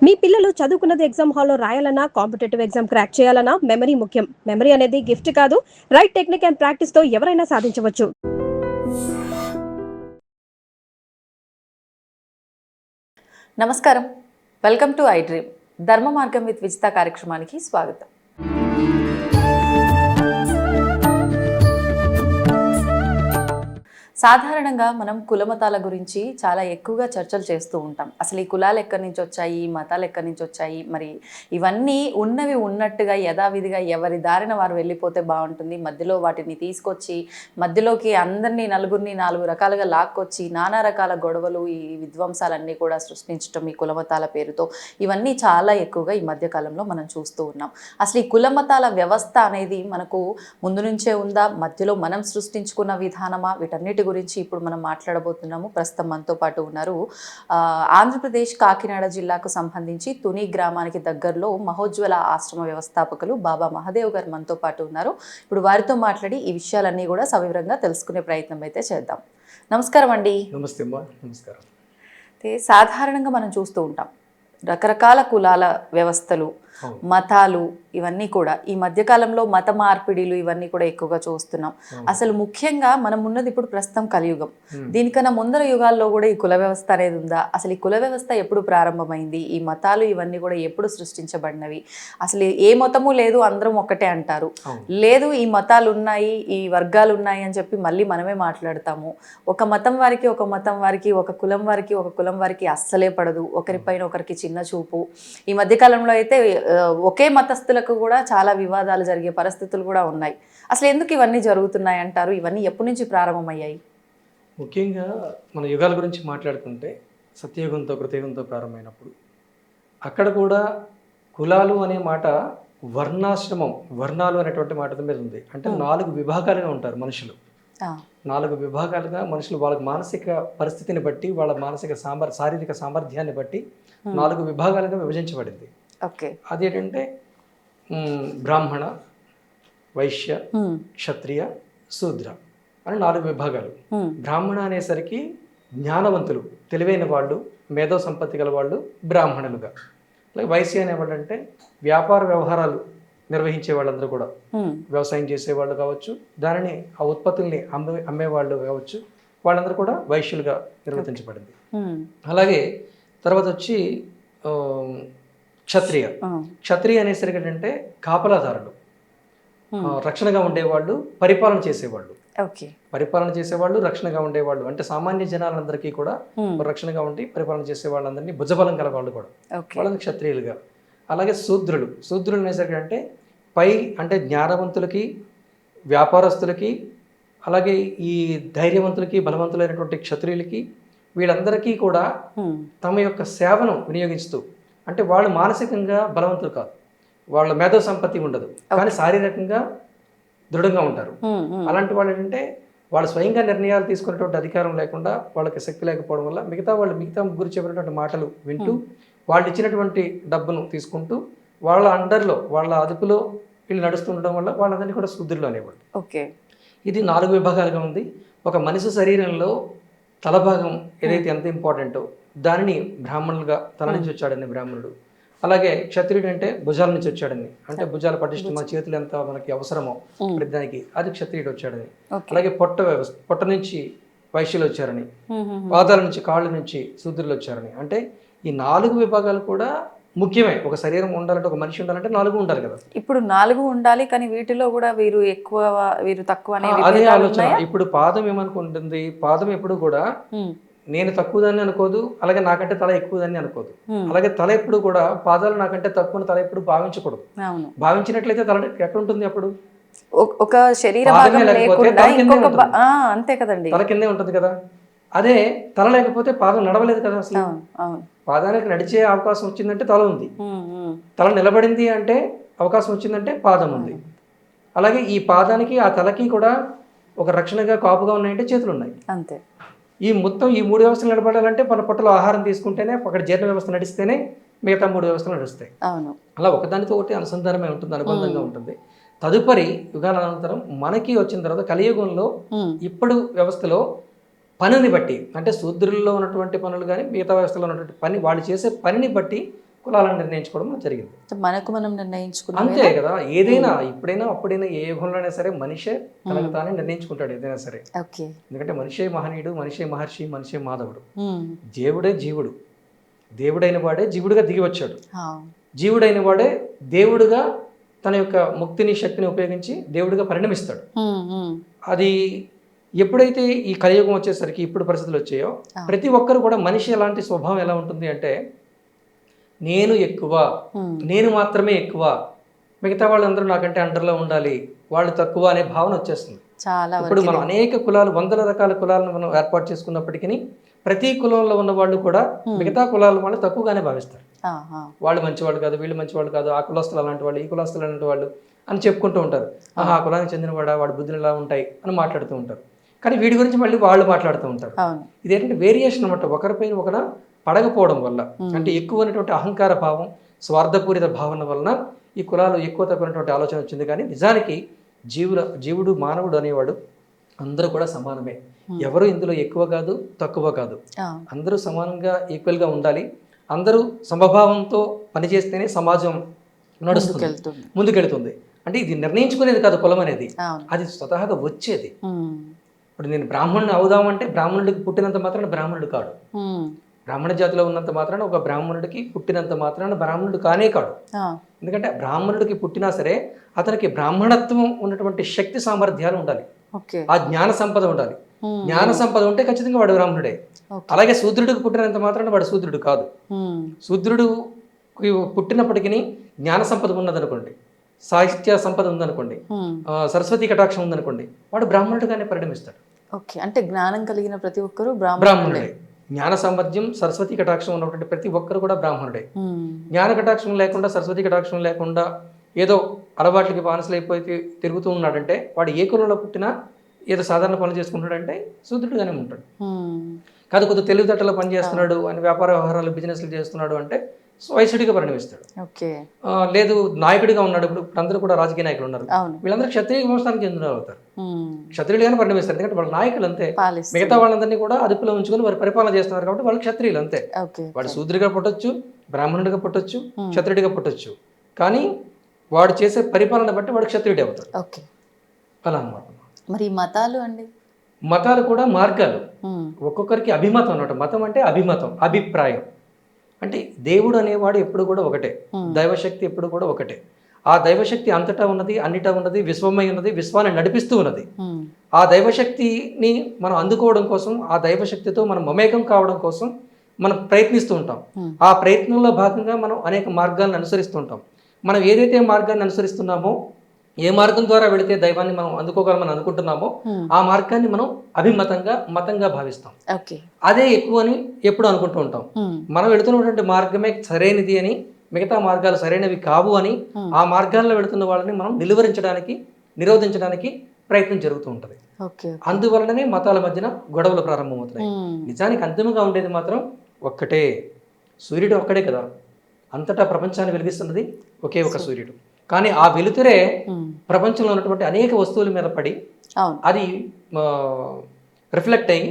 మీ పిల్లలు చదువుకున్నది ఎగ్జామ్ హాల్లో రాయాలన్నా కాంపిటేటివ్ ఎగ్జామ్ క్రాక్ చేయాలన్నా మెమరీ ముఖ్యం. మెమరీ అనేది గిఫ్ట్ కాదు, రైట్ టెక్నిక్ అండ్ ప్రాక్టీస్ తో ఎవరైనా సాధించవచ్చు. నమస్కారం, వెల్కమ్ టు ఐ డ్రీమ్. ధర్మ మార్గం విత్ విజిత కార్యక్రమానికి స్వాగతం. సాధారణంగా మనం కులమతాల గురించి చాలా ఎక్కువగా చర్చలు చేస్తూ ఉంటాం. అసలు ఈ కులాలు ఎక్కడి నుంచి వచ్చాయి, ఈ మతాలు ఎక్కడి నుంచి వచ్చాయి, మరి ఇవన్నీ ఉన్నవి ఉన్నట్టుగా యథావిధిగా ఎవరి దారిన వారు వెళ్ళిపోతే బాగుంటుంది, మధ్యలో వాటిని తీసుకొచ్చి మధ్యలోకి అందరినీ నలుగురిని నాలుగు రకాలుగా లాక్కొచ్చి నానా రకాల గొడవలు, ఈ విధ్వంసాలన్నీ కూడా సృష్టించడం ఈ కులమతాల పేరుతో, ఇవన్నీ చాలా ఎక్కువగా ఈ మధ్యకాలంలో మనం చూస్తూ ఉన్నాం. అసలు ఈ కులమతాల వ్యవస్థ అనేది మనకు ముందు నుంచే ఉందా, మధ్యలో మనం సృష్టించుకున్న విధానమా, వీటన్నిటి గురించి ఇప్పుడు మనం మాట్లాడబోతున్నాము. ప్రస్తుతం మనతో పాటు ఉన్నారు ఆంధ్రప్రదేశ్ కాకినాడ జిల్లాకు సంబంధించి తుని గ్రామానికి దగ్గరలో మహోజ్వల ఆశ్రమ వ్యవస్థాపకులు బాబా మహదేవ్ గారు మనతో పాటు ఉన్నారు. ఇప్పుడు వారితో మాట్లాడి ఈ విషయాలన్నీ కూడా సవివరంగా తెలుసుకునే ప్రయత్నం అయితే చేద్దాం. నమస్కారం అండి. నమస్తే అమ్మా. నమస్కారం. సాధారణంగా మనం చూస్తూ ఉంటాం రకరకాల కులాల వ్యవస్థలు, మతాలు, ఇవన్నీ కూడా ఈ మధ్యకాలంలో మత మార్పిడిలు ఇవన్నీ కూడా ఎక్కువగా చూస్తున్నాం. అసలు ముఖ్యంగా మనం ఉన్నది ఇప్పుడు ప్రస్తుతం కలియుగం. దీనికన్నా ముందర యుగాల్లో కూడా ఈ కుల వ్యవస్థ అనేది ఉందా? అసలు ఈ కుల వ్యవస్థ ఎప్పుడు ప్రారంభమైంది? ఈ మతాలు ఇవన్నీ కూడా ఎప్పుడు సృష్టించబడినవి? అసలు ఏ మతము లేదు, అందరం ఒక్కటే అంటారు. లేదు, ఈ మతాలు ఉన్నాయి, ఈ వర్గాలు ఉన్నాయి అని చెప్పి మళ్ళీ మనమే మాట్లాడతాము. ఒక మతం వారికి ఒక మతం వారికి, ఒక కులం వారికి ఒక కులం వారికి అస్సలే పడదు. ఒకరిపైన ఒకరికి చిన్న చూపు. ఈ మధ్యకాలంలో అయితే ఒకే మతస్థులకు కూడా చాలా వివాదాలు జరిగే పరిస్థితులు కూడా ఉన్నాయి. అసలు ఎందుకు ఇవన్నీ జరుగుతున్నాయి అంటారు? ఇవన్నీ ఎప్పటి నుంచి ప్రారంభమయ్యాయి? ముఖ్యంగా మన యుగాల గురించి మాట్లాడుకుంటే సత్యయుగంతో కృతయుగంతో ప్రారంభమైనప్పుడు అక్కడ కూడా కులాలు అనే మాట వర్ణాశ్రమం, వర్ణాలు అనేటువంటి మాట మీద ఉంది. అంటే 4 విభాగాలుగా ఉంటారు మనుషులు. 4 విభాగాలుగా మనుషులు వాళ్ళ మానసిక పరిస్థితిని బట్టి, వాళ్ళ మానసిక శారీరక సామర్థ్యాన్ని బట్టి 4 విభాగాలుగా విభజించబడింది. అదేంటంటే బ్రాహ్మణ, వైశ్య, క్షత్రియ, శూద్ర అని 4 విభాగాలు. బ్రాహ్మణ అనేసరికి జ్ఞానవంతులు, తెలివైన వాళ్ళు, మేధో సంపత్తి గల వాళ్ళు బ్రాహ్మణులుగా. అలాగే వైశ్య అనేవాళ్ళు అంటే వ్యాపార వ్యవహారాలు నిర్వహించే వాళ్ళందరూ కూడా, వ్యవసాయం చేసేవాళ్ళు కావచ్చు, దానిని ఆ ఉత్పత్తుల్ని అమ్మేవాళ్ళు కావచ్చు, వాళ్ళందరూ కూడా వైశ్యులుగా నిర్వర్తించబడింది. అలాగే తర్వాత వచ్చి క్షత్రియ. క్షత్రియ అనేసరికి ఏంటంటే కాపలాదారులు, రక్షణగా ఉండేవాళ్ళు, పరిపాలన చేసేవాళ్ళు. పరిపాలన చేసేవాళ్ళు, రక్షణగా ఉండేవాళ్ళు. అంటే సామాన్య జనాలందరికీ కూడా రక్షణగా ఉండి పరిపాలన చేసే వాళ్ళందరినీ భుజబలం గల వాళ్ళు కూడా, వాళ్ళని క్షత్రియులుగా. అలాగే శూద్రులు. శూద్రులు అనేసరికి అంటే అంటే జ్ఞానవంతులకి, వ్యాపారస్తులకి, అలాగే ఈ ధైర్యవంతులకి, బలవంతులైనటువంటి క్షత్రియులకి, వీళ్ళందరికీ కూడా తమ యొక్క సేవను వినియోగిస్తూ, అంటే వాళ్ళు మానసికంగా బలవంతులు కాదు, వాళ్ళ మేధో సంపత్తి ఉండదు, కానీ శారీరకంగా దృఢంగా ఉంటారు. అలాంటి వాళ్ళు ఏంటంటే వాళ్ళు స్వయంగా నిర్ణయాలు తీసుకునేటువంటి అధికారం లేకుండా, వాళ్ళకి శక్తి లేకపోవడం వల్ల మిగతా ముగ్గురు చెప్పినటువంటి మాటలు వింటూ, వాళ్ళు ఇచ్చినటువంటి డబ్బును తీసుకుంటూ, వాళ్ళ అండర్లో, వాళ్ళ అదుపులో వీళ్ళు నడుస్తుండడం వల్ల వాళ్ళందరినీ కూడా శూద్రులు అనేవాళ్ళు. ఇది 4 విభాగాలుగా ఉంది. ఒక మనిషి శరీరంలో తల భాగం ఏదైతే ఎంత ఇంపార్టెంటో దానిని బ్రాహ్మణులుగా, తల నుంచి వచ్చాడని బ్రాహ్మణుడు. అలాగే క్షత్రియుడు అంటే భుజాల నుంచి వచ్చాడని, అంటే భుజాల పటిష్టం, మన చేతులు ఎంత మనకి అవసరమో ప్రతిదానికి, అది క్షత్రియుడు వచ్చాడని. అలాగే పొట్ట నుంచి వైశ్యులు వచ్చారని, పాదాల నుంచి, కాళ్ళ నుంచి శూద్రులు వచ్చారని. అంటే ఈ 4 విభాగాలు కూడా ముఖ్యమే. ఒక శరీరం ఉండాలంటే, ఒక మనిషి ఉండాలంటే 4 ఉండాలి కదా. ఇప్పుడు 4 ఉండాలి, కానీ వీటిలో కూడా వీరు ఎక్కువ, వీరు తక్కువ అదే ఆలోచన. ఇప్పుడు పాదం ఏమనుకుంటుంది, పాదం ఎప్పుడు కూడా నేను తక్కువ దాన్ని అనుకోదు, అలాగే నాకంటే తల ఎక్కువ దాన్ని అనుకోదు. అలాగే తల ఎప్పుడు కూడా పాదాలు నాకంటే తక్కువ తల ఎప్పుడు భావించకూడదు. భావించినట్లయితే తల ఎక్కడ ఉంటుంది? అప్పుడు ఒక శరీర అంతే కదండి, తల కిందే ఉంటుంది కదా. అదే తల లేకపోతే పాదం నడవలేదు కదా. అసలు పాదానికి నడిచే అవకాశం వచ్చిందంటే తల ఉంది, తల నిలబడింది అంటే అవకాశం వచ్చిందంటే పాదం ఉంది. అలాగే ఈ పాదానికి, ఆ తలకి కూడా ఒక రక్షణగా, కాపుగా ఉన్నాయంటే చేతులు ఉన్నాయి. అంతే. ఈ మొత్తం ఈ 3 వ్యవస్థలు నడపడాలంటే మన పొట్టలో ఆహారం తీసుకుంటేనే, అక్కడ జీర్ణ వ్యవస్థ నడిస్తేనే మిగతా 3 వ్యవస్థలు నడుస్తాయి. అలా ఒకదానితో ఒకటి అనుసంధానమే ఉంటుంది, అనుబంధంగా ఉంటుంది. తదుపరి యుగాల అనంతరం మనకి వచ్చిన తర్వాత కలియుగంలో ఇప్పుడు వ్యవస్థలో పనిని బట్టి, అంటే శూద్రుల్లో ఉన్నటువంటి పనులు కానీ మిగతా వ్యవస్థలో ఉన్నటువంటి పని, వాళ్ళు చేసే పనిని బట్టి కులాలను నిర్ణయించుకోవడం జరిగింది. మనకు మనం నిర్ణయించుకున్నాం అంతే కదా, ఏదైనా ఇప్పుడైనా అప్పుడైనా ఏ యుగంలోనైనా సరే మనిషే తనకు తానే నిర్ణయించుకుంటాడు ఏదైనా సరే. ఓకే. ఎందుకంటే మనిషే మహనీయుడు, మనిషే మహర్షి, మనిషే మాధవుడు. దేవుడే జీవుడు, దేవుడైన వాడే జీవుడుగా దిగి వచ్చాడు. జీవుడైన వాడే దేవుడుగా తన యొక్క ముక్తిని శక్తిని ఉపయోగించి దేవుడిగా పరిణమిస్తాడు. అది ఎప్పుడైతే ఈ కలియుగం వచ్చేసరికి ఇప్పుడు పరిస్థితులు వచ్చాయో ప్రతి ఒక్కరు కూడా మనిషి ఎలాంటి స్వభావం ఎలా ఉంటుంది అంటే నేను ఎక్కువ, నేను మాత్రమే ఎక్కువ, మిగతా వాళ్ళందరూ నాకంటే అండర్లో ఉండాలి, వాళ్ళు తక్కువ అనే భావన వచ్చేస్తుంది. ఇప్పుడు మనం అనేక కులాలు, వందల రకాల కులాలను మనం ఏర్పాటు చేసుకున్నప్పటికీ ప్రతి కులంలో ఉన్న వాళ్ళు కూడా మిగతా కులాల వాళ్ళు తక్కువగానే భావిస్తారు. వాళ్ళు మంచివాళ్ళు కాదు, వీళ్ళు మంచివాళ్ళు కాదు, ఆ కులస్తులు అలాంటి వాళ్ళు, ఈ కులస్తులు అలాంటి వాళ్ళు అని చెప్పుకుంటూ ఉంటారు. ఆ కులానికి చెందినవాడా, వాడి బుద్ధులు ఎలా ఉంటాయి అని మాట్లాడుతూ ఉంటారు. కానీ వీడి గురించి మళ్ళీ వాళ్ళు మాట్లాడుతూ ఉంటారు. ఇదేంటంటే వేరియేషన్ అనమాట, ఒకరిపైన ఒకరు పడకపోవడం వల్ల, అంటే ఎక్కువ అనేటువంటి అహంకార భావం, స్వార్థపూరిత భావన వలన ఈ కులాలు ఎక్కువ తక్కువటువంటి ఆలోచన వచ్చింది. కానీ నిజానికి జీవుడు మానవుడు అనేవాడు అందరూ కూడా సమానమే. ఎవరు ఇందులో ఎక్కువ కాదు, తక్కువ కాదు, అందరూ సమానంగా ఈక్వల్గా ఉండాలి. అందరూ సమభావంతో పనిచేస్తేనే సమాజం నడుస్తుంది, ముందుకెళ్తుంది. అంటే ఇది నిర్ణయించుకునేది కాదు కులం అనేది, అది స్వతహాగా వచ్చేది. ఇప్పుడు నేను బ్రాహ్మణుని అవుదామంటే బ్రాహ్మణుడికి పుట్టినంత మాత్రాన బ్రాహ్మణుడు కాడు, బ్రాహ్మణ జాతిలో ఉన్నంత మాత్రాన ఒక బ్రాహ్మణుడికి పుట్టినంత మాత్రాన బ్రాహ్మణుడు కానే కాడు. ఎందుకంటే బ్రాహ్మణుడికి పుట్టినా సరే అతనికి బ్రాహ్మణత్వం ఉన్నటువంటి శక్తి సామర్థ్యాలు ఉండాలి, ఆ జ్ఞాన సంపద ఉండాలి. జ్ఞాన సంపద ఉంటే ఖచ్చితంగా వాడు బ్రాహ్మణుడే. అలాగే శూద్రుడికి పుట్టినంత మాత్రాన వాడు శూద్రుడు కాదు. శూద్రుడు పుట్టినప్పటికీ జ్ఞాన సంపద ఉన్నదనుకోండి, సాహిత్య సంపద ఉందనుకోండి, సరస్వతి కటాక్షం ఉందనుకోండి, వాడు బ్రాహ్మణుడిగానే పరిణమిస్తాడు. అంటే జ్ఞానం కలిగిన ప్రతి ఒక్కరు బ్రాహ్మణుడే. జ్ఞాన సామర్థ్యం, సరస్వతి కటాక్షం ఉన్నటువంటి ప్రతి ఒక్కరు కూడా బ్రాహ్మణుడే. జ్ఞాన కటాక్షం లేకుండా, సరస్వతి కటాక్షం లేకుండా ఏదో అలవాట్లకి బానిసలైపోయి తిరుగుతూ ఉన్నాడంటే వాడు ఏ కులంలో పుట్టినా ఏదో సాధారణ పనులు చేసుకుంటాడంటే శూద్రుడుగానే ఉంటాడు. కాదు కొద్దిగా తెలివితేటలో పనిచేస్తున్నాడు అని, వ్యాపార వ్యవహారాలు బిజినెస్లు చేస్తున్నాడు అంటే వైశ్యుడిగా పరిణమిస్తాడు. లేదు నాయకుడిగా ఉన్నాడు, ఇప్పుడు అందరూ కూడా రాజకీయ నాయకులు ఉన్నారు, వీళ్ళందరూ క్షత్రియ వంశానికి చెందిన అవుతారు, క్షత్రియులుగానే పరిణమిస్తారు. ఎందుకంటే వాళ్ళ నాయకులు అంతే, మిగతా వాళ్ళందరినీ కూడా అదుపులో ఉంచుకొని వారు పరిపాలన చేస్తున్నారు కాబట్టి వాళ్ళు క్షత్రియులు అంతే. వాడు శూద్రుడిగా పుట్టొచ్చు, బ్రాహ్మణుడిగా పుట్టొచ్చు, క్షత్రుడిగా పుట్టొచ్చు, కానీ వాడు చేసే పరిపాలన బట్టి వాడు క్షత్రియుడే అవుతాడు. అలా అన్నమాట. మరి మతాలు అండి, మతాలు కూడా మార్గాలు, ఒక్కొక్కరికి అభిమతం అన్నమాట. మతం అంటే అభిమతం, అభిప్రాయం. అంటే దేవుడు అనేవాడు ఎప్పుడు కూడా ఒకటే, దైవశక్తి ఎప్పుడు కూడా ఒకటే. ఆ దైవశక్తి అంతటా ఉన్నది, అన్నిటా ఉన్నది, విశ్వమై ఉన్నది, విశ్వాన్ని నడిపిస్తూ ఉన్నది. ఆ దైవశక్తిని మనం అందుకోవడం కోసం, ఆ దైవశక్తితో మనం మమేకం కావడం కోసం మనం ప్రయత్నిస్తూ ఉంటాం. ఆ ప్రయత్నంలో భాగంగా మనం అనేక మార్గాలను అనుసరిస్తూ ఉంటాం. మనం ఏదైతే మార్గాన్ని అనుసరిస్తున్నామో, ఏ మార్గం ద్వారా వెళితే దైవాన్ని మనం అందుకోగలమని అనుకుంటున్నామో ఆ మార్గాన్ని మనం అభిమతంగా, మతంగా భావిస్తాం. అదే ఎక్కువ అని ఎప్పుడు అనుకుంటూ ఉంటాం. మనం వెళుతున్నటువంటి మార్గమే సరైనది అని, మిగతా మార్గాలు సరైనవి కావు అని, ఆ మార్గాల్లో వెళుతున్న వాళ్ళని మనం నిరోధించడానికి ప్రయత్నం జరుగుతూ ఉంటుంది. అందువలననే మతాల మధ్యన గొడవలు ప్రారంభమవుతున్నాయి. నిజానికి అంతిమంగా ఉండేది మాత్రం ఒక్కటే, సూర్యుడు ఒక్కడే కదా, అంతటా ప్రపంచాన్ని వెలిగిస్తున్నది ఒకే ఒక సూర్యుడు. కానీ ఆ వెలుతురే ప్రపంచంలో ఉన్నటువంటి అనేక వస్తువుల మీద పడి అది రిఫ్లెక్ట్ అయ్యి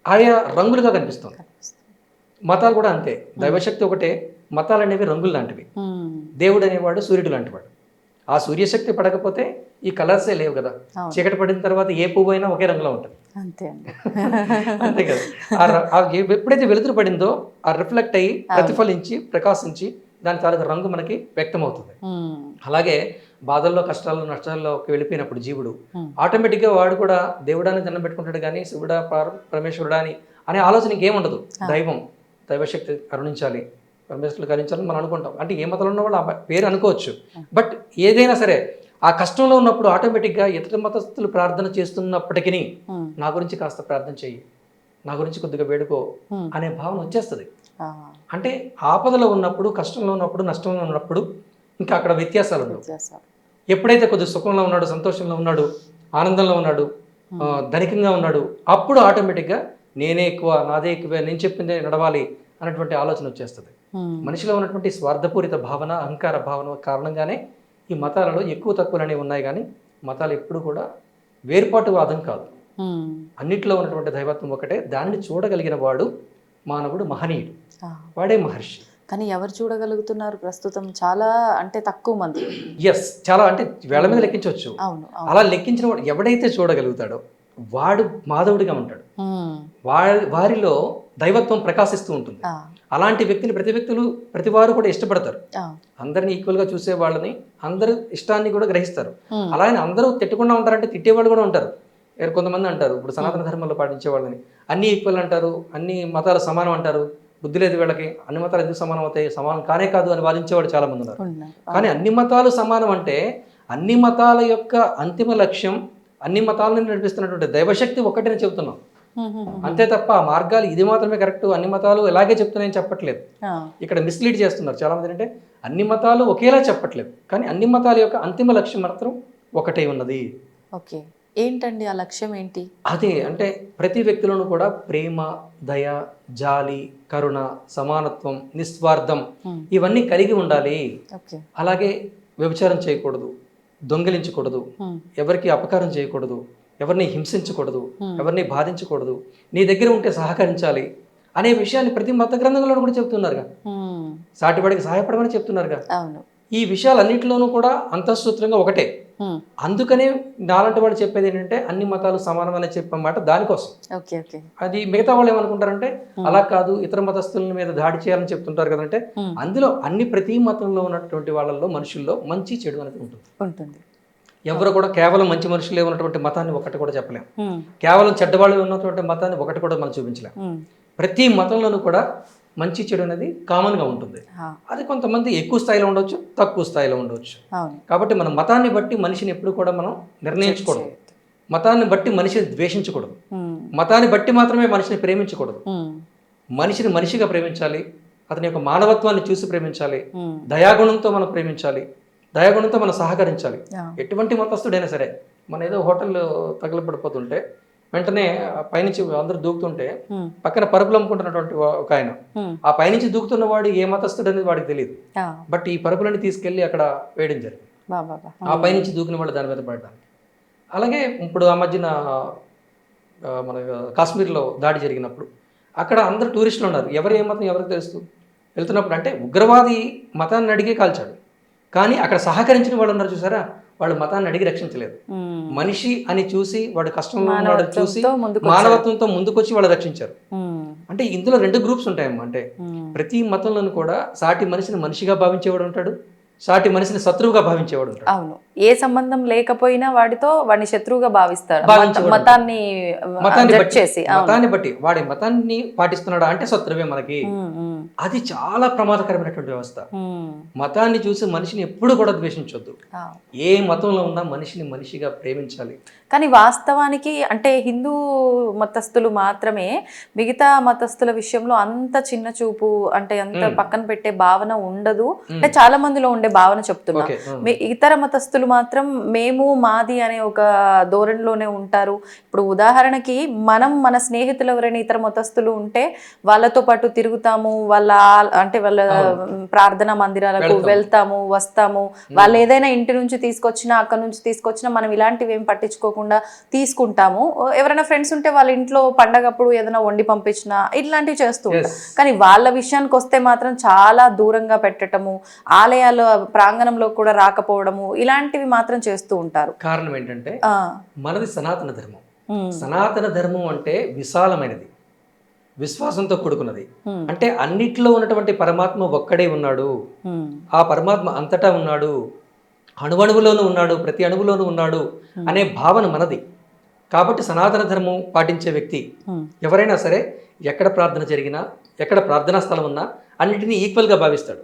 ఆయా రంగులుగా కనిపిస్తుంది. మతాలు కూడా అంతే, దైవశక్తి ఒకటే, మతాలు అనేవి రంగులు లాంటివి. దేవుడు అనేవాడు సూర్యుడు లాంటివాడు. ఆ సూర్యశక్తి పడకపోతే ఈ కలర్సే లేవు కదా. చీకటి పడిన తర్వాత ఏ పువ్వు అయినా ఒకే రంగులో ఉంటుంది, అంతే కదా. ఎప్పుడైతే వెలుతురు పడిందో ఆ రిఫ్లెక్ట్ అయ్యి, ప్రతిఫలించి, ప్రకాశించి దాని తాలూకు రంగు మనకి వ్యక్తమవుతుంది. అలాగే బాధల్లో, కష్టాల్లో, నష్టాల్లోకి వెళ్ళిపోయినప్పుడు జీవుడు ఆటోమేటిక్గా వాడు కూడా దేవుడాన్ని దండం పెట్టుకుంటాడు, కానీ శివుడా, పరమేశ్వరుడా అనే ఆలోచన ఇంకేముండదు. దైవశక్తి కరుణించాలి, పరమేశ్వరుడు కరుణించాలని మనం అనుకుంటాం. అంటే ఏ మతంలో ఉన్న వాళ్ళు ఆ పేరు అనుకోవచ్చు, బట్ ఏదైనా సరే ఆ కష్టంలో ఉన్నప్పుడు ఆటోమేటిక్గా ఇతర మతస్థులు ప్రార్థన చేస్తున్నప్పటికీ నా గురించి కాస్త ప్రార్థన చెయ్యి, నా గురించి కొద్దిగా వేడుకో అనే భావన వచ్చేస్తుంది. అంటే ఆపదలో ఉన్నప్పుడు, కష్టంలో ఉన్నప్పుడు, నష్టంలో ఉన్నప్పుడు ఇంకా అక్కడ వ్యత్యాసాలు ఉండవు. ఎప్పుడైతే కొద్దిగా సుఖంలో ఉన్నాడు, సంతోషంలో ఉన్నాడు, ఆనందంలో ఉన్నాడు, ధనికంగా ఉన్నాడు, అప్పుడు ఆటోమేటిక్గా నేనే ఎక్కువ, నాదే ఎక్కువ, నేను చెప్పిందే నడవాలి అనేటువంటి ఆలోచన వచ్చేస్తుంది. మనిషిలో ఉన్నటువంటి స్వార్థపూరిత భావన, అహంకార భావన కారణంగానే ఈ మతాలలో ఎక్కువ తక్కువలు అనేవి ఉన్నాయి. కానీ మతాలు ఎప్పుడు కూడా వేర్పాటువాదం కాదు, అన్నిట్లో ఉన్నటువంటి దైవత్వం ఒకటే. దానిని చూడగలిగిన వాడు మానవుడు, మహనీయుడు, వాడే మహర్షి. కానీ ఎవరు చూడగలుగుతున్నారు ప్రస్తుతం? చాలా అంటే తక్కువ మంది. ఎస్, చాలా అంటే వేళ మీద లెక్కించవచ్చు. అవును. అలా లెక్కించిన వాడు ఎవడైతే చూడగలుగుతాడో వాడు మాధవుడిగా ఉంటాడు. వారిలో దైవత్వం ప్రకాశిస్తూ ఉంటుంది. అలాంటి వ్యక్తిని ప్రతి వారు కూడా ఇష్టపడతారు. అందరిని ఈక్వల్గా చూసే వాళ్ళని, అందరూ ఇష్టాన్ని కూడా గ్రహిస్తారు. అలాగే అందరూ తిట్టకుండా ఉంటారంటే తిట్టేవాళ్ళు కూడా ఉంటారు. కొంతమంది అంటారు ఇప్పుడు సనాతన ధర్మంలో పాటించే వాళ్ళని అన్ని ఈక్వల్ అంటారు, అన్ని మతాలు సమానం అంటారు, బుద్ధి లేదు వీళ్ళకి, అన్ని మతాలు ఎందుకు సమానం అవుతాయి, సమానం కానే కాదు అని వాదించేవాడు చాలా మంది ఉన్నారు. కానీ అన్ని మతాలు సమానం అంటే అన్ని మతాల యొక్క అంతిమ లక్ష్యం, అన్ని మతాలను నడిపిస్తున్నటువంటి దైవశక్తి ఒక్కటని చెబుతున్నాం. అంతే తప్ప ఆ మార్గాలు ఇది మాత్రమే కరెక్ట్, అన్ని మతాలు ఎలాగే చెప్తున్నాయని చెప్పట్లేదు. ఇక్కడ మిస్లీడ్ చేస్తున్నారు చాలా మంది. అంటే అన్ని మతాలు ఒకేలా చెప్పట్లేదు, కానీ అన్ని మతాల యొక్క అంతిమ లక్ష్యం మాత్రం ఒకటే ఉన్నది. ఓకే, ఏంటండి ఆ లక్ష్యం ఏంటి? అదే అంటే ప్రతి వ్యక్తిలోనూ కూడా ప్రేమ, దయ, జాలి, కరుణ, సమానత్వం, నిస్వార్థం ఇవన్నీ కలిగి ఉండాలి. అలాగే వ్యభిచారం చేయకూడదు, దొంగిలించకూడదు, ఎవరికి అపకారం చేయకూడదు, ఎవరిని హింసించకూడదు, ఎవరిని బాధించకూడదు, నీ దగ్గర ఉంటే సహకరించాలి అనే విషయాన్ని ప్రతి మత గ్రంథంలో కూడా చెప్తున్నారుగా. సాటివాడికి సహాయపడమని చెప్తున్నారుగా. ఈ విషయాలన్నింటిలోనూ కూడా అంతఃసూత్రంగా ఒకటే. అందుకనే నాలాంటి వాళ్ళు చెప్పేది ఏంటంటే అన్ని మతాలు సమానం అని చెప్పమాట దానికోసం. అది మిగతా వాళ్ళు ఏమనుకుంటారంటే అలా కాదు, ఇతర మతస్థుల మీద దాడి చేయాలని చెప్తుంటారు కదంటే అందులో ప్రతి మతంలో ఉన్నటువంటి వాళ్ళల్లో మనుషుల్లో మంచి చెడు అనేది ఉంటుంది. ఎవరు కూడా కేవలం మంచి మనుషులే ఉన్నటువంటి మతాన్ని ఒకటి కూడా చెప్పలేం, కేవలం చెడ్డవాళ్ళు ఉన్నటువంటి మతాన్ని ఒకటి కూడా మనం చూపించలేం. ప్రతి మతంలోనూ కూడా మంచి చెడు అనేది కామన్గా ఉంటుంది. అది కొంతమంది ఎక్కువ స్థాయిలో ఉండవచ్చు, తక్కువ స్థాయిలో ఉండవచ్చు. కాబట్టి మన మతాన్ని బట్టి మనిషిని ఎప్పుడు కూడా మనం నిర్ణయించకూడదు, మతాన్ని బట్టి మనిషిని ద్వేషించకూడదు, మతాన్ని బట్టి మాత్రమే మనిషిని ప్రేమించకూడదు. మనిషిని మనిషిగా ప్రేమించాలి, అతని యొక్క మానవత్వాన్ని చూసి ప్రేమించాలి, దయాగుణంతో మనం ప్రేమించాలి, దయాగుణంతో మనం సహకరించాలి. ఎటువంటి మతస్థుడైనా సరే, మన ఏదో హోటల్ తగలబడిపోతుంటే వెంటనే పైనుంచి అందరూ దూకుతుంటే పక్కన పరుపులు అమ్ముకుంటున్నటువంటి ఒక ఆయన ఆ పైనుంచి దూకుతున్న వాడు ఏ మతస్థుడు అనేది వాడికి తెలియదు. బట్ ఈ పరుపులని తీసుకెళ్లి అక్కడ వేయడం జరిగింది, ఆ పైనుంచి దూకిన వాళ్ళు దాని మీద పడడానికి. అలాగే ఇప్పుడు ఆ మధ్యన మన కాశ్మీర్లో దాడి జరిగినప్పుడు అక్కడ అందరు టూరిస్టులు ఉన్నారు, ఎవరు ఏ మతం ఎవరికి తెలుస్తూ వెళ్తున్నప్పుడు అంటే ఉగ్రవాది మతాన్ని అడిగే కాల్చాడు, కానీ అక్కడ సహకరించిన వాళ్ళు ఉన్నారు చూసారా, వాళ్ళు మతాన్ని అడిగి రక్షించలేదు. మనిషి అని చూసి వాడు కష్టంలో ఉన్నాడు చూసి మానవత్వంతో ముందుకొచ్చి వాళ్ళు రక్షించారు. అంటే ఇందులో రెండు గ్రూప్స్ ఉంటాయమ్మా. అంటే ప్రతి మతంలోనూ కూడా సాటి మనిషిని మనిషిగా భావించేవాడు ఉంటాడు, సాటి మనిషిని శత్రువుగా భావించేవాడు ఉంటాడు. అవును, ఏ సంబంధం లేకపోయినా వాడిని శత్రువుగా భావిస్తారు. మతాన్ని బట్టి వాడి మతాన్ని పాటిస్తున్నాడా అంటే శత్రువే మనకి. అది చాలా ప్రమాదకరమైనటువంటి వ్యవస్థ. మతాన్ని చూసి మనిషిని ఎప్పుడు కూడా ద్వేషించొద్దు, ఏ మతంలో ఉన్నా మనిషిని మనిషిగా ప్రేమించాలి. కానీ వాస్తవానికి అంటే హిందూ మతస్థులు మాత్రమే మిగతా మతస్థుల విషయంలో అంత చిన్న చూపు అంటే అంత పక్కన పెట్టే భావన ఉండదు. అంటే చాలా మందిలో ఉండే భావన చెప్తున్నా. ఇతర మతస్థులు మాత్రం మేము మాది అనే ఒక ధోరణిలోనే ఉంటారు. ఇప్పుడు ఉదాహరణకి మన స్నేహితులు ఎవరైనా ఇతర మతస్థులు ఉంటే వాళ్ళతో పాటు తిరుగుతాము, వాళ్ళ ప్రార్థనా మందిరాలకు వెళ్తాము, వస్తాము. వాళ్ళు ఏదైనా ఇంటి నుంచి తీసుకొచ్చినా అక్కడ నుంచి తీసుకొచ్చినా మనం ఇలాంటివి ఏం పట్టించుకోకుండా తీసుకుంటాము. ఎవరైనా ఫ్రెండ్స్ ఉంటే వాళ్ళ ఇంట్లో పండగప్పుడు ఏదైనా వండి పంపించినా ఇట్లాంటివి చేస్తూ ఉంటాం. కానీ వాళ్ళ విషయానికి వస్తే మాత్రం చాలా దూరంగా పెట్టడము, ఆలయాల ప్రాంగణంలో కూడా రాకపోవడము ఇలాంటివి మాత్రం చేస్తూ ఉంటారు. కారణం ఏంటంటే మనది సనాతన ధర్మం. సనాతన ధర్మం అంటే విశాలమైనది, విశ్వాసంతో కూడుకున్నది. అంటే అన్నిట్లో ఉన్నటువంటి పరమాత్మ ఒక్కడే ఉన్నాడు, ఆ పరమాత్మ అంతటా ఉన్నాడు, అణువణువులోనూ ఉన్నాడు, ప్రతి అణువులోనూ ఉన్నాడు అనే భావన మనది. కాబట్టి సనాతన ధర్మం పాటించే వ్యక్తి ఎవరైనా సరే ఎక్కడ ప్రార్థన జరిగినా, ఎక్కడ ప్రార్థనా స్థలం ఉన్నా అన్నిటినీ ఈక్వల్గా భావిస్తాడు.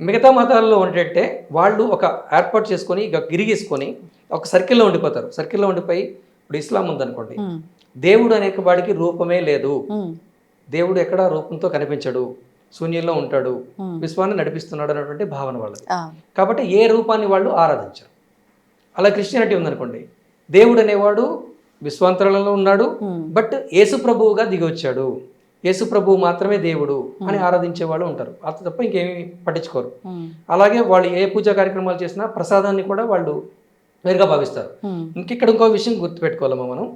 మిగతా మతాల్లో ఏంటంటే వాళ్ళు ఒక ఏర్పాటు చేసుకొని గిరిగీసుకొని ఒక సర్కిల్లో ఉండిపోతారు. సర్కిల్లో ఉండిపోయి ఇప్పుడు ఇస్లాం ఉందనుకోండి, దేవుడు అనే వాడికి రూపమే లేదు, దేవుడు ఎక్కడ రూపంతో కనిపించడు, శూన్యంలో ఉంటాడు, విశ్వాన్ని నడిపిస్తున్నాడు అనేటువంటి భావన వాళ్ళది. కాబట్టి ఏ రూపాన్ని వాళ్ళు ఆరాధించరు. అలా క్రిస్టియానిటీ ఉందనుకోండి, దేవుడు అనేవాడు విశ్వాంతరాలలో ఉన్నాడు, బట్ యేసు ప్రభువుగా దిగి వచ్చాడు, యేసు ప్రభువు మాత్రమే దేవుడు అని ఆరాధించే వాళ్ళు ఉంటారు. అంత తప్ప ఇంకేమీ పట్టించుకోరు. అలాగే వాళ్ళు ఏ పూజా కార్యక్రమాలు చేసినా ప్రసాదాన్ని కూడా వాళ్ళు వేరుగా భావిస్తారు. ఇంకెక్కడ ఇంకో విషయం గుర్తుపెట్టుకోవాలమ్మా మనం,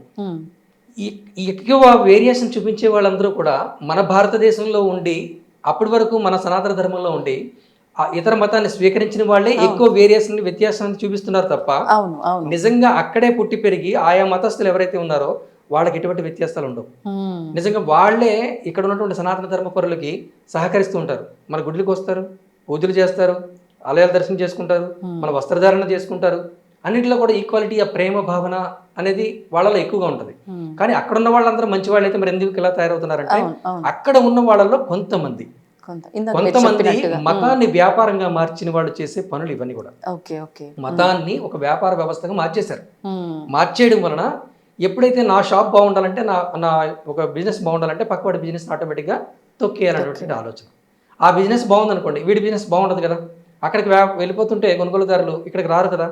ఎక్కువ వేరియేషన్ చూపించే వాళ్ళందరూ కూడా మన భారతదేశంలో ఉండి అప్పటి వరకు మన సనాతన ధర్మంలో ఉండి ఆ ఇతర మతాన్ని స్వీకరించిన వాళ్ళే ఎక్కువ వేరియేషన్ వ్యత్యాసాన్ని చూపిస్తున్నారు తప్ప అవును అవును నిజంగా అక్కడే పుట్టి పెరిగి ఆయా మతస్థులు ఎవరైతే ఉన్నారో వాళ్ళకి ఎటువంటి వ్యత్యాసాలు ఉండవు. నిజంగా వాళ్ళే ఇక్కడ ఉన్నటువంటి సనాతన ధర్మ పరులకి సహకరిస్తూ ఉంటారు. మన గుడ్లకు వస్తారు, పూజలు చేస్తారు, ఆలయాల దర్శనం చేసుకుంటారు, మన వస్త్రధారణ చేసుకుంటారు. అన్నింటిలో కూడా ఈక్వాలిటీ, ఆ ప్రేమ భావన అనేది వాళ్ళలో ఎక్కువగా ఉంటుంది. కానీ అక్కడ ఉన్న వాళ్ళందరూ మంచి వాళ్ళు అయితే మరి ఎందుకు ఇలా తయారవుతున్నారంటే అక్కడ ఉన్న వాళ్ళలో కొంతమంది మతాన్ని వ్యాపారంగా మార్చిన వాళ్ళు చేసే పనులు ఇవన్నీ కూడా. మతాన్ని ఒక వ్యాపార వ్యవస్థగా మార్చేశారు. మార్చేయడం వలన ఎప్పుడైతే నా షాప్ బాగుండాలంటే నా ఒక బిజినెస్ బాగుండాలంటే పక్కవాడి బిజినెస్ ఆటోమేటిక్గా తొక్కేయాలనేటువంటి ఆలోచన. ఆ బిజినెస్ బాగుందనుకోండి, వీడి బిజినెస్ బాగుండదు కదా, అక్కడికి వెళ్ళిపోతుంటే కొనుగోలుదారులు ఇక్కడికి రారు కదా.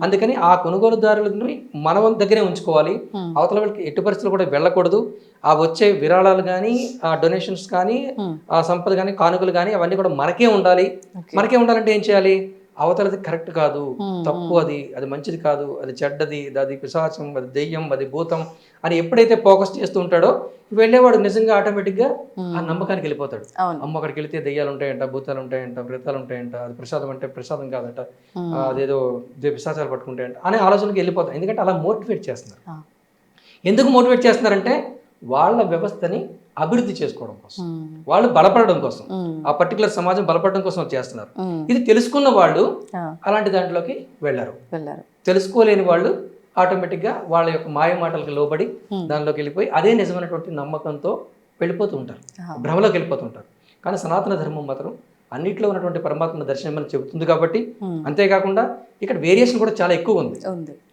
అందుకని ఆ కొనుగోలుదారులని మన దగ్గరే ఉంచుకోవాలి, అవతల వాళ్ళకి ఎట్టి పరిస్థితులు కూడా వెళ్ళకూడదు. ఆ వచ్చే విరాళాలు కానీ, ఆ డొనేషన్స్ కానీ, ఆ సంపద కానీ, కానుకలు కానీ అవన్నీ కూడా మనకే ఉండాలి. మనకే ఉండాలంటే ఏం చేయాలి? అవతలది కరెక్ట్ కాదు, తప్పు, అది మంచిది కాదు, అది చెడ్డది, అది పిశాచం, అది దెయ్యం, అది భూతం అని ఎప్పుడైతే ఫోకస్ చేస్తూ ఉంటాడో వెళ్ళేవాడు నిజంగా ఆటోమేటిక్గా ఆ నమ్మకానికి వెళ్ళిపోతాడు. అమ్మ అక్కడికి వెళితే దెయ్యాలు ఉంటాయంట, భూతాలు ఉంటాయంట, ప్రేతాలు ఉంటాయంట, అది ప్రసాదం అంటే ప్రసాదం కాదంట, అదేదో పిశాచాలు పట్టుకుంటాయంట అనే ఆలోచనకి వెళ్ళిపోతాడు. ఎందుకంటే అలా మోటివేట్ చేస్తున్నారు. ఎందుకు మోటివేట్ చేస్తున్నారంటే వాళ్ళ వ్యవస్థని అభివృద్ధి చేసుకోవడం కోసం, వాళ్ళు బలపడడం కోసం, ఆ పర్టికులర్ సమాజం బలపడడం కోసం చేస్తున్నారు. ఇది తెలుసుకున్న వాళ్ళు అలాంటి దాంట్లోకి వెళ్ళారు. తెలుసుకోలేని వాళ్ళు ఆటోమేటిక్గా వాళ్ళ యొక్క మాయ మాటలకు లోబడి దానిలోకి వెళ్ళిపోయి అదే నిజమైనటువంటి నమ్మకంతో వెళ్ళిపోతూ ఉంటారు, భ్రమలోకి వెళ్ళిపోతూ ఉంటారు. కానీ సనాతన ధర్మం మాత్రం అన్నింటిలో ఉన్నటువంటి పరమాత్మ దర్శనం అని చెబుతుంది కాబట్టి. అంతేకాకుండా ఇక్కడ వేరియేషన్ కూడా చాలా ఎక్కువ ఉంది.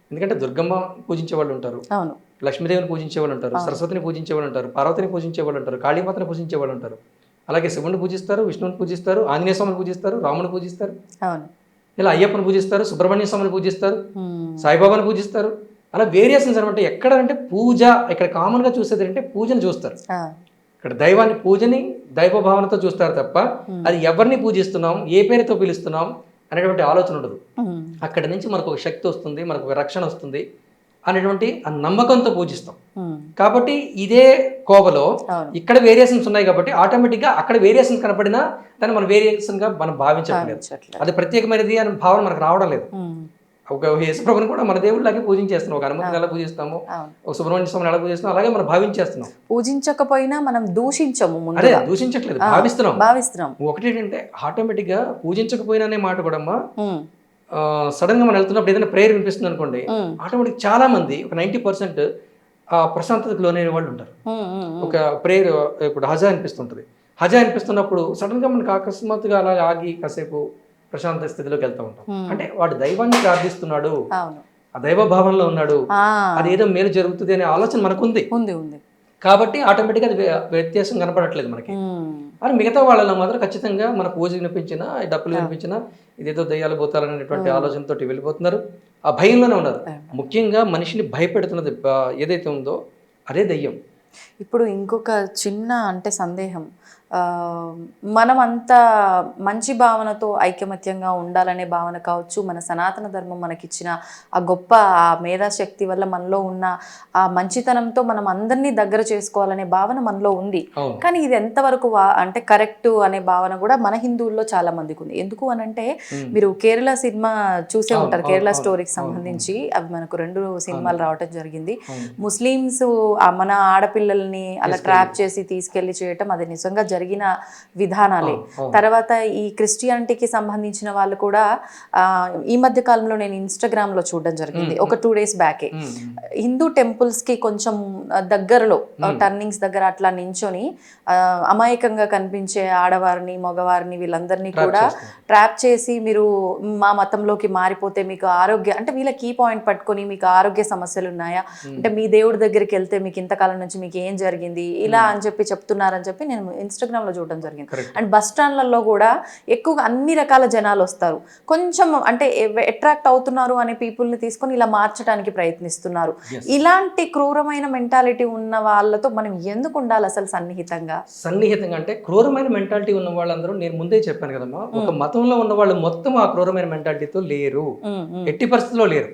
ఎందుకంటే దుర్గమ్మ పూజించే వాళ్ళు ఉంటారు, లక్ష్మీదేవిని పూజించే వాళ్ళు ఉంటారు, సరస్వతిని పూజించే వాళ్ళు ఉంటారు, పార్వతిని పూజించే వాళ్ళు ఉంటారు, కాళీమాతని పూజించే వాళ్ళు ఉంటారు. అలాగే శివుని పూజిస్తారు, విష్ణువుని పూజిస్తారు, ఆంజనేయ స్వామిని పూజిస్తారు, రాముని పూజిస్తారు, ఇలా అయ్యప్పని పూజిస్తారు, సుబ్రహ్మణ్య స్వామిని పూజిస్తారు, సాయిబాబాని పూజిస్తారు. అలా వేరియేషన్స్ అనమాట. ఎక్కడ అంటే పూజ ఇక్కడ కామన్గా చూసేది అంటే పూజను చూస్తారు. ఇక్కడ దైవాన్ని, పూజని దైవ భావనతో చూస్తారు తప్ప అది ఎవరిని పూజిస్తున్నాం, ఏ పేరుతో పిలుస్తున్నాం అనేటువంటి ఆలోచన ఉండదు. అక్కడి నుంచి మనకు ఒక శక్తి వస్తుంది, మనకు ఒక రక్షణ వస్తుంది అనేటువంటి ఆ నమ్మకంతో పూజిస్తాం. కాబట్టి ఇదే కోవలో ఇక్కడ వేరియేషన్స్ ఉన్నాయి కాబట్టి ఆటోమేటిక్గా అక్కడ వేరియేషన్స్ కనపడినా దాన్ని మన వేరియేషన్గా మనం భావించట్లేదు. అది ప్రత్యేకమైనది అనే భావన మనకు రావడం లేదు. ఒక యేసుప్రభుని కూడా మన దేవుళ్ళకి పూజించేస్తున్నాం. ఒక హనుమంతుని ఎలా పూజిస్తాము, ఒక సుబ్రహ్మణ్య స్వామిని ఎలా పూజిస్తున్నాం, అలాగే మనం భావించేస్తున్నాం. పూజించకపోయినా మనం దూషించము, అదే దూషించట్లేదు, భావిస్తున్నాం. ఒకటి ఏంటంటే ఆటోమేటిక్ గా పూజించకపోయినా అనే మాట కూడా సడన్ గా మనం వెళ్తున్నప్పుడు ఏదైనా ప్రేయర్ వినిపిస్తుంది అనుకోండి, ఆటోమేటిక్ చాలా మంది ఒక 90% ప్రశాంతతకు లోనైన వాళ్ళు ఉంటారు. ఒక ప్రేయర్ ఇప్పుడు హజా అనిపిస్తుంటది, హజా అనిపిస్తున్నప్పుడు సడన్ గా మనకు అకస్మాత్తుగా అలా ఆగి కాసేపు ప్రశాంత స్థితిలోకి వెళ్తూ ఉంటాం. అంటే వాడు దైవాన్ని ప్రార్థిస్తున్నాడు, ఆ దైవ భావనలో ఉన్నాడు, అది ఏదో మేలు జరుగుతుంది అనే ఆలోచన మనకు ఉంది. కాబట్టి ఆటోమేటిక్గా అది వ్యత్యాసం కనపడట్లేదు మనకి. అని మిగతా వాళ్ళలో మాత్రం ఖచ్చితంగా మన పూజ వినిపించినా, డప్పులు వినిపించినా ఇదేదో దయ్యాలు పోతాలనేటువంటి ఆలోచనతో వెళ్ళిపోతున్నారు. ఆ భయంలోనే ఉన్నారు. ముఖ్యంగా మనిషిని భయపెడుతున్నది ఏదైతే ఉందో అదే దయ్యం. ఇప్పుడు ఇంకొక చిన్న అంటే సందేహం, మనం అంత మంచి భావనతో ఐకమత్యంగా ఉండాలనే భావన కావచ్చు, మన సనాతన ధర్మం మనకిచ్చిన ఆ గొప్ప ఆ మేధాశక్తి వల్ల మనలో ఉన్న ఆ మంచితనంతో మనం అందరినీ దగ్గర చేసుకోవాలనే భావన మనలో ఉంది. కానీ ఇది ఎంతవరకు అంటే కరెక్ట్ అనే భావన కూడా మన హిందువుల్లో చాలా మందికి ఉంది. ఎందుకు అనంటే మీరు కేరళ సినిమా చూసే ఉంటారు, కేరళ స్టోరీకి సంబంధించి అవి మనకు 2 సినిమాలు రావటం జరిగింది. ముస్లిమ్స్ మన ఆడపిల్లల్ని అలా ట్రాప్ చేసి తీసుకెళ్లి చేయటం అది నిజంగా జరిగిన విధానాలే. తర్వాత ఈ క్రిస్టియానిటీకి సంబంధించిన వాళ్ళు కూడా ఈ మధ్య కాలంలో నేను ఇన్స్టాగ్రామ్ లో చూడడం జరిగింది, ఒక 2 days బ్యాకే. హిందూ టెంపుల్స్ కి కొంచెం దగ్గరలో టర్నింగ్స్ దగ్గర అట్లా నించొని అమాయకంగా కనిపించే ఆడవారిని, మగవారిని వీళ్ళందరినీ కూడా ట్రాప్ చేసి మీరు మా మతంలోకి మారిపోతే మీకు ఆరోగ్య అంటే వీళ్ళ కీ పాయింట్ పట్టుకొని మీకు ఆరోగ్య సమస్యలు ఉన్నాయా, అంటే మీ దేవుడి దగ్గరికి వెళ్తే మీకు ఇంతకాలం నుంచి మీకు ఏం జరిగింది ఇలా అని చెప్పి చెప్తున్నారని చెప్పి నేను ఇన్స్టాగ్రామ్ లో చూడడం జరిగింది. అండ్ బస్ స్టాండ్లలో కూడా ఎక్కువగా అన్ని రకాల జనాలు వస్తారు, కొంచెం అంటే అట్రాక్ట్ అవుతున్నారు అనే పీపుల్ని తీసుకొని ఇలా మార్చడానికి ప్రయత్నిస్తున్నారు. ఇలాంటి క్రూరమైన మెంటాలిటీ ఉన్న వాళ్ళతో మనం ఎందుకు ఉండాలి అసలు సన్నిహితంగా అంటే క్రూరమైన మెంటాలిటీ ఉన్న వాళ్ళందరూ నేను ముందే చెప్పాను కదమ్మా, ఒక మతంలో ఉన్న వాళ్ళు మొత్తం ఆ క్రూరమైన మెంటాలిటీతో లేరు, ఎట్టి పరిస్థితుల్లో లేరు.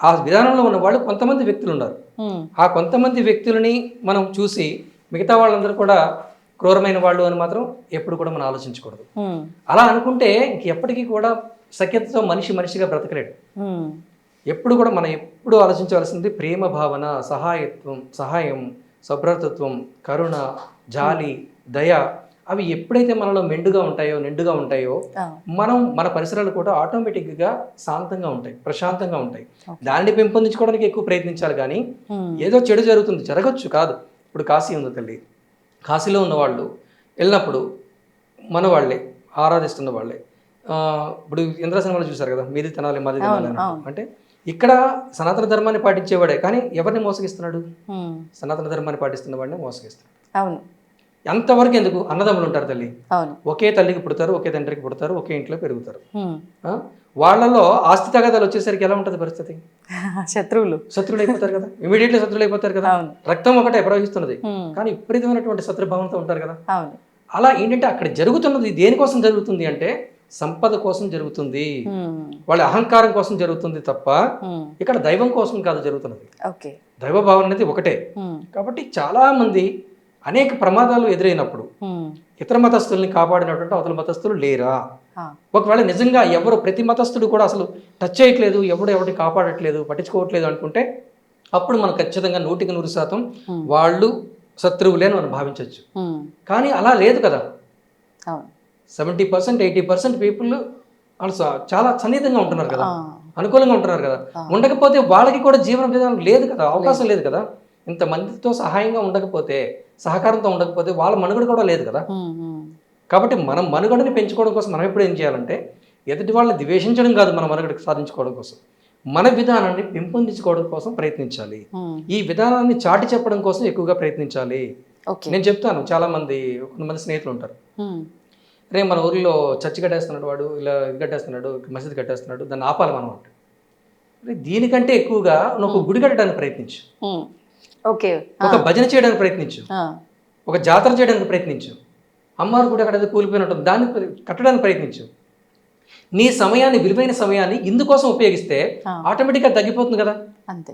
ఆ విధానంలో ఉన్న వాళ్ళు కొంతమంది వ్యక్తులు ఉన్నారు. ఆ కొంతమంది వ్యక్తులని మనం చూసి మిగతా వాళ్ళందరూ కూడా క్రూరమైన వాళ్ళు అని మాత్రం ఎప్పుడు కూడా మనం ఆలోచించకూడదు. అలా అనుకుంటే ఎప్పటికీ కూడా సఖ్యతతో మనిషిగా బ్రతకలేడు. ఎప్పుడు కూడా మనం ఎప్పుడు ఆలోచించవలసింది ప్రేమ భావన, సహాయం, సభ్రతత్వం, కరుణ, జాలి, దయ. అవి ఎప్పుడైతే మనలో నిండుగా ఉంటాయో మనం మన పరిసరాలు కూడా ఆటోమేటిక్గా శాంతంగా ఉంటాయి, ప్రశాంతంగా ఉంటాయి. దాన్ని పెంపొందించుకోవడానికి ఎక్కువ ప్రయత్నించాలి. కానీ ఏదో చెడు జరగచ్చు కాదు. ఇప్పుడు కాశీ ఉంది తల్లి, కాశీలో ఉన్న వాళ్ళు వెళ్ళినప్పుడు మన వాళ్ళే ఆరాధిస్తున్న వాళ్ళే. ఇప్పుడు ఇంద్రసేన వాళ్ళు చూసారు కదా, మీది తినాలి మాది తినాలి అంటే ఇక్కడ సనాతన ధర్మాన్ని పాటించేవాడే కానీ ఎవరిని మోసగిస్తున్నాడు? సనాతన ధర్మాన్ని పాటిస్తున్న వాడిని మోసగిస్తున్నాడు. అవును. ఎంతవరకు ఎందుకు? అన్నదమ్ములు ఉంటారు తల్లి, ఒకే తల్లికి పుడతారు, ఒకే తండ్రికి పుడతారు, ఒకే ఇంట్లో పెరుగుతారు. వాళ్ళలో ఆస్తి తగాదాలు వచ్చేసరికి ఎలా ఉంటుంది పరిస్థితి? శత్రువులు అయిపోతారు కదా, ఇమీడియట్లీ శత్రువులు అయిపోతారు కదా. రక్తం ఒకటే ప్రవహిస్తున్నది కానీ విపరీతమైనటువంటి శత్రుభావంతో ఉంటారు కదా. అలా ఏంటంటే అక్కడ జరుగుతున్నది దేనికోసం జరుగుతుంది అంటే సంపద కోసం జరుగుతుంది, వాళ్ళ అహంకారం కోసం జరుగుతుంది తప్ప ఇక్కడ దైవం కోసం కాదు జరుగుతున్నది. దైవ భావన అనేది ఒకటే. కాబట్టి చాలా మంది అనేక ప్రమాదాలు ఎదురైనప్పుడు ఇతర మతస్థుల్ని కాపాడినటువంటి అవతల మతస్థులు లేరా? ఒకవేళ నిజంగా ప్రతి మతస్థుడు కూడా అసలు టచ్ చేయట్లేదు, ఎవరిని కాపాడట్లేదు, పట్టించుకోవట్లేదు అనుకుంటే అప్పుడు మనం ఖచ్చితంగా 100% వాళ్ళు శత్రువులే అని మనం భావించవచ్చు. కానీ అలా లేదు కదా. 70% 80% పీపుల్ వాళ్ళు చాలా సన్నిహితంగా ఉంటున్నారు కదా, అనుకూలంగా ఉంటున్నారు కదా. ఉండకపోతే వాళ్ళకి కూడా జీవన విధానం లేదు కదా, అవకాశం లేదు కదా. ఇంతమందితో సహాయంగా ఉండకపోతే, సహకారంతో ఉండకపోతే వాళ్ళ మనుగడ కూడా లేదు కదా. కాబట్టి మనం మనుగడని పెంచుకోవడం కోసం మనం ఎప్పుడు ఏం చేయాలంటే ఎదుటి వాళ్ళని ద్వేషించడం కాదు, మన మనుగడకి సాధించుకోవడం కోసం మన విధానాన్ని పెంపొందించుకోవడం కోసం ప్రయత్నించాలి. ఈ విధానాన్ని చాటి చెప్పడం కోసం ఎక్కువగా ప్రయత్నించాలి. నేను చెప్తాను, కొంతమంది స్నేహితులు ఉంటారు, రే మన ఊరిలో చర్చి కట్టేస్తున్నాడు, వాడు ఇలా ఇది కట్టేస్తున్నాడు, మసీదు కట్టేస్తున్నాడు, దాన్ని ఆపాలి మనం అంటే. దీనికంటే ఎక్కువగా నువ్వు గుడి కట్టడానికి ప్రయత్నించు, ఒక భజన చేయడానికి ప్రయత్నించు, ఒక జాతర చేయడానికి ప్రయత్నించు. అమ్మవారి గుడి అక్కడ కూలిపోయిన ఉంటుంది, దాన్ని కట్టడానికి ప్రయత్నించు. నీ సమయాన్ని, విలువైన సమయాన్ని ఇందుకోసం ఉపయోగిస్తే ఆటోమేటిక్గా తగ్గిపోతుంది కదా. అంతే.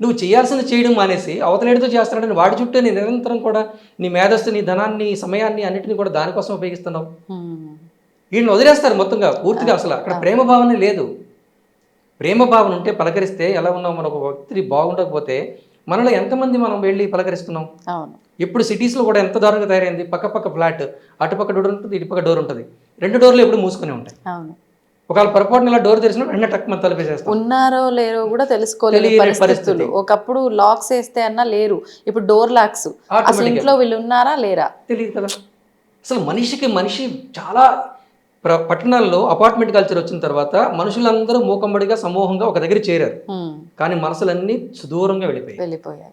నువ్వు చేయాల్సింది చేయడం మానేసి అవతలేడితో చేస్తున్నాడని వాడి చుట్టూ నీ నిరంతరం కూడా నీ మేధస్సు, నీ ధనాన్ని, సమయాన్ని అన్నిటిని కూడా దానికోసం ఉపయోగిస్తున్నావు. వీళ్ళని వదిలేస్తారు మొత్తంగా పూర్తిగా. అసలు అక్కడ ప్రేమ భావన లేదు. ప్రేమ భావన ఉంటే పలకరిస్తే ఎలా ఉన్నావు, మన ఒక వ్యక్తి బాగుండకపోతే మనలో ఎంతమంది మనం వెళ్ళి పలకరిస్తున్నాం. ఇప్పుడు సిటీస్లో కూడా ఎంత దారుణంగా తయారైంది. పక్క ఫ్లాట్, అటుపక్క డోర్ ఉంటుంది, ఇటుపక్క డోర్ ఉంటుంది, 2 డోర్లు ఎప్పుడు మూసుకునే ఉంటాయి. ఒకవేళ పొరపాటున ఇలా డోర్ తెరిచిన వెంటనే టక్ మన తలపేసేస్తాం. ఉన్నారో లేరో కూడా తెలుసుకోలేని పరిస్థితులు. ఒకప్పుడు లాక్స్ వేస్తే అన్నా లేరు, ఇప్పుడు డోర్ లాక్స్. అసలు ఇంట్లో వీళ్ళు ఉన్నారా లేరా తెలియదు కదా. అసలు మనిషి చాలా పట్టణాల్లో అపార్ట్మెంట్ కల్చర్ వచ్చిన తర్వాత మనుషులందరూ మూకమ్మడిగా సమూహంగా ఒక దగ్గర చేరారు. కానీ మనసులన్నీ సుదూరంగా వెళ్ళిపోయాయి.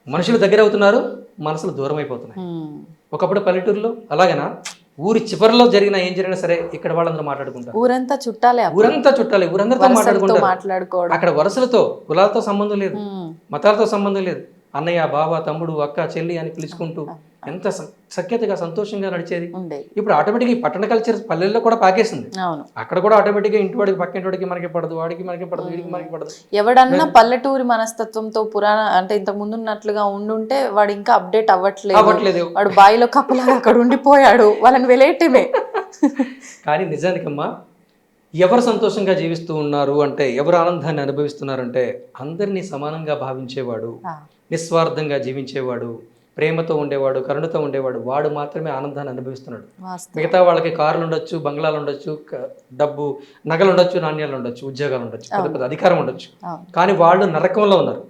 మనుషులు దగ్గర అవుతున్నారు, మనసులు దూరం అయిపోతున్నాయి. ఒకప్పుడు పల్లెటూరులో అలాగేనా, ఊరి చివరిలో ఏం జరిగినా సరే ఇక్కడ వాళ్ళందరూ మాట్లాడుకుంటారు. ఊరంతా చుట్టాలే, ఊరందరితో మాట్లాడుకోవడం. అక్కడ వరుసలతో, కులాలతో సంబంధం లేదు, మతాలతో సంబంధం లేదు. అన్నయ్య, బావ, తమ్ముడు, అక్క, చెల్లి అని పిలుచుకుంటూ ఎంత సఖ్యతగా సంతోషంగా నడిచేది. ఇప్పుడు ఆటోమేటిక్గా ఈ పట్టణ కల్చర్ పల్లెల్లో కూడా పాకేసింది. అక్కడ కూడా ఆటోమేటిక్గా ఇంటి వాడికి, పక్కింటి వాడికి మనకి పడదు, వాడికి మనకి పడదు, వీడికి మనకి పడదు. ఎవడన్నా పల్లెటూరి మనస్తత్వంతో అంటే ఇంతకు ముందు ఉన్నట్లుగా ఉండుంటే వాడు ఇంకా అప్డేట్ అవ్వట్లేదు. వాడు బాయిలో కప్పలాగా అక్కడ ఉండిపోయాడు, వాళ్ళని వెలేయటమే. కానీ నిజానికమ్మా ఎవరు సంతోషంగా జీవిస్తూ ఉన్నారు అంటే, ఎవరు ఆనందాన్ని అనుభవిస్తున్నారంటే అందరినీ సమానంగా భావించేవాడు, నిస్వార్థంగా జీవించేవాడు, ప్రేమతో ఉండేవాడు, కరుణతో ఉండేవాడు, వాడు మాత్రమే ఆనందాన్ని అనుభవిస్తున్నాడు. మిగతా వాళ్ళకి కార్లు ఉండొచ్చు, బంగ్లాలు ఉండొచ్చు, డబ్బు, నగలు ఉండొచ్చు, నాణ్యాలు ఉండొచ్చు, ఉద్యోగాలు ఉండొచ్చు, పెద్ద అధికారం ఉండొచ్చు, కానీ వాళ్ళు నరకంలో ఉన్నారు,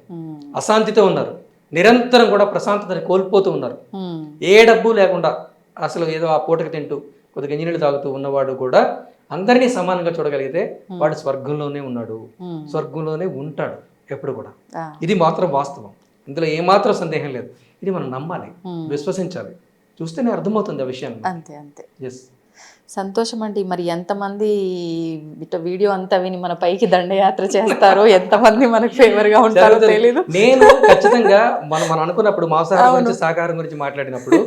అశాంతితో ఉన్నారు, నిరంతరం కూడా ప్రశాంతతని కోల్పోతూ ఉన్నారు. ఏ డబ్బు లేకుండా అసలు ఏదో ఆ పూటకి తింటూ కొద్దిగా ఇంజనీళ్ళు తాగుతూ ఉన్నవాడు కూడా అందరినీ సమానంగా చూడగలిగితే వాడు స్వర్గంలోనే ఉన్నాడు, స్వర్గంలోనే ఉంటాడు ఎప్పుడు కూడా. ఇది మాత్రం వాస్తవం, ఇందులో ఏమాత్రం సందేహం లేదు. ఇది మనం నమ్మాలి, విశ్వసించాలి, చూస్తేనే అర్థమవుతుంది ఆ విషయాన్ని. అంతే. ఎస్, సంతోషం అండి. మరి ఎంతమంది వీడియో అంతా విని మన పైకి దండయాత్ర చేస్తారో, ఎంతమంది మనకు ఫేవర్ గా ఉంటారో తెలియదు. నేను ఖచ్చితంగా మనం అనుకున్నప్పుడు మాంసాహారం గురించి, శాకాహారం గురించి మాట్లాడినప్పుడు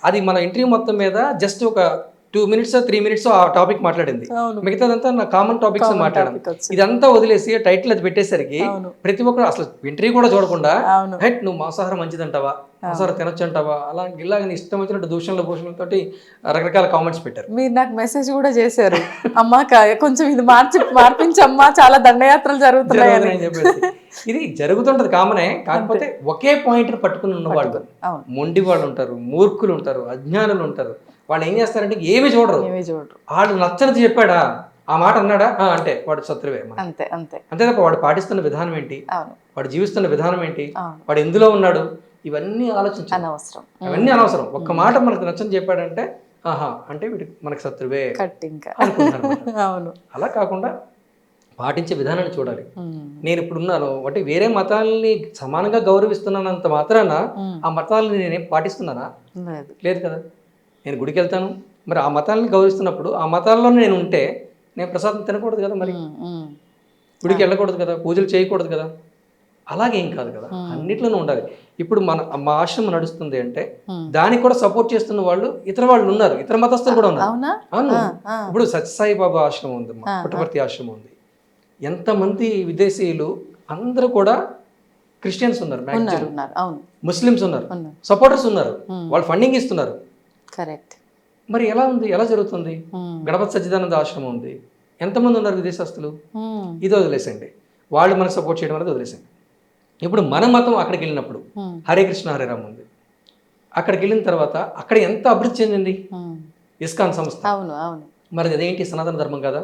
అది మన ఇంటర్వ్యూ మొత్తం మీద జస్ట్ ఒక 2 minutes 3 minutes ఆ టాపిక్ మాట్లాడింది, అవును. మిగతాదంతా నా కామన్ టాపిక్స్ మాట్లాడాను. topic వచ్చింది. ఇదంతా వదిలేసి టైటిల్ అది పెట్టేసరికి అవును. ప్రతి ఒక్కరు అసలు ఇంటర్వ్యూ కూడా చూడకుండా అవును. హెట్ నువ్వు మాంసాహారం మంచిదంటావా, మాంసాహారం తినొచ్చు అంటావా, అలా ఇలాగ ఇష్టం వచ్చినట్టు దూషణలు భూషణలతోటి రకరకాల కామెంట్స్ పెట్టారు. మీరు నాకు మెసేజ్ కూడా చేశారు, అమ్మా కొంచెం ఇది మార్పించమ్మా, చాలా దండయాత్రలు జరుగుతున్నాయని అని చెప్పేసి. ఇది జరుగుతుంటది కామనే, కాకపోతే ఒకే పాయింట్ పట్టుకుని ఉన్న వాళ్ళు అవును. మొండి వాళ్ళు ఉంటారు, మూర్ఖులు ఉంటారు, అజ్ఞానులు ఉంటారు. వాళ్ళు ఏం చేస్తారంటే ఏమి చూడరు. వాళ్ళు నచ్చనిది చెప్పాడా, ఆ మాట అన్నాడా అంటే వాడు శత్రువే. అంతే అంతే అంతే తప్ప వాడు పాటిస్తున్న విధానం ఏంటి, వాడు జీవిస్తున్న విధానం ఏంటి, వాడు ఎందులో ఉన్నాడు, ఇవన్నీ ఆలోచించాలి. అనవసరం, అవన్నీ అనవసరం. ఒక్క మాట మనకు నచ్చని చెప్పాడంటే ఆహా అంటే వీడి మనకు శత్రువే అనుకుంటున్నాను. అవును. అలా కాకుండా పాటించే విధానాన్ని చూడాలి. నేను ఇప్పుడు ఉన్నాను అంటే వేరే మతాలని సమానంగా గౌరవిస్తున్నానంత మాత్రాన ఆ మతాలని నేనేం పాటిస్తున్నానా? లేదు కదా. నేను గుడికి వెళ్తాను, మరి ఆ మతాలని గౌరవిస్తున్నప్పుడు ఆ మతాల్లో నేను ఉంటే నేను ప్రసాదం తినకూడదు కదా, మరి గుడికి వెళ్ళకూడదు కదా, పూజలు చేయకూడదు కదా. అలాగేం కాదు కదా, అన్నిట్లోనూ ఉండాలి. ఇప్పుడు మా ఆశ్రమం నడుస్తుంది అంటే దానికి కూడా సపోర్ట్ చేస్తున్న వాళ్ళు ఇతర వాళ్ళు ఉన్నారు, ఇతర మతస్థులు కూడా ఉన్నారు. అవును. ఇప్పుడు సత్యసాయి బాబా ఆశ్రమం ఉంది, పుట్టపర్తి ఆశ్రమం ఉంది. ఎంతమంది విదేశీయులు అందరూ కూడా క్రిస్టియన్స్ ఉన్నారు, ముస్లిమ్స్ ఉన్నారు, సపోర్టర్స్ ఉన్నారు, వాళ్ళు ఫండింగ్ ఇస్తున్నారు. కరెక్ట్. మరి ఎలా ఉంది, ఎలా జరుగుతుంది? గణపతి సచ్చిదానంద ఆశ్రమం ఉంది, ఎంతమంది ఉన్నారు విదేశస్తులు. ఇది వదిలేసండి, వాళ్ళు మనకు సపోర్ట్ చేయడం అనేది వదిలేసండి. ఇప్పుడు మన మతం అక్కడికి వెళ్ళినప్పుడు హరే కృష్ణ హరే రామ్ ఉంది, అక్కడికి వెళ్ళిన తర్వాత అక్కడ ఎంత అభివృద్ధి చెందింది ఇస్కాన్ సంస్థ. మరి అదేంటి సనాతన ధర్మం కదా,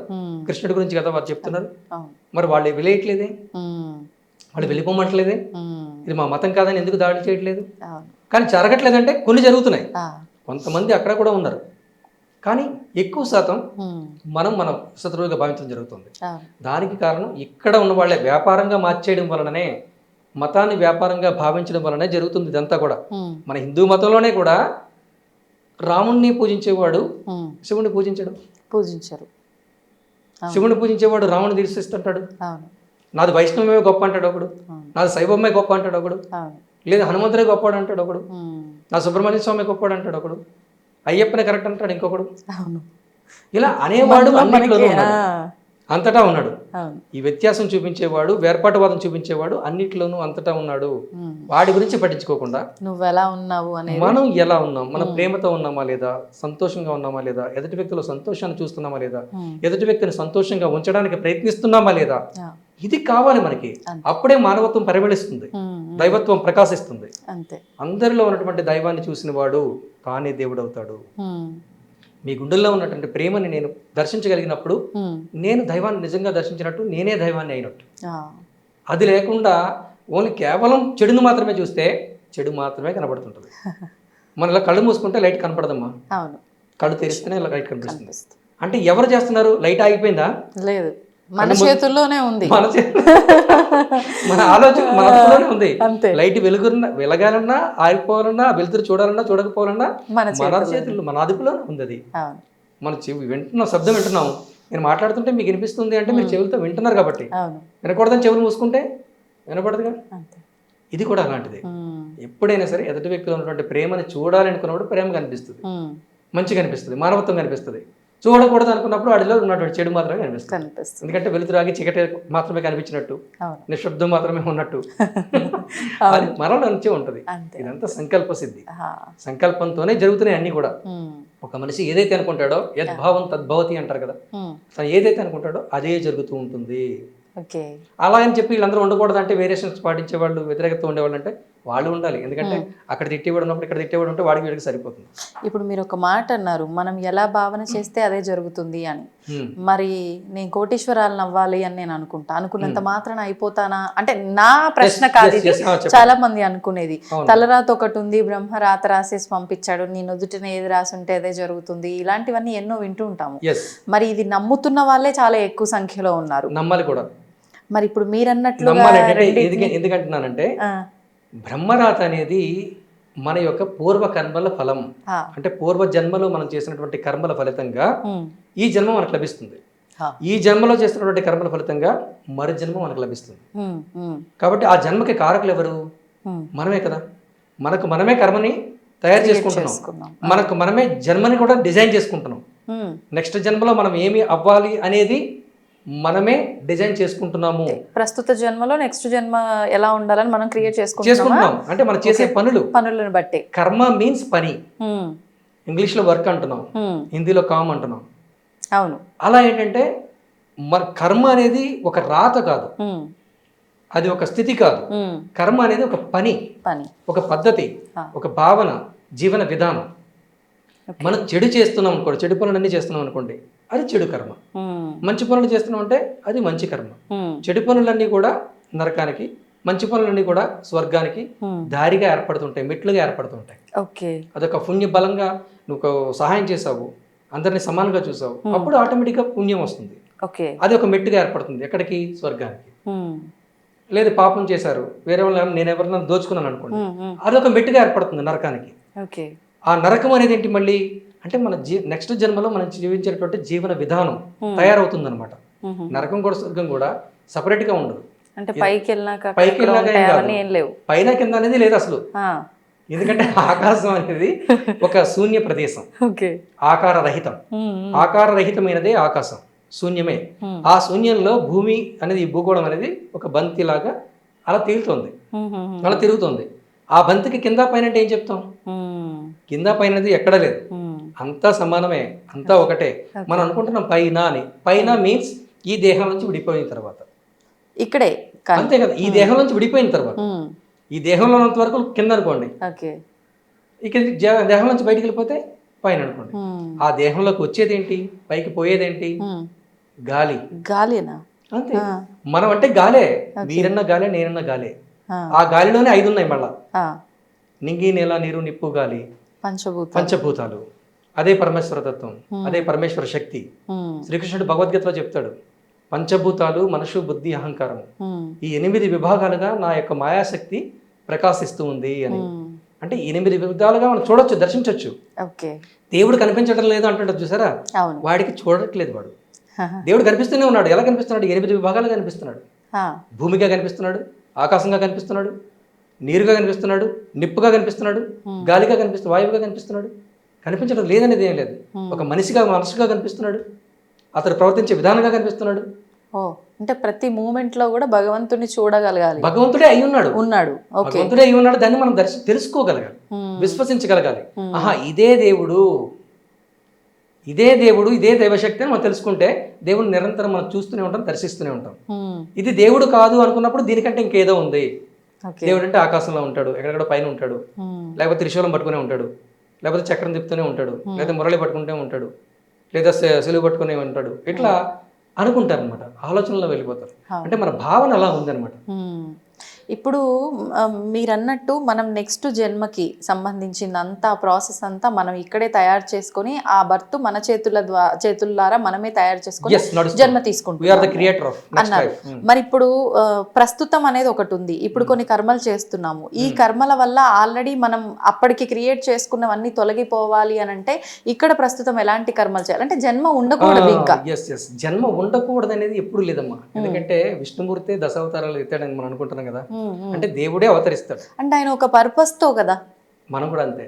కృష్ణుడి గురించి కదా వారు చెప్తున్నారు. మరి వాళ్ళు వెళ్ళేయట్లేదే, వాళ్ళు వెళ్ళిపోమట్లేదే, ఇది మా మతం కాదని ఎందుకు దాడి చేయట్లేదు? కానీ జరగట్లేదంటే కొన్ని జరుగుతున్నాయి, కొంతమంది అక్కడ కూడా ఉన్నారు. కానీ ఎక్కువ శాతం మనం శత్రువులుగా భావించడం జరుగుతుంది. దానికి కారణం ఇక్కడ ఉన్న వాళ్ళే వ్యాపారంగా మార్చేయడం వలననే, మతాన్ని వ్యాపారంగా భావించడం వలనే జరుగుతుంది ఇదంతా కూడా. మన హిందూ మతంలోనే కూడా రాముణ్ణి పూజించేవాడు శివుణ్ణి పూజించరు, శివుని పూజించేవాడు రాముని తీర్చిస్తుంటాడు. నాది వైష్ణవమే గొప్ప అంటాడు ఒకడు, నాది శైవమే గొప్ప అంటాడు ఒకడు, లేదా హనుమంతుడే గొప్పవాడు అంటాడు ఒకడు, నా సుబ్రహ్మణ్య స్వామి గొప్పవాడు అంటాడు ఒకడు, అయ్యప్పనే కరెక్ట్ అంటాడు ఇంకొకడు. ఇలా అనేవాడు అంతటా ఉన్నాడు. ఈ వ్యత్యాసం చూపించేవాడు, వేర్పాటువాదం చూపించేవాడు అన్నిట్లోనూ అంతటా ఉన్నాడు. వాడి గురించి పట్టించుకోకుండా నువ్వు ఎలా ఉన్నావు అనేది, మనం ఎలా ఉన్నాం, మన ప్రేమతో ఉన్నామా లేదా, సంతోషంగా ఉన్నామా లేదా, ఎదుటి వ్యక్తిలో సంతోషాన్ని చూస్తున్నామా లేదా, ఎదుటి వ్యక్తిని సంతోషంగా ఉంచడానికి ప్రయత్నిస్తున్నామా లేదా, ఇది కావాలి మనకి. అప్పుడే మానవత్వం పరిమళిస్తుంది, దైవత్వం ప్రకాశిస్తుంది. అందరిలో ఉన్నటువంటి దైవాన్ని చూసిన వాడు తానే దేవుడు అవుతాడు. మీ గుండెల్లో ఉన్నటువంటి ప్రేమని నేను దర్శించగలిగినప్పుడు నేను దైవాన్ని నిజంగా దర్శించినట్టు, నేనే దైవాన్ని అయినట్టు. అది లేకుండా ఓన్లీ కేవలం చెడును మాత్రమే చూస్తే చెడు మాత్రమే కనబడుతుంటుంది. మన ఇలా కళ్ళు మూసుకుంటే లైట్ కనపడదమ్మా, కళ్ళు తెరిస్తేనే లైట్ కనిపిస్తుంది. అంటే ఎవరు చేస్తున్నారు? లైట్ ఆగిపోయిందా? లేదు, మన చేతుల్లోనే ఉంది, మన ఆలోచన మనలోనే ఉంది. లైట్ వెలగాలన్నా ఆగిపోవాలన్నా, వెలుతురు చూడాలన్నా చూడకపోవాలన్నా మన చేతుల్లో, మన అదుపులోనే ఉంది. అది మన చెవి వింటున్నాం, శబ్దం వింటున్నాం. నేను మాట్లాడుతుంటే మీకు వినిపిస్తుంది అంటే మీరు చెవులతో వింటున్నారు కాబట్టి. వినకూడదని చెవులు మూసుకుంటే వినపడదుగా. ఇది కూడా అలాంటిది. ఎప్పుడైనా సరే ఎదుటి వ్యక్తిలో ఉన్నటువంటి ప్రేమని చూడాలి అనుకున్నప్పుడు ప్రేమ కనిపిస్తుంది, మంచి కనిపిస్తుంది, మానవత్వం కనిపిస్తుంది. చూడకూడదు అనుకున్నప్పుడు వాడిలో ఉన్నటువంటి చెడు మాత్రమే కనిపిస్తుంది. ఎందుకంటే వెలుతురాగి చీకటి మాత్రమే కనిపించినట్టు, నిశ్శబ్దం మాత్రమే ఉన్నట్టు అది మనలో నుంచే ఉంటుంది. ఇదంతా సంకల్ప సిద్ధి, సంకల్పంతోనే జరుగుతున్నాయి అన్ని కూడా. ఒక మనిషి ఏదైతే అనుకుంటాడో యద్భావం తద్భవతి అంటారు కదా, తను ఏదైతే అనుకుంటాడో అదే జరుగుతూ ఉంటుంది. అలా అని చెప్పి వీళ్ళందరూ ఉండకూడదు అంటే, వేరియేషన్స్ పాటించే వాళ్ళు, వ్యతిరేకత ఉండేవాళ్ళు అంటే వాళ్ళు ఉండాలి. ఎందుకంటే అక్కడ తిట్టేవాడు ఉన్నప్పుడు ఇక్కడ తిట్టేవాడు ఉంటే వాడికి వీడికి సరిపోతుంది. ఇప్పుడు మీరు ఒక మాట అన్నారు, మనం ఎలా భావన చేస్తే అదే జరుగుతుంది అని. మరి నేను కోటీశ్వరాలను అవ్వాలి అని నేను అనుకున్నంత మాత్రాన అయిపోతానా అంటే, నా ప్రశ్న కాదు ఇది. చాలా మంది అనుకునేది తలరాత ఒకటి ఉంది, బ్రహ్మ రాత రాసేసి పంపించాడు, నీ నుదుటిన ఏది రాసి ఉంటే అదే జరుగుతుంది, ఇలాంటివన్నీ ఎన్నో వింటూ ఉంటాము. మరి ఇది నమ్ముతున్న వాళ్ళే చాలా ఎక్కువ సంఖ్యలో ఉన్నారు, నమ్మాలి కూడా. మరి ఇప్పుడు మీరు అన్నట్లు ఎందుకంటున్నానంటే, బ్రహ్మరాత అనేది మన యొక్క పూర్వ కర్మల ఫలం. అంటే పూర్వ జన్మలో మనం చేసినటువంటి కర్మల ఫలితంగా ఈ జన్మ మనకు లభిస్తుంది. ఈ జన్మలో చేసినటువంటి కర్మల ఫలితంగా మరు జన్మ మనకు లభిస్తుంది. కాబట్టి ఆ జన్మకి కారకులు ఎవరు? మనమే కదా. మనకు మనమే కర్మని తయారు చేసుకుంటున్నాం, మనకు మనమే జన్మని కూడా డిజైన్ చేసుకుంటున్నాం. నెక్స్ట్ జన్మలో మనం ఏమి అవ్వాలి అనేది మనమే డిజైన్ చేసుకుంటున్నాము. ప్రస్తుత జన్మలో నెక్స్ట్ జన్మ ఎలా ఉండాలని మనం క్రియేట్ చేసుకుంటున్నాం. అంటే మనం చేసే పనులను బట్టి. కర్మ మీన్స్ పని, ఇంగ్లీష్ లో వర్క్ అంటున్నాం, హిందీలో కామ్ అంటున్నాం. అవును. అలా ఏంటంటే మన కర్మ అనేది ఒక రాత కాదు, అది ఒక స్థితి కాదు. కర్మ అనేది ఒక పని, ఒక పద్ధతి, ఒక భావన, జీవన విధానం. మనం చెడు చేస్తున్నాం అనుకోండి, చెడు పనులన్నీ చేస్తున్నాం అనుకోండి, అది చెడు కర్మ. మంచి పనులు చేస్తున్నాం అంటే అది మంచి కర్మ. చెడు పనులన్నీ కూడా నరకానికి, మంచి పనులన్నీ కూడా స్వర్గానికి దారిగా ఏర్పడుతుంటాయి, మెట్లుగా ఏర్పడుతుంటాయి. అదొక పుణ్య బలంగా నువ్వు సహాయం చేసావు, అందరినీ సమానంగా చూసావు, అప్పుడు ఆటోమేటిక్గా పుణ్యం వస్తుంది. అది ఒక మెట్టుగా ఏర్పడుతుంది. ఎక్కడికి? స్వర్గానికి. లేదు పాపం చేశారు, వేరే వాళ్ళు నేను ఎవరైనా దోచుకున్నాను అనుకోండి, అదొక మెట్టుగా ఏర్పడుతుంది నరకానికి. ఆ నరకం అనేది ఏంటి మళ్ళీ అంటే మన నెక్స్ట్ జన్మలో మనం జీవించేటువంటి జీవన విధానం తయారవుతుంది అనమాట. నరకం కూడా స్వర్గం కూడా సపరేట్ గా ఉండదు. పైకి వెళ్ళాక పైన కింద అనేది లేదు అసలు. ఎందుకంటే ఆకాశం అనేది ఒక శూన్య ప్రదేశం, ఆకార రహితం. ఆకార రహితమైనదే ఆకాశం, శూన్యమే. ఆ శూన్యంలో భూమి అనేది, ఈ భూగోళం అనేది ఒక బంతి లాగా అలా తేలుతోంది, అలా తిరుగుతోంది. ఆ బంతికి కింద పైన అంటే ఏం చెప్తాం? కింద పైన ఎక్కడ లేదు, అంతా సమానమే, అంతా ఒకటే. మనం అనుకుంటున్నాం పైన అని. పైన మీన్స్ ఈ దేహం నుంచి విడిపోయిన తర్వాత, ఇక్కడే అంతే కదా. ఈ దేహం నుంచి విడిపోయిన తర్వాత, ఈ దేహంలో ఉన్నంత వరకు కింద అనుకోండి, ఇక దేహం నుంచి బయటికి వెళ్ళిపోతే పైన అనుకోండి. ఆ దేహంలోకి వచ్చేది ఏంటి, పైకి పోయేదేంటి? గాలి. గాలినా? అంతే. మనం అంటే గాలే, మీరన్నా గాలే, నేనన్నా గాలే. ఆ గాలిలోనే 5 ఉన్నాయి మళ్ళా: నింగి, నేల, నీరు, నిప్పు, గాలి, పంచభూతాలు. అదే పరమేశ్వర తత్వం, అదే పరమేశ్వర శక్తి. శ్రీకృష్ణుడు భగవద్గీతలో చెప్తాడు, పంచభూతాలు మనసు, బుద్ధి, అహంకారం, ఈ 8 విభాగాలుగా నా యొక్క మాయాశక్తి ప్రకాశిస్తూ ఉంది అని. అంటే 8 విధాలుగా మనం చూడొచ్చు, దర్శించవచ్చు. దేవుడు కనిపించడం లేదు అంటుంటారు చూసారా, వాడికి చూడట్లేదు. వాడు దేవుడు కనిపిస్తూనే ఉన్నాడు. ఎలా కనిపిస్తున్నాడు? 8 విభాగాలుగా కనిపిస్తున్నాడు. భూమిగా కనిపిస్తున్నాడు, ఆకాశంగా కనిపిస్తున్నాడు, నీరుగా కనిపిస్తున్నాడు, నిప్పుగా కనిపిస్తున్నాడు, గాలిగా కనిపిస్తున్నాడు, వాయువుగా కనిపిస్తున్నాడు. కనిపించడం లేదనేది ఏం లేదు. ఒక మనిషిగా, మనసుగా కనిపిస్తున్నాడు, అతడు ప్రవర్తించే విధానంగా కనిపిస్తున్నాడు. అంటే ప్రతి మూమెంట్ లో కూడా భగవంతుని చూడగలగాలి. భగవంతుడే అయి ఉన్నాడు. భగవంతుడే అయి ఉన్నాడు. దాన్ని మనం తెలుసుకోగలగాలి, విశ్వసించగలగాలి. ఆహా, ఇదే దేవుడు, ఇదే దేవుడు, ఇదే దైవశక్తి అని మనం తెలుసుకుంటే దేవుడు నిరంతరం మనం చూస్తూనే ఉంటాం, దర్శిస్తూనే ఉంటాం. ఇది దేవుడు కాదు అనుకున్నప్పుడు దీనికంటే ఇంకేదో ఉంది. దేవుడు అంటే ఆకాశంలో ఉంటాడు, ఎక్కడెక్కడ పైన ఉంటాడు, లేకపోతే త్రిశూలం పట్టుకునే ఉంటాడు, లేకపోతే చక్రం తిప్పుతూనే ఉంటాడు, లేదా మురళి పట్టుకుంటూ ఉంటాడు, లేదా సెలువు పట్టుకునే ఉంటాడు. ఇట్లా అనుకుంటారు అనమాట, ఆలోచనలో వెళ్ళిపోతారు. అంటే మన భావన అలా ఉందన్నమాట. ఇప్పుడు మీరన్నట్టు మనం నెక్స్ట్ జన్మకి సంబంధించిన అంతా ప్రాసెస్ అంతా మనం ఇక్కడే తయారు చేసుకొని, ఆ బర్త్ మన చేతుల ద్వారా మనమే తయారు చేసుకొని జన్మ తీసుకుంటాం అన్నారు. మరి ఇప్పుడు ప్రస్తుతం అనేది ఒకటి ఉంది. ఇప్పుడు కొన్ని కర్మలు చేస్తున్నాము. ఈ కర్మల వల్ల ఆల్రెడీ మనం అప్పటికి క్రియేట్ చేసుకున్నవన్నీ తొలగిపోవాలి అని అంటే ఇక్కడ ప్రస్తుతం ఎలాంటి కర్మలు చేయాలి? అంటే జన్మ ఉండకూడదు, ఇంకా జన్మ ఉండకూడదు అనేది ఎప్పుడు లేదమ్మా. ఎందుకంటే విష్ణుమూర్తి దశావతారాలు ఎత్తాడని మనం అనుకుంటున్నాం కదా, అంటే దేవుడే అవతరిస్తాడు. అంటే ఆయన ఒక పర్పస్ తో కదా. మనం కూడా అంతే.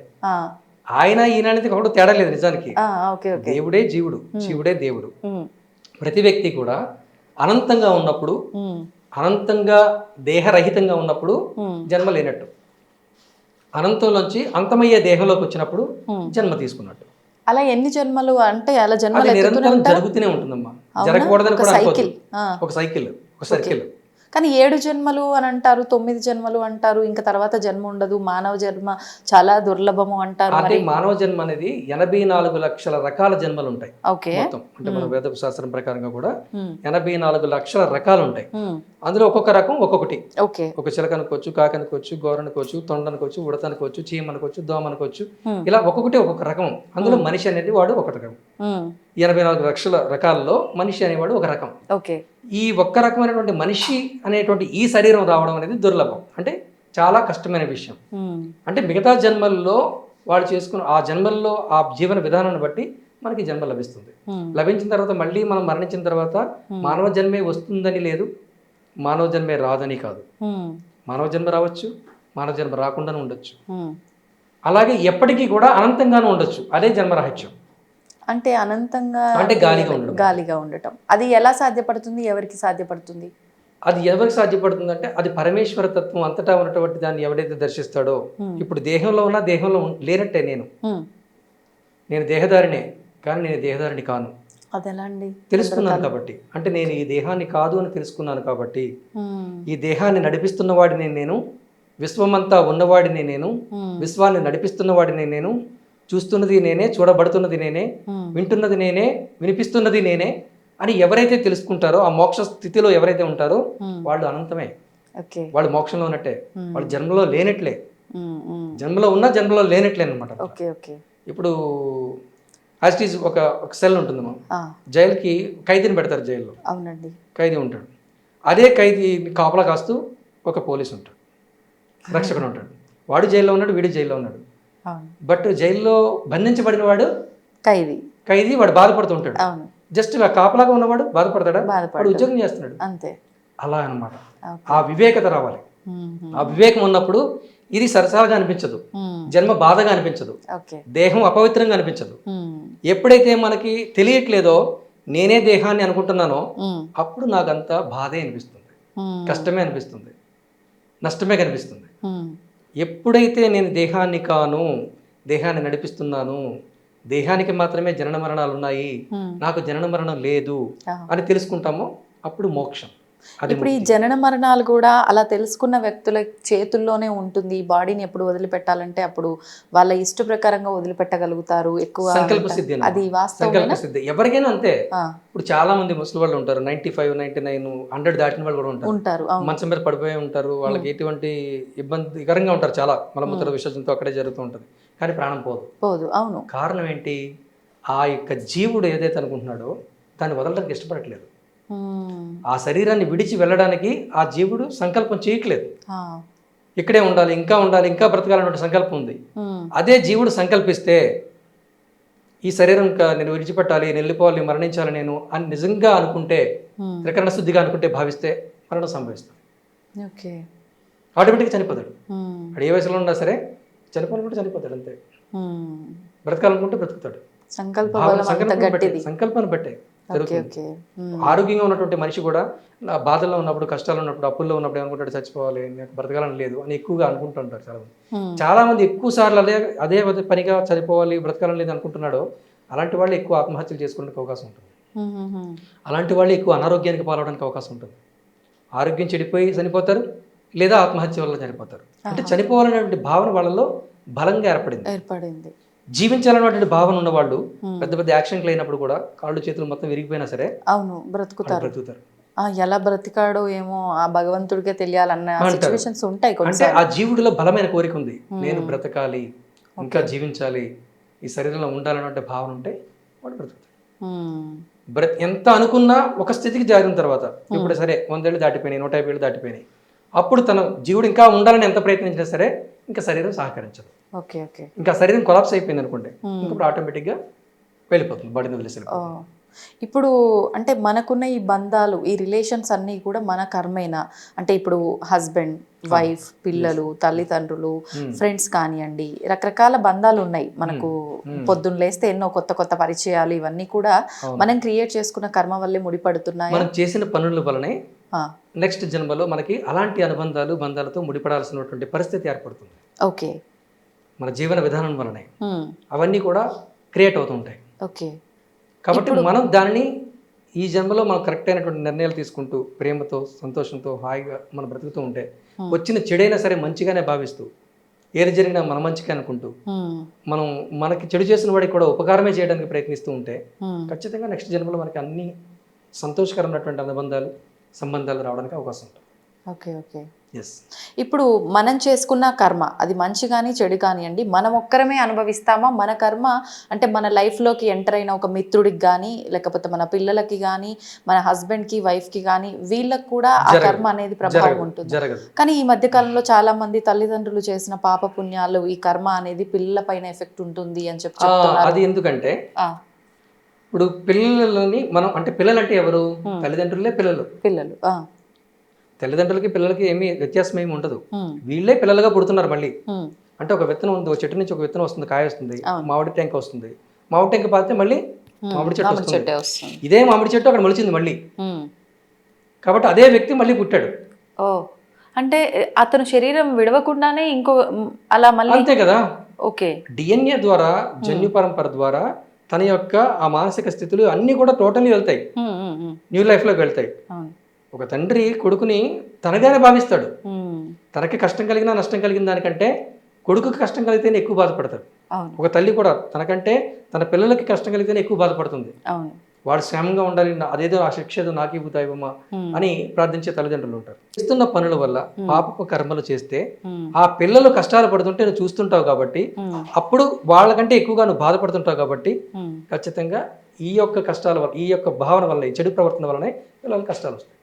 ఆయన ఈయన అనేది ఒకటి తేడా లేదు నిజానికి. దేవుడే జీవుడు, శివుడే దేవుడు. ప్రతి వ్యక్తి కూడా అనంతంగా ఉన్నప్పుడు, అనంతంగా దేహరహితంగా ఉన్నప్పుడు జన్మ లేనట్టు, అనంతంలోంచి అంతమయ్యే దేహంలోకి వచ్చినప్పుడు జన్మ తీసుకున్నట్టు. అలా ఎన్ని జన్మలు అంటే అలా జన్మ నిరంతరం జరుగుతూనే ఉంటుందమ్మా. జరగకూడదని కూడా ఒక సైకిల్, ఒక సర్కిల్. కానీ 7 జన్మలు అని అంటారు, 9 జన్మలు అంటారు, ఇంకా తర్వాత జన్మ ఉండదు, మానవ జన్మ చాలా దుర్లభము అంటారు. అంటే మానవ జన్మ అనేది 84 లక్షల రకాల జన్మలు ఉంటాయి మొత్తం. అంటే మన వేద శాస్త్రం ప్రకారంగా కూడా 84 లక్షల రకాలు ఉంటాయి. అందులో ఒక్కొక్క రకం ఒక్కొక్కటి. ఒక చిలక అనుకోవచ్చు, కాకి అనుకోవచ్చు, గోర అనుకోవచ్చు, తొండ అనుకోవచ్చు, ఉడత అనుకోవచ్చు, చీమ అనుకోవచ్చు, దోమ అనుకోవచ్చు. ఇలా ఒక్కొక్కటి ఒక్కొక్క రకం. అందులో మనిషి అనేది వాడు ఒక రకం. 84 లక్షల రకాల్లో మనిషి అనేవాడు ఒక రకం. ఈ ఒక్క రకమైనటువంటి మనిషి అనేటువంటి ఈ శరీరం రావడం అనేది దుర్లభం, అంటే చాలా కష్టమైన విషయం. అంటే మిగతా జన్మల్లో వాళ్ళు చేసుకున్న ఆ జన్మల్లో ఆ జీవన విధానాన్ని బట్టి మనకి జన్మ లభిస్తుంది. లభించిన తర్వాత మళ్ళీ మనం మరణించిన తర్వాత మానవ జన్మే వస్తుందని లేదు, మానవ జన్మే రాదని కాదు. మానవ జన్మ రావచ్చు, మానవ జన్మ రాకుండానే ఉండొచ్చు. అలాగే ఎప్పటికీ కూడా అనంతంగానూ ఉండొచ్చు. అదే జన్మరహస్యం. అంటే అనంతంగా అంటే గాలిగా ఉండడం. గాలిగా ఉండటం అది ఎలా సాధ్యపడుతుంది, ఎవరికి సాధ్యపడుతుంది? అది ఎవరికి సాధ్యపడుతుందంటే అది పరమేశ్వర తత్వం అంతటా ఉన్నటువంటి దాన్ని ఎవడైతే దర్శిస్తాడో, ఇప్పుడు దేహంలో ఉన్న దేహంలో లేనట్టే నేను దేహదారినే, కానీ నేను దేహదారిని కాను. అదెలా అండి? తెలుసుకున్నాను కాబట్టి, అంటే నేను ఈ దేహాన్ని కాదు అని తెలుసుకున్నాను కాబట్టి, ఈ దేహాన్ని నడిపిస్తున్న వాడిని నేను, విశ్వమంతా ఉన్నవాడిని నేను, విశ్వాన్ని నడిపిస్తున్న వాడిని నేను, చూస్తున్నది నేనే, చూడబడుతున్నది నేనే, వింటున్నది నేనే, వినిపిస్తున్నది నేనే అని ఎవరైతే తెలుసుకుంటారో, ఆ మోక్ష స్థితిలో ఎవరైతే ఉంటారో వాళ్ళు అనంతమే, వాళ్ళు మోక్షంలో ఉన్నట్టే, వాళ్ళు జన్మలో లేనట్లే, జన్మలో ఉన్న జన్మలో లేనట్లే అనమాట. ఇప్పుడు యాజ్ ఈజ్ ఒక సెల్ ఉంటుంది, జైలుకి ఖైదీని పెడతారు, జైల్లో అవునండి ఖైదీ ఉంటాడు, అదే ఖైదీ కాపలా కాస్తూ ఒక పోలీసు ఉంటాడు, రక్షకుడు ఉంటాడు, వాడు జైల్లో ఉన్నాడు, వీడు జైల్లో ఉన్నాడు. బట్ జైల్లో బంధించబడిన వాడు ఖైదీ, వాడు బాధపడుతుంటాడు. జస్ట్ ఇలా కాపలాగా ఉన్నవాడు బాధపడతాడా? వాడు ఉద్యోగం చేస్తున్నాడు అంతే. అలా అన్నమాట. ఆ వివేకత రావాలి. ఆ వివేకం ఉన్నప్పుడు ఇది సరసాగా అనిపించదు, జన్మ బాధగా అనిపించదు, దేహం అపవిత్రంగా అనిపించదు. ఎప్పుడైతే మనకి తెలియట్లేదో నేనే దేహాన్ని అనుకుంటున్నానో అప్పుడు నాకంతా బాధే అనిపిస్తుంది, కష్టమే అనిపిస్తుంది, నష్టమే కనిపిస్తుంది. ఎప్పుడైతే నేను దేహాన్ని కాను, దేహాన్ని నడిపిస్తున్నాను, దేహానికి మాత్రమే జనన మరణాలు ఉన్నాయి, నాకు జనన మరణం లేదు అని తెలుసుకుంటామో అప్పుడు మోక్షం. ఇప్పుడు ఈ జనన మరణాలు కూడా అలా తెలుసుకున్న వ్యక్తుల చేతుల్లోనే ఉంటుంది. ఈ బాడీని ఎప్పుడు వదిలిపెట్టాలంటే అప్పుడు వాళ్ళ ఇష్ట ప్రకారంగా వదిలిపెట్టగలుగుతారు. ఎక్కువ సంకల్ప సిద్ధి, అది సంకల్ప సిద్ధి ఎవరికైనా అంతే. ఇప్పుడు చాలా మంది ముసలి వాళ్ళు ఉంటారు, 95, 99, 100 దాటిన వాళ్ళు కూడా ఉంటారు, మంచం మీద పడిపోయి ఉంటారు, వాళ్ళకి ఎటువంటి ఇబ్బందికరంగా ఉంటారు, చాలా మలమూత్ర విసర్జనతో అక్కడే జరుగుతూ ఉంటుంది, కానీ ప్రాణం పోదు. అవును. కారణం ఏంటి? ఆ యొక్క జీవుడు ఏదైతే అనుకుంటున్నాడో దాన్ని వదలడానికి ఇష్టపడట్లేదు. ఆ శరీరాన్ని విడిచి వెళ్ళడానికి ఆ జీవుడు సంకల్పం చేయట్లేదు, ఇక్కడే ఉండాలి, ఇంకా ఉండాలి, ఇంకా బ్రతకాలనే సంకల్పం ఉంది. అదే జీవుడు సంకల్పిస్తే ఈ శరీరం నేను విడిచిపెట్టాలి, నేను వెళ్ళిపోవాలి, మరణించాలి నేను అని నిజంగా అనుకుంటే, త్రికరణ శుద్ధిగా అనుకుంటే, భావిస్తే మరణం సంభవిస్తుంది. ఆటోమేటిక్గా చనిపోతాడు. వాడు ఏ వయసులో ఉన్నా సరే చనిపోవాలనుకుంటే చనిపోతాడు, అంతే. బ్రతకాలనుకుంటే బ్రతుకుతాడు. సంకల్పాన్ని బట్టే జరుగుతుంది. ఆరోగ్యంగా ఉన్నటువంటి మనిషి కూడా బాధల్లో ఉన్నప్పుడు, కష్టాలు ఉన్నప్పుడు, అప్పుల్లో ఉన్నప్పుడు ఏమనుకుంటాడు, చచ్చిపోవాలి, నాకు బ్రతకాలని లేదు అని ఎక్కువగా అనుకుంటుంటారు చాలా మంది. చాలా మంది ఎక్కువ సార్లు అదే పనిగా చనిపోవాలి, బ్రతకాలని లేదు అనుకుంటున్నాడో అలాంటి వాళ్ళు ఎక్కువ ఆత్మహత్యలు చేసుకోవడానికి అవకాశం ఉంటుంది. అలాంటి వాళ్ళు ఎక్కువ అనారోగ్యానికి పాల్గొనడానికి అవకాశం ఉంటుంది. ఆరోగ్యం చెడిపోయి చనిపోతారు, లేదా ఆత్మహత్య వల్ల చనిపోతారు. అంటే చనిపోవాలనేటువంటి భావన వాళ్ళలో బలంగా ఏర్పడింది. జీవించాలన్నటువంటి భావన ఉన్న వాళ్ళు పెద్ద పెద్ద యాక్సిడెంట్లు అయినప్పుడు కూడా కాళ్ళు చేతులు మొత్తం విరిగిపోయినా సరే బ్రతుకుతారు. ఎలా బ్రతికాడో ఏమో ఆ భగవంతుడికే తెలియాలన్న సిచ్యువేషన్స్ ఉంటాయి. అంటే ఆ జీవుడిలో బలమైన కోరిక ఉంది, నేను బ్రతకాలి, ఇంకా జీవించాలి, ఈ శరీరంలో ఉండాలన్నటువంటి భావన ఉంటే వాడు బ్రతుకుతాడు. ఎంత అనుకున్నా ఒక స్థితికి జారిన తర్వాత, ఇప్పుడు సరే 100 ఏళ్ళు దాటిపోయినాయి, 150 ఏళ్ళు దాటిపోయినాయి, అప్పుడు తన జీవుడు ఇంకా ఉండాలని ఎంత ప్రయత్నించినా సరే ఇంకా శరీరం సహకరించదు. ఇంకా శరీరం కొలాప్స్ అయిపోయింది అనుకోండి, ఇంకా ఆటోమేటిక్గా వెళ్ళిపోతుంది, బాడీని వదిలేసి. ఇప్పుడు అంటే మనకున్న ఈ బంధాలు, ఈ రిలేషన్స్ అన్నీ కూడా మన కర్మేనా? అంటే ఇప్పుడు హస్బెండ్, వైఫ్, పిల్లలు, తల్లిదండ్రులు, ఫ్రెండ్స్ కానివ్వండి, రకరకాల బంధాలు ఉన్నాయి మనకు. పొద్దున్న లేస్తే ఎన్నో కొత్త కొత్త పరిచయాలు, ఇవన్నీ కూడా మనం క్రియేట్ చేసుకున్న కర్మ వల్లే ముడిపడుతున్నాయి. మనం చేసిన పనుల వల్లనే నెక్స్ట్ జన్మలో మనకి అలాంటి అనుబంధాలు, బంధాలతో ముడిపడాల్సినటువంటి పరిస్థితి ఏర్పడుతుంది. మన జీవన విధానం వలనే అవన్నీ కూడా క్రియేట్ అవుతుంటాయి. కాబట్టి మనం దానిని ఈ జన్మలో మనం కరెక్ట్ అయినటువంటి నిర్ణయాలు తీసుకుంటూ, ప్రేమతో, సంతోషంతో, హాయిగా మనం బ్రతుకుతూ ఉంటే, వచ్చిన చెడైనా సరే మంచిగానే భావిస్తూ, ఏది జరిగినా మన మంచిగా అనుకుంటూ, మనం మనకి చెడు చేసిన వాడికి కూడా ఉపకారమే చేయడానికి ప్రయత్నిస్తూ ఉంటే ఖచ్చితంగా నెక్స్ట్ జన్మలో మనకి అన్ని సంతోషకరమైనటువంటి అనుబంధాలు, సంబంధాలు రావడానికి అవకాశం ఉంటుంది. ఇప్పుడు మనం చేసుకున్న కర్మ అది మంచి కానీ చెడు కానివ్వండి, మనం ఒక్కరమే అనుభవిస్తామా? మన కర్మ అంటే మన లైఫ్లోకి ఎంటర్ అయిన ఒక మిత్రుడికి కానీ, లేకపోతే మన పిల్లలకి కానీ, మన హస్బెండ్కి, వైఫ్కి కానీ, వీళ్ళకి కూడా ఆ కర్మ అనేది ప్రభావం ఉంటుంది. కానీ ఈ మధ్య కాలంలో చాలా మంది తల్లిదండ్రులు చేసిన పాప పుణ్యాలు, ఈ కర్మ అనేది పిల్లల పైన ఎఫెక్ట్ ఉంటుంది అని చెప్తున్నారు. అది ఎందుకంటే ఇప్పుడు పిల్లలని మనం, అంటే పిల్లలు అంటే ఎవరు? తల్లిదండ్రులే పిల్లలు. తల్లిదండ్రులకి పిల్లలకి ఏమీ వ్యత్యాసం ఏమి ఉండదు, వీళ్ళే పిల్లలుగా పుడుతున్నారు మళ్ళీ. అంటే ఒక విత్తనం ఉంది, చెట్టు నుంచి ఒక విత్తనం వస్తుంది, కాయ వస్తుంది, మామిడి టెంక వస్తుంది, మామిడి టెంక పారితే మళ్ళీ మామిడి చెట్టు మామిడి వస్తుంది. చెట్టే వస్తుంది. ఇదే మామిడి చెట్టు అక్కడ మొలిచింది మళ్ళీ. కాబట్టి అదే వ్యక్తి మళ్ళీ పుట్టాడు. ఓ, అంటే అతను శరీరం విడవకుండానే ఇంకో అలా మళ్ళీ. అంతే కదా. ఓకే. డిఎన్ఏ ద్వారా, జన్యు పరంపర ద్వారా తన యొక్క ఆ మానసిక స్థితులు అన్నీ కూడా టోటల్లీ వెళ్తాయి, న్యూ లైఫ్లోకి వెళ్తాయి. ఒక తండ్రి కొడుకుని తనగానే భావిస్తాడు. తనకి కష్టం కలిగినా నష్టం కలిగిన దానికంటే కొడుకుకి కష్టం కలిగితేనే ఎక్కువ బాధపడతాడు. ఒక తల్లి కూడా తనకంటే తన పిల్లలకి కష్టం కలిగితేనే ఎక్కువ బాధపడుతుంది. వాడు క్షేమంగా ఉండాలి, అదేదో ఆ శిక్ష ఏదో నాకే ఇవ్వుతాయివమ్మా అని ప్రార్థించే తల్లిదండ్రులు ఉంటారు. చేస్తున్న పనుల వల్ల పాపపు కర్మలు చేస్తే ఆ పిల్లలు కష్టాలు పడుతుంటే నువ్వు చూస్తుంటావు కాబట్టి, అప్పుడు వాళ్ళకంటే ఎక్కువగా నువ్వు బాధపడుతుంటావు కాబట్టి ఖచ్చితంగా ఈ యొక్క కష్టాల వల్ల, ఈ యొక్క భావన వల్ల, ఈ చెడు ప్రవర్తన వల్లనే పిల్లలకు కష్టాలు వస్తాయి.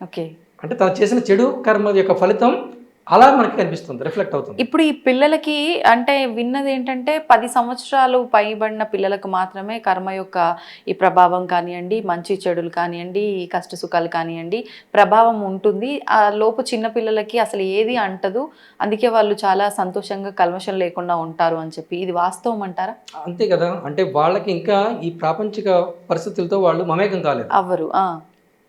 ఓకే. అంటే తను చేసిన చెడు కర్మ యొక్క ఫలితం అలా మనకి కనిపిస్తుంది, రిఫ్లెక్ట్ అవుతుంది. ఇప్పుడు ఈ పిల్లలకి అంటే విన్నది ఏంటంటే 10 సంవత్సరాలు పైబడిన పిల్లలకు మాత్రమే కర్మ యొక్క ఈ ప్రభావం కానివ్వండి, మంచి చెడులు కానివ్వండి, ఈ కష్ట సుఖాలు కానివ్వండి ప్రభావం ఉంటుంది. ఆ లోపు చిన్న పిల్లలకి అసలు ఏది అంటదు, అందుకే వాళ్ళు చాలా సంతోషంగా కల్మషం లేకుండా ఉంటారు అని చెప్పి, ఇది వాస్తవం అంటారా? అంతే కదా. అంటే వాళ్ళకి ఇంకా ఈ ప్రాపంచిక పరిస్థితులతో వాళ్ళు మమేకం కాలేదు, అవ్వరు.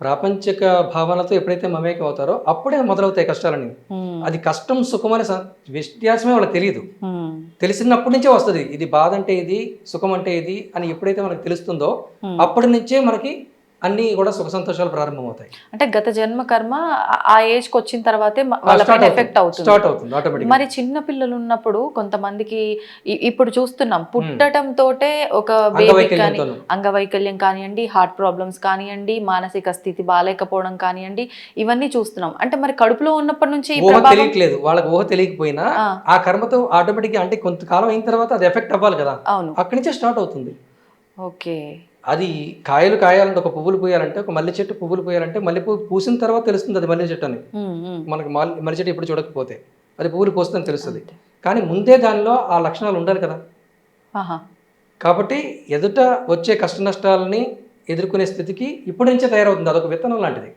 ప్రాపంచిక భావనలతో ఎప్పుడైతే మమేకం అవుతారో అప్పుడే మొదలవుతాయి కష్టాలని. అది కష్టం సుఖం అనే వ్యత్యాసమే వాళ్ళకి తెలియదు. తెలిసినప్పటి నుంచే వస్తుంది ఇది బాధ అంటే ఇది, సుఖం అంటే ఇది అని ఎప్పుడైతే మనకు తెలుస్తుందో అప్పటి నుంచే మనకి అన్ని కూడా సుఖ సంతోషాలు ప్రారంభమవుతాయి. అంటే గత జన్మ కర్మ ఆ ఏజ్కి వచ్చిన తర్వాతే వాళ్ళపైన ఎఫెక్ట్ అవుతుంది, స్టార్ట్ అవుతుంది ఆటోమేటిక్. మరి చిన్న పిల్లలు ఉన్నప్పుడు కొంతమందికి ఇప్పుడు చూస్తున్నాం పుట్టడం తోటే ఒక బేబీ కానీ అంగవైకల్యం కానివ్వండి, హార్ట్ ప్రాబ్లమ్స్ కానివ్వండి, మానసిక స్థితి బాగాలేకపోవడం కానివ్వండి, ఇవన్నీ చూస్తున్నాం. అంటే మరి కడుపులో ఉన్నప్పటి నుంచి ఊహ తెలియట్లేదు, వాళ్ళకి ఊహ తెలియకపోయినా ఆ కర్మతో ఆటోమేటిక్ అంటే కొంతకాలం అయిన తర్వాత అది ఎఫెక్ట్ అవ్వాలి కదా, అక్కడి నుంచే స్టార్ట్ అవుతుంది. ఓకే. అది కాయలు కాయాలంటే, ఒక పువ్వులు పూయాలంటే, ఒక మల్లె చెట్టు పువ్వులు పూయాలంటే మల్లె పువ్వు పూసిన తర్వాత తెలుస్తుంది అది మల్లె చెట్టు అని. మనకి మల్లె చెట్టు ఇప్పుడు చూడకపోతే అది పువ్వులు పూస్తుందని తెలుస్తుంది, కానీ ముందే దానిలో ఆ లక్షణాలు ఉండాలి కదా. కాబట్టి ఎదుట వచ్చే కష్ట నష్టాలని ఎదుర్కొనే స్థితికి ఇప్పటి నుంచే తయారవుతుంది. అదొక విత్తనం లాంటిది,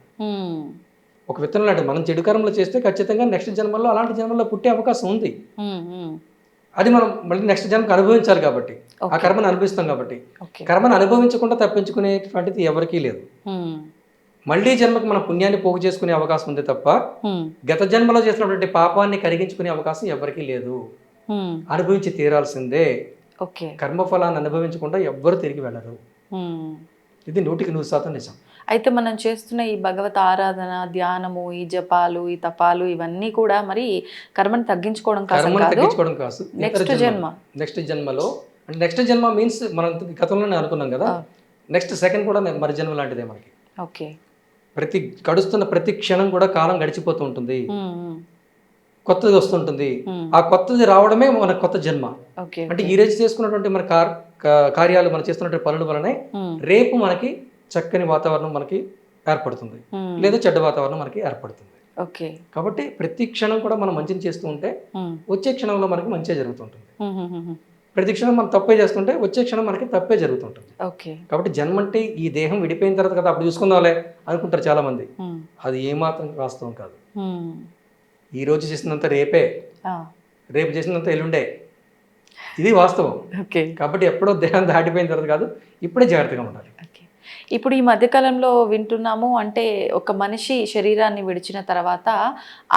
ఒక విత్తనం లాంటిది. మనం చెడు కర్మలు చేస్తే ఖచ్చితంగా నెక్స్ట్ జన్మల్లో అలాంటి జన్మల్లో పుట్టే అవకాశం ఉంది. అది మనం మళ్ళీ నెక్స్ట్ జన్మకి అనుభవించాలి కాబట్టి, ఆ కర్మను అనుభవిస్తాం కాబట్టి. కర్మను అనుభవించకుండా తప్పించుకునేటువంటిది ఎవరికీ లేదు. మళ్ళీ జన్మకు మన పుణ్యాన్ని పోగు చేసుకునే అవకాశం ఉంది తప్ప గత జన్మలో చేసినటువంటి పాపాన్ని కరిగించుకునే అవకాశం ఎవరికీ లేదు. అనుభవించి తీరాల్సిందే. కర్మఫలాన్ని అనుభవించకుండా ఎవ్వరు తిరిగి వెళ్ళరు. ఇది 100% నిజం. అయితే మనం చేస్తున్న ఈ భగవత్ ఆరాధన, ధ్యానము, ఈ జపాలు, ఈ తపాలు ఇవన్నీ కూడా మరి కర్మను తగ్గించుకోవడం కాదు, నెక్స్ట్ జన్మలో. అంటే నెక్స్ట్ జన్మ మీన్స్ మనం గతంలోనే అనుకున్నాం కదా, నెక్స్ట్ సెకండ్ కూడా మరి జన్మ లాంటిదే మనకి. ఓకే. గడుస్తున్న ప్రతి క్షణం కూడా కాలం గడిచిపోతూ ఉంటుంది, కొత్తది వస్తుంటుంది. ఆ కొత్తది రావడమే మన కొత్త జన్మ. అంటే ఈ రోజు చేసుకున్నటువంటి మన కార్యాలు, మనం చేస్తున్నటువంటి పనుల వలనే రేపు మనకి చక్కని వాతావరణం మనకి ఏర్పడుతుంది, లేదా చెడ్డ వాతావరణం మనకి ఏర్పడుతుంది. కాబట్టి ప్రతి క్షణం కూడా మనం మంచిని చేస్తూ ఉంటే వచ్చే క్షణంలో మనకి మంచిగా జరుగుతుంటుంది. ప్రతి క్షణం మనం తప్పే చేస్తుంటే వచ్చే క్షణం మనకి తప్పే జరుగుతుంటుంది. కాబట్టి జన్మ అంటే ఈ దేహం విడిపోయిన తర్వాత కదా అప్పుడు చూసుకుందాంలే అనుకుంటారు చాలా మంది. అది ఏమాత్రం వాస్తవం కాదు. ఈ రోజు చేసినంత రేపే, రేపు చేసినంత ఎల్లుండే, ఇది వాస్తవం. కాబట్టి ఎప్పుడో దేహం దాటిపోయిన తర్వాత కాదు, ఇప్పుడే జాగ్రత్తగా ఉండాలి. ఇప్పుడు ఈ మధ్యకాలంలో వింటున్నాము, అంటే ఒక మనిషి శరీరాన్ని విడిచిన తర్వాత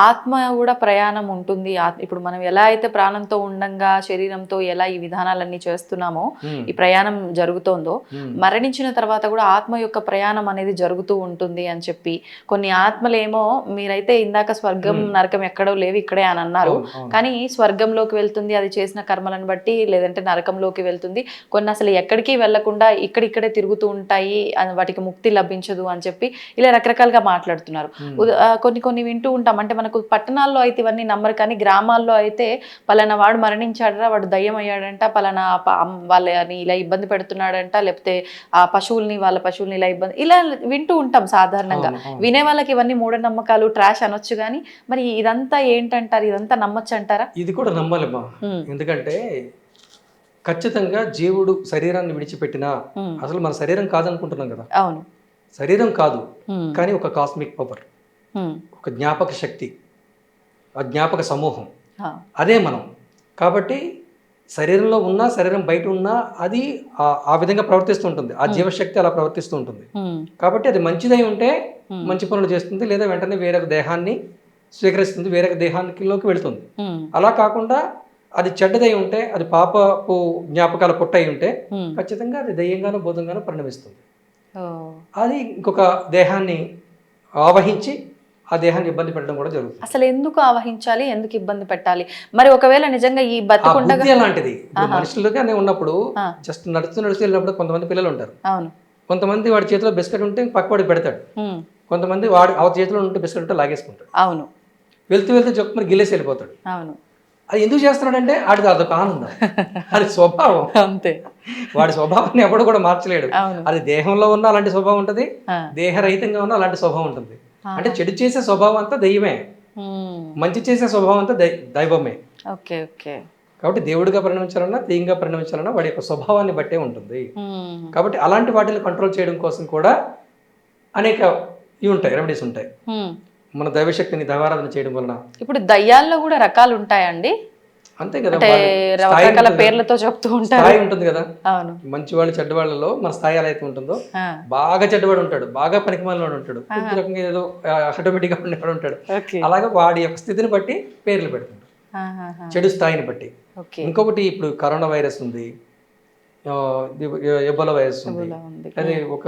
ఆత్మ కూడా ప్రయాణం ఉంటుంది. ఇప్పుడు మనం ఎలా అయితే ప్రాణంతో ఉండంగా శరీరంతో ఎలా ఈ విధానాలన్నీ చేస్తున్నామో, ఈ ప్రయాణం జరుగుతోందో, మరణించిన తర్వాత కూడా ఆత్మ యొక్క ప్రయాణం అనేది జరుగుతూ ఉంటుంది అని చెప్పి, కొన్ని ఆత్మలేమో మీరైతే ఇందాక స్వర్గం నరకం ఎక్కడో లేవు ఇక్కడే అని అన్నారు, కానీ స్వర్గంలోకి వెళ్తుంది అది చేసిన కర్మలను బట్టి, లేదంటే నరకంలోకి వెళ్తుంది. కొన్ని అసలు ఎక్కడికి వెళ్లకుండా ఇక్కడిక్కడే తిరుగుతూ ఉంటాయి, వాటికి ముక్తి లభించదు అని చెప్పి ఇలా రకరకాలుగా మాట్లాడుతున్నారు. కొన్ని వింటూ ఉంటాం. అంటే మనకు పట్టణాల్లో అయితే ఇవన్నీ నమ్మరు, కానీ గ్రామాల్లో అయితే పలానా వాడు మరణించాడరా, వాడు దయ్యం అయ్యాడంట, పలానా వాళ్ళని ఇలా ఇబ్బంది పెడుతున్నాడంట, లేకపోతే ఆ వాళ్ళ పశువుల్ని ఇలా ఇలా వింటూ ఉంటాం సాధారణంగా. వినే వాళ్ళకి ఇవన్నీ మూఢనమ్మకాలు, ట్రాష్ అనొచ్చు, కానీ మరి ఇదంతా ఏంటంటారు? ఇదంతా నమ్మచ్చు అంటారా? ఇది కూడా నమ్మాలమ్మా. ఎందుకంటే ఖచ్చితంగా జీవుడు శరీరాన్ని విడిచిపెట్టినా అసలు మన శరీరం కాదనుకుంటున్నాం కదా. అవును, శరీరం కాదు, కానీ ఒక కాస్మిక్ పవర్, ఒక జ్ఞాపక శక్తి, ఆ జ్ఞాపక సమూహం, అదే మనం. కాబట్టి శరీరంలో ఉన్నా శరీరం బయట ఉన్నా అది ఆ విధంగా ప్రవర్తిస్తూ ఉంటుంది. ఆ జీవశక్తి అలా ప్రవర్తిస్తూ ఉంటుంది. కాబట్టి అది మంచిదై ఉంటే మంచి పనులు చేస్తుంది, లేదా వెంటనే వేరొక దేహాన్ని స్వీకరిస్తుంది, వేరొక దేహానికిలోకి వెళుతుంది. అలా కాకుండా అది చెడ్డదై ఉంటే, అది పాపపు జ్ఞాపకాల పుట్ట అయి ఉంటే ఖచ్చితంగా అది దయ్యంగానో భూతంగానో పరిణమిస్తుంది. అది ఇంకొక దేహాన్ని ఆవహించి ఆ దేహాన్ని ఇబ్బంది పెట్టడం కూడా జరుగుతుంది. అసలు ఎందుకు ఆవహించాలి, ఎందుకు ఇబ్బంది పెట్టాలి? మరి ఒకవేళ నిజంగా ఈ బతికుండగా అలాంటిది మనుషులుగానే ఉన్నప్పుడు జస్ట్ నడుస్తూ వెళ్ళినప్పుడు కొంతమంది పిల్లలు ఉంటారు. అవును, కొంతమంది వాడి చేతిలో బిస్కెట్ ఉంటే పక్కవాడికి పెడతాడు, కొంతమంది వాడి ఆ చేతిలో ఉంటే బిస్కెట్ ఉంటే లాగేసుకుంటాడు. అవును, వెళ్తూ వెళ్తూ చెప్పు మరి గిల్లేసి వెళ్ళిపోతాడు. అవును, అది ఎందుకు చేస్తున్నాడంటే ఆడిది అదొక ఆనందం, అది స్వభావం. అంతే, వాడి స్వభావాన్ని ఎవడు కూడా మార్చలేడు. అది దేహంలో ఉన్న అలాంటి స్వభావం ఉంటుంది, దేహరహితంగా ఉన్న అలాంటి స్వభావం ఉంటుంది. అంటే చెడు చేసే స్వభావం అంతా దయ్యమే, మంచి చేసే స్వభావం అంతా దైవమే. Okay okay. కాబట్టి దేవుడిగా పరిణమించాలన్నా దెయ్యంగా పరిణమించాలన్నా వాడి యొక్క స్వభావాన్ని బట్టే ఉంటుంది. కాబట్టి అలాంటి వాటిని కంట్రోల్ చేయడం కోసం కూడా అనేక ఇవి ఉంటాయి, రెమెడీస్ ఉంటాయి. మన దైవశక్తిని దైవారాధన చేయడం వలన. ఇప్పుడు దయ్యాల్లో కూడా రకాలు ఉంటాయండి? అంతే కదా, రకరకాల పేర్లతో చెప్తూ ఉంటారు. స్థాయి ఉంటుంది కదా. అవును, మంచి వాళ్ళు చెడ్డ వాళ్ళలో మన స్థాయి ఎలా అయితే ఉంటుందో, బాగా చెడ్డవాడు ఉంటాడు, బాగా పనికిమాలినోడు ఉంటాడు, ఈ రకంగా ఏదో ఆటోమేటిక్ గా ఉండేవాడు ఉంటాడు. అలాగే వాడి యొక్క స్థితిని బట్టి పేర్లు పెడుతుంటారు, చెడు స్థాయిని బట్టి. ఇంకొకటి ఇప్పుడు కరోనా వైరస్ ఉంది, ఎబోలా వైరస్ ఉంది, అదే ఒక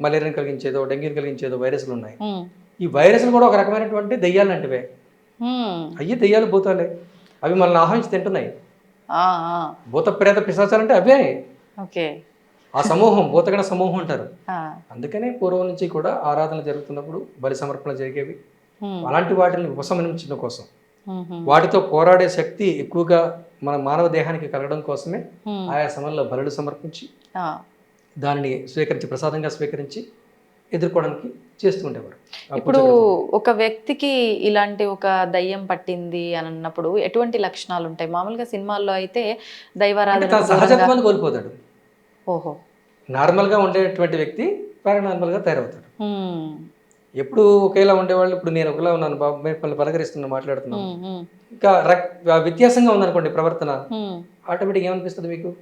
మలేరియాని కలిగించేదో డెంగ్యూని కలిగించేదో వైరస్లు ఉన్నాయి. ఈ వైరస్లు కూడా ఒక రకమైనటువంటి దెయ్యాలు లాంటివే. అయ్యి దెయ్యాలు భూతాలే, అవి మనల్ని ఆహ్వానించి తింటున్నాయి. భూత ప్రేత పిశాచాలంటే అవే. ఆ సమూహం భూతగణ సమూహం అంటారు. అందుకనే పూర్వం నుంచి కూడా ఆరాధన జరుగుతున్నప్పుడు బలి సమర్పణ జరిగేవి. అలాంటి వాటిని ఉపశమనించడం కోసం, వాటితో పోరాడే శక్తి ఎక్కువగా మన మానవ దేహానికి కలగడం కోసమే ఆయా సమయంలో బలులు సమర్పించి దానిని స్వీకరించి ప్రసాదంగా స్వీకరించి ఎదుర్కోవడానికి చేస్తూ ఉండేవారు. ఇప్పుడు ఒక వ్యక్తికి ఇలాంటి ఒక దయ్యం పట్టింది అని అన్నప్పుడు ఎటువంటి లక్షణాలు ఉంటాయి? మామూలుగా సినిమాల్లో అయితే దైవారాధన సహజత్వాన్ని కోల్పోతాడు. ఓహో, నార్మల్ గా ఉండేటువంటి వ్యక్తి పారానార్మల్ గా తయారవుతాడు. ఎప్పుడు ఒకేలా ఉండేవాళ్ళు, ఇప్పుడు నేను ఒకలా ఉన్నాను, బాబు మిమ్మల్ని పలకరిస్తున్నా, మాట్లాడుతున్నాను, ఇంకా వ్యత్యాసంగా ఉందనుకోండి ప్రవర్తన, ఆటోమేటిక్ ఏమనిపిస్తుంది మీకు?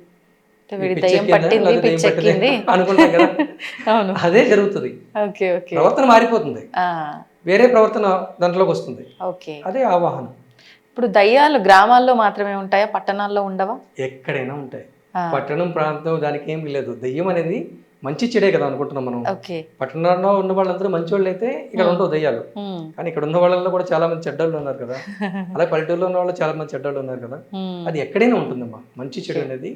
అనుకుంటాం కదా, అదే జరుగుతుంది. ప్రవర్తన మారిపోతుంది, వేరే ప్రవర్తన దాంట్లోకి వస్తుంది. అదే ఆవాహన. ఇప్పుడు దయ్యాలు గ్రామాల్లో మాత్రమే ఉంటాయా, పట్టణాల్లో ఉండవా? ఎక్కడైనా ఉంటాయి. పట్టణం ప్రాంతం దానికి ఏం లేదు. దయ్యం అనేది మంచి చెడే కదా అనుకుంటున్నాం మనం. పట్టణంలో ఉన్న వాళ్ళందరూ మంచి వాళ్ళు అయితే ఇక్కడ ఉండవు దయ్యాలు, కానీ ఇక్కడ ఉన్న వాళ్ళలో కూడా చాలా మంది చెడ్డోళ్ళు ఉన్నారు కదా. అలాగే పల్లెటూరులో ఉన్న వాళ్ళు చాలా మంది చెడ్డోళ్ళు ఉన్నారు కదా. అది ఎక్కడైనా ఉంటుందమ్మా. మంచి చెడు అనేది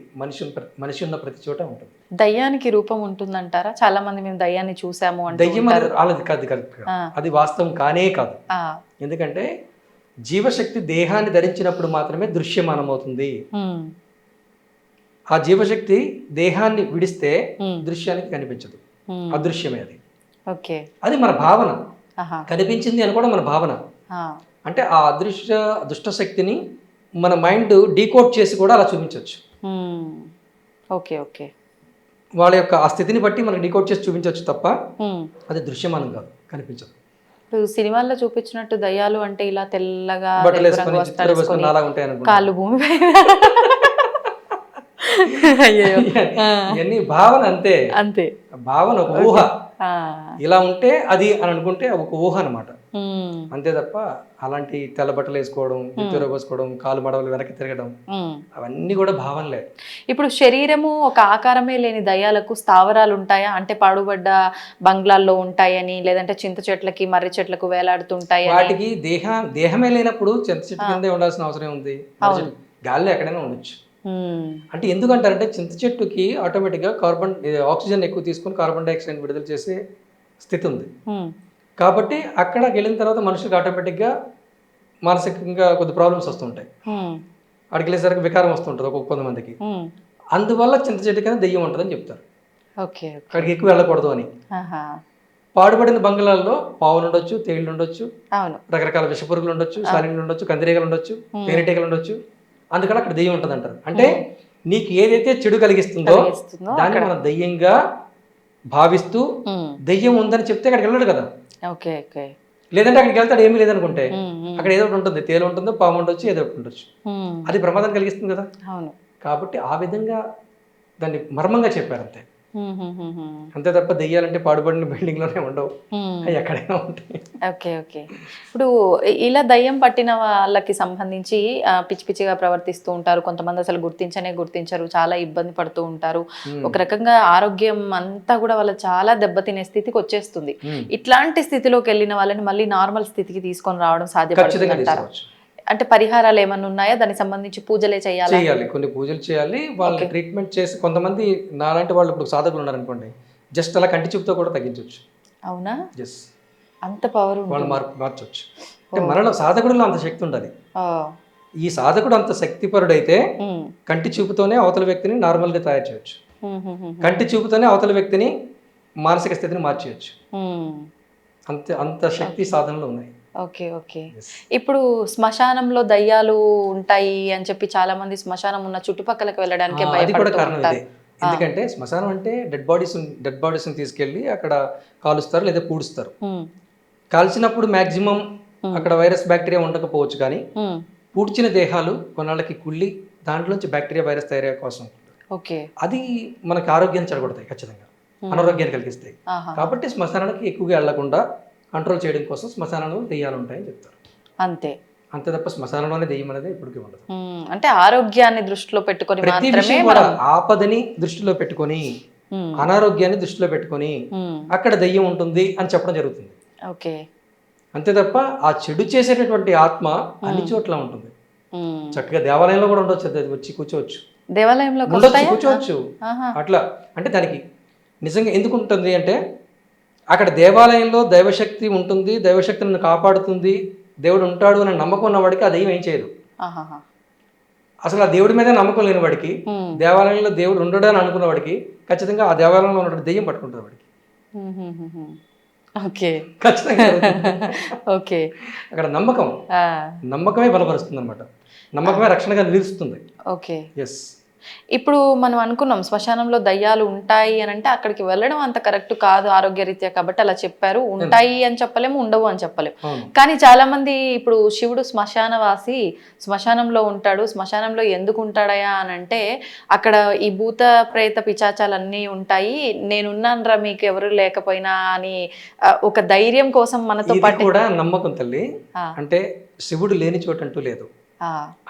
మనిషి ఉన్న ప్రతి చోట ఉంటుంది. దయ్యానికి రూపం ఉంటుందంటారా? చాలా మంది మేము దయ్యాన్ని చూసాము అంటే దయ్యం వాళ్ళది కాదు, అది వాస్తవం కానే కాదు. ఎందుకంటే జీవశక్తి దేహాన్ని ధరించినప్పుడు మాత్రమే దృశ్యమానం అవుతుంది. ఆ జీవశక్తి దేహాన్ని విడిస్తే దృశ్యానికి కనిపించదు, అదృశ్యమే అది. అది మన భావన. కనిపించింది అని కూడా మన భావన. అంటే ఆ దుష్ట శక్తిని మన మైండ్ డీకోడ్ చేసి కూడా అలా చూపించవచ్చు. వాళ్ళ యొక్క ఆ స్థితిని బట్టి మనకు డీకోడ్ చేసి చూపించవచ్చు తప్ప అది దృశ్యమానం కాదు, కనిపించదు. ఇప్పుడు సినిమాల్లో చూపించినట్టు దయ్యాలు అంటే ఇలా తెల్లగా కాళ్ళు భూమి ఇవన్నీ భావన. అంతే అంతే భావన, ఒక ఊహ. ఇలా ఉంటే అది అని అనుకుంటే ఒక ఊహ అనమాట, అంతే తప్ప అలాంటి తెల్ల బట్టలు వేసుకోవడం, జుట్టు పోసుకోవడం, కాలు మడవలు వెనక్కి తిరగడం, అవన్నీ కూడా భావనలే. ఇప్పుడు శరీరము ఒక ఆకారమే లేని దయ్యాలకు స్థావరాలు ఉంటాయా? అంటే పాడుబడ్డ బంగ్లాల్లో ఉంటాయని, లేదంటే చింత చెట్లకి మర్రి చెట్లకు వేలాడుతుంటాయి. వాటికి దేహమే లేనప్పుడు చింత చెట్టు కిందే ఉండాల్సిన అవసరం ఉంది. గాల్లో ఎక్కడైనా ఉండొచ్చు. అంటే ఎందుకంటారంటే చింత చెట్టుకి ఆటోమేటిక్గా ఆక్సిజన్ ఎక్కువ తీసుకొని కార్బన్ డైఆక్సైడ్ విడుదల చేసే స్థితి ఉంది. కాబట్టి అక్కడికి వెళ్ళిన తర్వాత మనుషులకు ఆటోమేటిక్గా మానసికంగా కొద్ది ప్రాబ్లమ్స్ వస్తుంటాయి. అక్కడికి వెళ్ళేసరికి వికారం వస్తుంటుంది కొంతమందికి. అందువల్ల చింత చెట్టు కింద దెయ్యం ఉంటుందని చెప్తారు. అక్కడికి ఎక్కువ వెళ్ళకూడదు అని. పాడుబడిన బంగ్లాల్లో పావులు ఉండొచ్చు, తేళ్లు ఉండొచ్చు, రకరకాల విషపురుగులు ఉండొచ్చు, సాలిన్లు ఉండొచ్చు, కందిరీగలు ఉండొచ్చు, తేనెటీగలు ఉండొచ్చు. అందుకని అక్కడ దెయ్యం ఉంటుంది అంటారు. అంటే నీకు ఏదైతే చెడు కలిగిస్తుందో దాన్ని మనం దెయ్యంగా భావిస్తూ దెయ్యం ఉందని చెప్తే అక్కడికి వెళ్ళాడు కదా. లేదంటే అక్కడికి వెళ్తాడు ఏమీ లేదనుకుంటే అక్కడ ఏదో ఒకటి ఉంటుంది, తేలు ఉంటుందో, పాము ఉండొచ్చు, ఏదో ఒకటి ఉండొచ్చు. అది ప్రమాదం కలిగిస్తుంది కదా. కాబట్టి ఆ విధంగా దాన్ని మర్మంగా చెప్పారు అంతే. అంతే తప్ప దెయ్యాలంటే పాడుబడిన బిల్డింగ్లోనే ఉండవు, అవి ఎక్కడైనా ఉంటాయి. Okay okay. ఇప్పుడు ఇలా దయ్యం పట్టిన వాళ్ళకి సంబంధించి పిచ్చి పిచ్చిగా ప్రవర్తిస్తూ ఉంటారు, కొంతమంది అసలు గుర్తించరు, చాలా ఇబ్బంది పడుతూ ఉంటారు, ఒక రకంగా ఆరోగ్యం అంతా కూడా వాళ్ళ చాలా దెబ్బతినే స్థితికి వచ్చేస్తుంది. ఇట్లాంటి స్థితిలోకి వెళ్ళిన వాళ్ళని మళ్ళీ నార్మల్ స్థితికి తీసుకొని రావడం సాధ్యపడుతుంది అంటారా? అంటే పరిహారాలు ఏమన్నా ఉన్నాయా దానికి సంబంధించి? పూజలే చేయాలి, కొన్ని పూజలు చేయాలి, వాళ్ళని ట్రీట్మెంట్ చేసి. కొంతమంది నాలాంటి వాళ్ళు ఇప్పుడు సాధకులు ఉన్నారనుకోండి, జస్ట్ అలా కంటి చూపుతో కూడా తగ్గించవచ్చు. అవునా? ఎస్, అంత పవర్ వాళ్ళు మార్చవచ్చు. అంటే మనలో సాధకుడిలో అంత శక్తి ఉండాలి. ఈ సాధకుడు అంత శక్తిపరుడైతే కంటి చూపుతోనే అవతల వ్యక్తిని నార్మల్గా తయారు చేయొచ్చు, కంటి చూపుతోనే అవతల వ్యక్తిని మానసిక స్థితిని మార్చేయచ్చు. అంత శక్తి సాధనలో ఉన్నాయి. Okay okay. ఇప్పుడు శ్మశానంలో దయ్యాలు ఉంటాయి అని చెప్పి చాలా మంది శ్మశానం ఉన్న చుట్టుపక్కలకు వెళ్ళడానికి భయపడుతూ ఉంటారు. ఎందుకంటే శ్మశానం అంటే డెడ్ బాడీస్ తీసుకెళ్లి అక్కడ కాలుస్తారు లేదా పూడుస్తారు. కాల్చినప్పుడు మాక్సిమం అక్కడ వైరస్ బ్యాక్టీరియా ఉండకపోవచ్చు, కానీ పూడ్చిన దేహాలు కొన్నాళ్ళకి కుళ్ళి దాంట్లోంచి బ్యాక్టీరియా వైరస్ తయారయ్యే కోసం అది మనకి ఆరోగ్యాన్ని చెడగొడతాయి, ఖచ్చితంగా అనారోగ్యాన్ని కలిగిస్తాయి. కాబట్టి శ్మశానానికి ఎక్కువగా వెళ్లకుండా కంట్రోల్ చేయడం కోసం శ్మశానంలో దెయ్యాలు ఉంటాయని చెప్తారు. అంతే తప్ప శ్మశానంలోనే దెయ్యం అనేది ఇప్పటికీ ఉండదు. అంటే ఆరోగ్యాన్ని దృష్టిలో పెట్టుకొని ప్రతి విషయం కూడా ఆపదని దృష్టిలో పెట్టుకొని, అనారోగ్యాన్ని దృష్టిలో పెట్టుకొని అక్కడ దెయ్యం ఉంటుంది అని చెప్పడం జరుగుతుంది. అంతే తప్ప ఆ చెడు చేసేటటువంటి ఆత్మ అన్ని చోట్ల ఉంటుంది. చక్కగా దేవాలయంలో కూడా ఉండొచ్చు, అది వచ్చి కూర్చోవచ్చు, దేవాలయంలో కూర్చోవచ్చు. అట్లా అంటే దానికి నిజంగా ఎందుకు ఉంటుంది అంటే, అక్కడ దేవాలయంలో దైవశక్తి ఉంటుంది, దైవశక్తి నన్ను కాపాడుతుంది, దేవుడు ఉంటాడు అని నమ్మకం ఉన్నవాడికి ఆ దెయ్యం ఏం చేయదు. అసలు ఆ దేవుడి మీద నమ్మకం లేని వాడికి, దేవాలయంలో దేవుడు ఉండడు అని అనుకున్న వాడికి ఖచ్చితంగా ఆ దేవాలయంలో ఉన్న దెయ్యం పట్టుకుంటుంది వాడికి. ఖచ్చితంగా అక్కడ నమ్మకమే బలపరుస్తుంది అనమాట, నమ్మకమే రక్షణగా నిలుస్తుంది. ఎస్. ఇప్పుడు మనం అనుకున్నాం శ్మశానంలో దయ్యాలు ఉంటాయి అని అంటే అక్కడికి వెళ్ళడం అంత కరెక్ట్ కాదు ఆరోగ్యరీత్యా, కాబట్టి అలా చెప్పారు. ఉంటాయి అని చెప్పలేము, ఉండవు అని చెప్పలేము. కానీ చాలా మంది ఇప్పుడు శివుడు శ్మశానవాసి, శ్మశానంలో ఉంటాడు, శ్మశానంలో ఎందుకు ఉంటాడయా అని అంటే అక్కడ ఈ భూత ప్రేత పిచాచాలన్నీ ఉంటాయి, నేనున్నానరా మీకు ఎవరు లేకపోయినా అని ఒక ధైర్యం కోసం మనతో పాటు కూడా నమ్మకం తల్లి. అంటే శివుడు లేని చోటంటూ లేదు,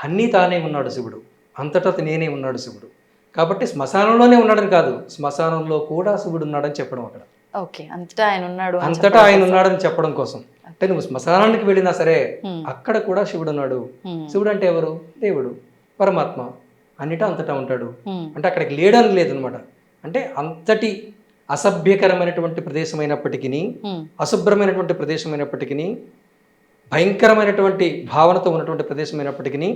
అన్నీ తానే ఉన్నాడు శివుడు, అంతటా నేనే ఉన్నాడు శివుడు. కాబట్టి శ్మశానంలోనే ఉన్నాడని కాదు, శ్మశానంలో కూడా శివుడు ఉన్నాడని చెప్పడం అక్కడ. అంతటా ఆయన ఉన్నాడని చెప్పడం కోసం. అంటే నువ్వు శ్మశానానికి వెళ్ళినా సరే అక్కడ కూడా శివుడు ఉన్నాడు. శివుడు అంటే ఎవరు? దేవుడు, పరమాత్మ, అన్నిటా అంతటా ఉంటాడు. అంటే అక్కడికి లేడని లేదు అనమాట. అంటే అంతటి అసభ్యకరమైనటువంటి ప్రదేశం అయినప్పటికీ, అశుభ్రమైనటువంటి ప్రదేశం అయినప్పటికీ, భయంకరమైనటువంటి భావనతో ఉన్నటువంటి ప్రదేశం అయినప్పటికీ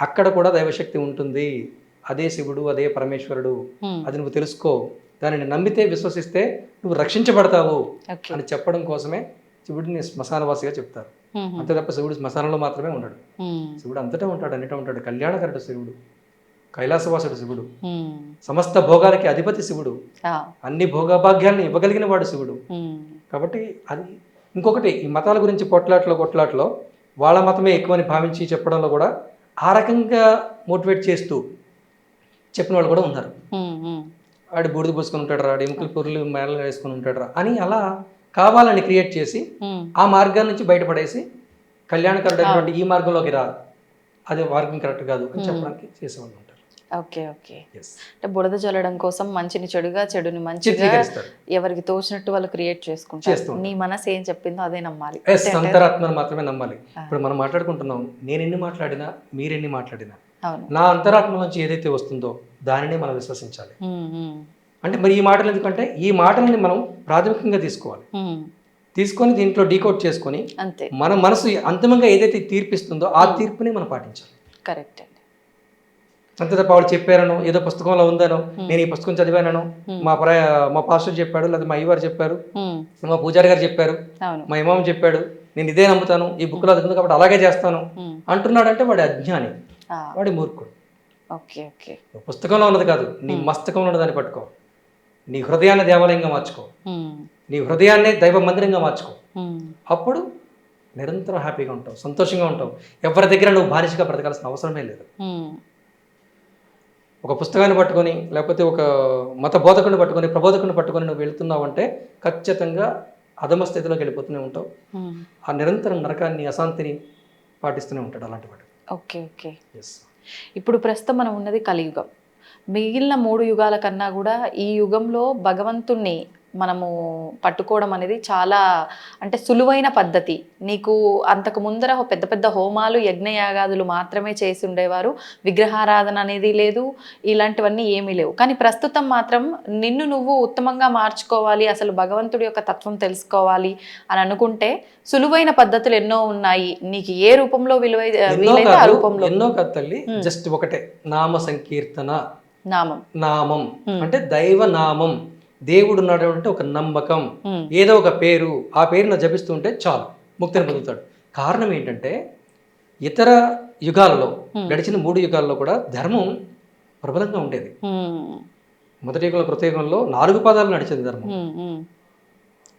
అక్కడ కూడా దైవశక్తి ఉంటుంది. అదే శివుడు, అదే పరమేశ్వరుడు, అది నువ్వు తెలుసుకో, దానిని నమ్మితే విశ్వసిస్తే నువ్వు రక్షించబడతావు అని చెప్పడం కోసమే శివుడిని శ్మశానవాసిగా చెప్తారు. అంతే తప్ప శివుడు శ్మశానంలో మాత్రమే ఉన్నాడు. శివుడు అంతటా ఉంటాడు, అన్నిటా ఉంటాడు. కళ్యాణకరుడు శివుడు, కైలాసవాసుడు శివుడు, సమస్త భోగాలకి అధిపతి శివుడు, అన్ని భోగభాగ్యాలను ఇవ్వగలిగిన వాడు శివుడు. కాబట్టి అది ఇంకొకటి, ఈ మతాల గురించి కొట్లాట్లో వాళ్ళ మతమే ఎక్కువని భావించి చెప్పడంలో కూడా ఆ రకంగా మోటివేట్ చేస్తూ చెప్పిన వాళ్ళు కూడా ఉన్నారు. ఆడి బూడిద పోసుకొని ఉంటాడు రా, ఎముకల పొరులు మేళ వేసుకొని ఉంటాడు రా అని అలా కావాలని క్రియేట్ చేసి ఆ మార్గాల నుంచి బయటపడేసి కళ్యాణకరుడు అనేటువంటి ఈ మార్గంలోకి రా, అది మార్గం కరెక్ట్ కాదు అని చెప్పడానికి చేసేవాళ్ళు ఉంటారు. అంటే బురద చల్లడం కోసం మంచిని చెడుగా, చెడుని మంచిగా ఎవరికి తోచినట్టు వాళ్ళు క్రియేట్ చేసుకుంటారు. నీ మనసు ఏం చెప్పిందో అదే నమ్మాలి, అంతరాత్మను మాత్రమే నమ్మాలి. ఇప్పుడు మనం మాట్లాడుకుంటున్నాం, నేను ఎన్ని మాట్లాడినా మీరెన్ని మాట్లాడినా నా అంతరాత్మ నుంచి ఏదైతే వస్తుందో దానినే మనం విశ్వసించాలి. అంటే మరి ఈ మాటలు ఎందుకంటే ఈ మాటలని మనం ప్రాథమికంగా తీసుకోవాలి, తీసుకొని దీంట్లో డీకోడ్ చేసుకొని మన మనసు అంతిమంగా ఏదైతే తీర్పిస్తుందో ఆ తీర్పుని మనం పాటించాలి. కరెక్ట్. అంతే తప్ప వాళ్ళు చెప్పారనో, ఏదో పుస్తకంలో ఉందనో, నేను ఈ పుస్తకం చదివానో, మా పాస్టర్ చెప్పాడు, లేదా మా అయ్యవారు చెప్పారు, మా పూజారి గారు చెప్పారు, మా ఇమాం చెప్పాడు, నేను ఇదే నమ్ముతాను, ఈ బుక్లో అది ఉంది కాబట్టి అలాగే చేస్తాను అంటున్నాడంటే వాడి అజ్ఞాని, వాడి మూర్ఖుడు. పుస్తకంలో ఉన్నది కాదు, నీ మస్తకంలో ఉన్నదాన్ని పట్టుకో, నీ హృదయాన్ని దేవాలయంగా మార్చుకో, నీ హృదయాన్ని దైవ మందిరంగా మార్చుకో. అప్పుడు నిరంతరం హ్యాపీగా ఉంటావు, సంతోషంగా ఉంటావు. ఎవరి దగ్గర నువ్వు బానిసగా బ్రతకాల్సిన అవసరమే లేదు. ఒక పుస్తకాన్ని పట్టుకొని లేకపోతే ఒక మత బోధకుని పట్టుకొని ప్రబోధకుని పట్టుకొని నువ్వు వెళ్తున్నావు అంటే ఖచ్చితంగా అధమ స్థితిలోకి వెళ్ళిపోతూనే ఉంటావు. ఆ నిరంతరం నరకాన్ని అశాంతిని పాటిస్తూనే ఉంటాడు అలాంటి వాడు. Okay okay. ఎస్. ఇప్పుడు ప్రస్తుతం మనం ఉన్నది కలియుగం. మిగిలిన 3 యుగాల కన్నా కూడా ఈ యుగంలో భగవంతుణ్ణి మనము పట్టుకోవడం అనేది చాలా అంటే సులువైన పద్ధతి. నీకు అంతకు ముందర పెద్ద పెద్ద హోమాలు యజ్ఞయాగాదులు మాత్రమే చేసి ఉండేవారు, విగ్రహారాధన అనేది లేదు, ఇలాంటివన్నీ ఏమీ లేవు. కానీ ప్రస్తుతం మాత్రం నిన్ను నువ్వు ఉత్తమంగా మార్చుకోవాలి, అసలు భగవంతుడి యొక్క తత్వం తెలుసుకోవాలి అని అనుకుంటే సులువైన పద్ధతులు ఎన్నో ఉన్నాయి. నీకు ఏ రూపంలో వీలైతే ఆ రూపంలో. ఎన్నో కాదు తల్లి, జస్ట్ ఒకటే నామ సంకీర్తన. నామం అంటే దైవ నామం. దేవుడు ఉన్నాడు అంటే ఒక నమ్మకం, ఏదో ఒక పేరు, ఆ పేరును జపిస్తుంటే చాలు ముక్తిని పొందుతాడు. కారణం ఏంటంటే ఇతర యుగాలలో గడిచిన 3 యుగాల్లో కూడా ధర్మం ప్రబలంగా ఉండేది. మొదటి యుగంలో కృతయుగంలో 4 పాదాలు నడిచింది ధర్మం.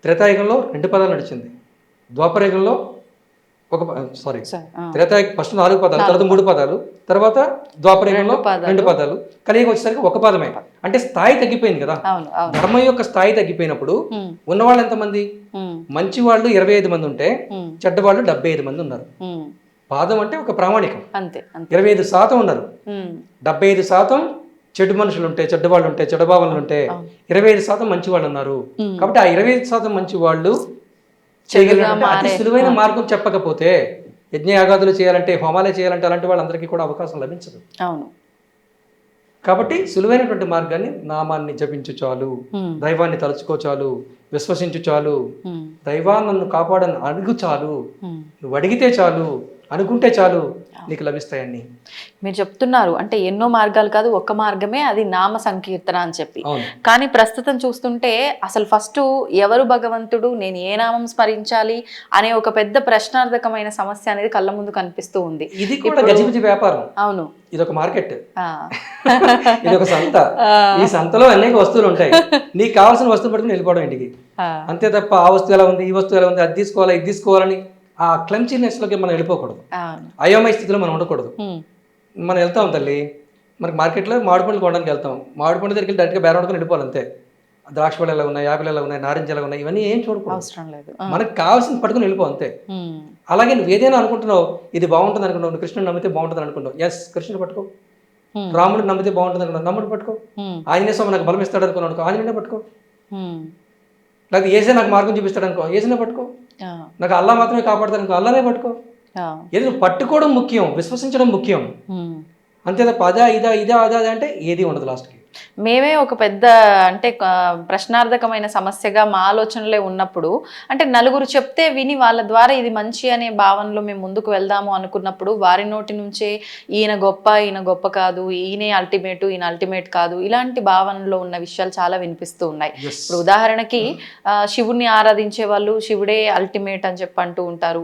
త్రేతాయుగంలో 2 పాదాలు నడిచింది. ద్వాపరయుగంలో త్రేతాయుగం ఫస్ట్ 4 పాదాలు, తర్వాత 3 పాదాలు, తర్వాత ద్వాపరయుగంలో 2 పాదాలు, కలియుగం వచ్చేసరికి 1 పాదమే. అంటే స్థాయి తగ్గిపోయింది కదా. ధర్మం యొక్క స్థాయి తగ్గిపోయినప్పుడు ఉన్నవాళ్ళు ఎంతమంది? మంచి వాళ్ళు 25 మంది ఉంటే చెడ్డవాళ్ళు 75 మంది ఉన్నారు. పాదం అంటే ఒక ప్రామాణికం. 25% ఉన్నారు. 75% చెడు మనుషులు ఉంటే, చెడ్డ వాళ్ళు ఉంటే, చెడ్డ భావనలు ఉంటే 25% మంచి వాళ్ళు ఉన్నారు. కాబట్టి ఆ 25% మంచి వాళ్ళు చేయగలిగిన అతి సులువైన మార్గం చెప్పకపోతే, యజ్ఞయాగాదులు చేయాలంటే, హోమాలే చేయాలంటే అలాంటి వాళ్ళందరికీ కూడా అవకాశం లభించదు. అవును. కాబట్టి సులువైనటువంటి మార్గాన్ని, నామాన్ని జపించు చాలు, దైవాన్ని తలుచుకో చాలు, విశ్వసించు చాలు, దైవాన్ని నన్ను కాపాడని అడుగు చాలు, నువ్వు అడిగితే చాలు, అనుకుంటే చాలు, నీకు లభిస్తాయని మీరు చెప్తున్నారు. అంటే ఎన్నో మార్గాలు కాదు, ఒక్క మార్గమే, అది నామ సంకీర్తన అని చెప్పి. కానీ ప్రస్తుతం చూస్తుంటే అసలు ఫస్ట్ ఎవరు భగవంతుడు, నేను ఏ నామం స్మరించాలి అనే ఒక పెద్ద ప్రశ్నార్థకమైన సమస్య అనేది కళ్ళ ముందు కనిపిస్తూ ఉంది. ఇది కూడా గజిబిజి వ్యాపారం. అవును, ఇది ఒక మార్కెట్, ఇది ఒక సంత. ఈ సంతలో అనేక వస్తువులు ఉంటాయి. నీకు కావాల్సిన వస్తువు పట్టుకుని వెళ్ళిపోవడం ఇంటికి, అంతే తప్ప ఆ వస్తువు ఎలా ఉంది, ఈ వస్తువు ఎలా ఉంది, అది తీసుకోవాలా, ఇది తీసుకోవాలని ఆ క్లంచీనెస్ లోకి మనం వెళ్ళిపోకూడదు. అయోమయ స్థితిలో మనం ఉండకూడదు. మనం వెళ్తాం తల్లి, మనకి మార్కెట్లో మామిడి పండ్లు కొనడానికి వెళ్తాం, మామిడి పండు దగ్గరికి డైరెక్ట్గా బేరం పడుకొని వెళ్ళిపోవాలి అంతే. ద్రాక్ష పళ్ళు ఎలా ఉన్నాయి, యాపిల్ ఎలా ఉన్నాయి, నారింజ ఎలా ఉన్నాయి, ఇవన్నీ ఏం చూడకూడదు. మనకు కావాల్సింది పట్టుకుని వెళ్ళిపో అంతే. అలాగే నువ్వు ఏదైనా అనుకుంటున్నావు, ఇది బాగుంటుంది అనుకుంటున్నావు, నువ్వు కృష్ణుడు నమ్మితే బాగుంటుంది అనుకుంటావు, ఎస్ కృష్ణుడు పట్టుకో. రాముడు నమ్మితే బాగుంటుంది అనుకున్నావు, రాముడు పట్టుకో. ఆంజనేయ స్వామి నాకు బలం ఇస్తాడు అనుకున్నావు అనుకో, ఆంజనేయ పట్టుకో. నాకు ఏసే నాకు మార్గం చూపిస్తాడు అనుకో, ఏసైనా పట్టుకో. నాకు అల్లా మాత్రమే కాపాడతాడు అనుకో, అల్లానే పట్టుకో. ఏది పట్టుకోవడం ముఖ్యం, విశ్వసించడం ముఖ్యం, అంతే తప్ప అదా ఇదా ఇదా అదా అంటే ఏది ఉండదు లాస్ట్కి. మేమే ఒక పెద్ద అంటే ప్రశ్నార్థకమైన సమస్యగా మా ఆలోచనలే ఉన్నప్పుడు, అంటే నలుగురు చెప్తే విని వాళ్ళ ద్వారా ఇది మంచి అనే భావనలో మేము ముందుకు వెళ్దాము అనుకున్నప్పుడు, వారి నోటి నుంచే ఈయన గొప్ప, ఈయన గొప్ప కాదు, ఈయనే అల్టిమేట్, ఈయన అల్టిమేట్ కాదు, ఇలాంటి భావనలో ఉన్న విషయాలు చాలా వినిపిస్తూ ఉన్నాయి. ఇప్పుడు ఉదాహరణకి శివుణ్ణి ఆరాధించే వాళ్ళు శివుడే అల్టిమేట్ అని చెప్పి అంటూ ఉంటారు,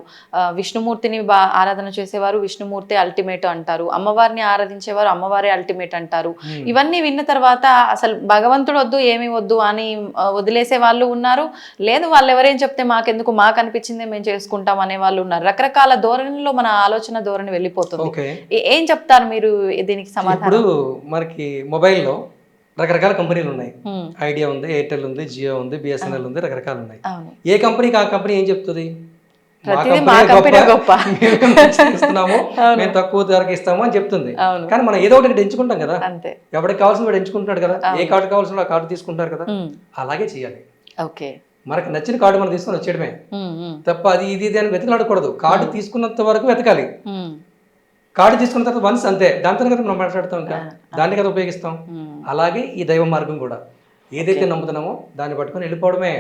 విష్ణుమూర్తిని ఆరాధన చేసేవారు విష్ణుమూర్తి అల్టిమేట్ అంటారు, అమ్మవారిని ఆరాధించేవారు అమ్మవారే అల్టిమేట్ అంటారు. ఇవన్నీ విన్న తర్వాత అసలు భగవంతుడు వద్దు, ఏమి వద్దు అని వదిలేసే వాళ్ళు ఉన్నారు. లేదు, వాళ్ళు ఎవరేం చెప్తే మాకెందుకు, మాకు అనిపించింది మేము చేసుకుంటాం అనే వాళ్ళు ఉన్నారు. రకరకాల ధోరణిలో మన ఆలోచన ధోరణి వెళ్ళిపోతుంది. ఏం చెప్తారు మీరు దీనికి సమాధానం? ఇప్పుడు మనకి మొబైల్లో రకరకాల కంపెనీలు ఉన్నాయి. ఐడియా ఉంది, ఎయిర్టెల్ ఉంది, జియో ఉంది, బిఎస్ఎన్ఎల్ ఉంది, రకరకాలు ఉన్నాయి. ఏ కంపెనీకి ఆ కంపెనీ ఏం చెప్తుంది, ఇస్తున్నాము, మేము తక్కువ ధరకి ఇస్తాము అని చెప్తుంది. కానీ మనం ఏదో ఒకటి ఎంచుకుంటాం కదా, ఎవరికి కావాల్సిన వాడు ఎంచుకుంటున్నాడు కదా, ఏ కార్డు కావాల్సిన ఆ కార్డు తీసుకుంటారు కదా, అలాగే చేయాలి. మనకు నచ్చిన కార్డు మనం తీసుకొని వచ్చేయడమే తప్ప అది ఇది అని వెతకలాడకూడదు. కార్డు తీసుకున్నంత వరకు వెతకాలి. కార్డు తీసుకున్న తర్వాత వన్స్ అంతే, దాంతో కదా మనం మాట్లాడతాం, ఇంకా దాన్ని కదా ఉపయోగిస్తాం. అలాగే ఈ దైవ మార్గం కూడా ఏదైతే నమ్ముతున్నామో దాన్ని పట్టుకొని వెళ్ళిపోవడమే.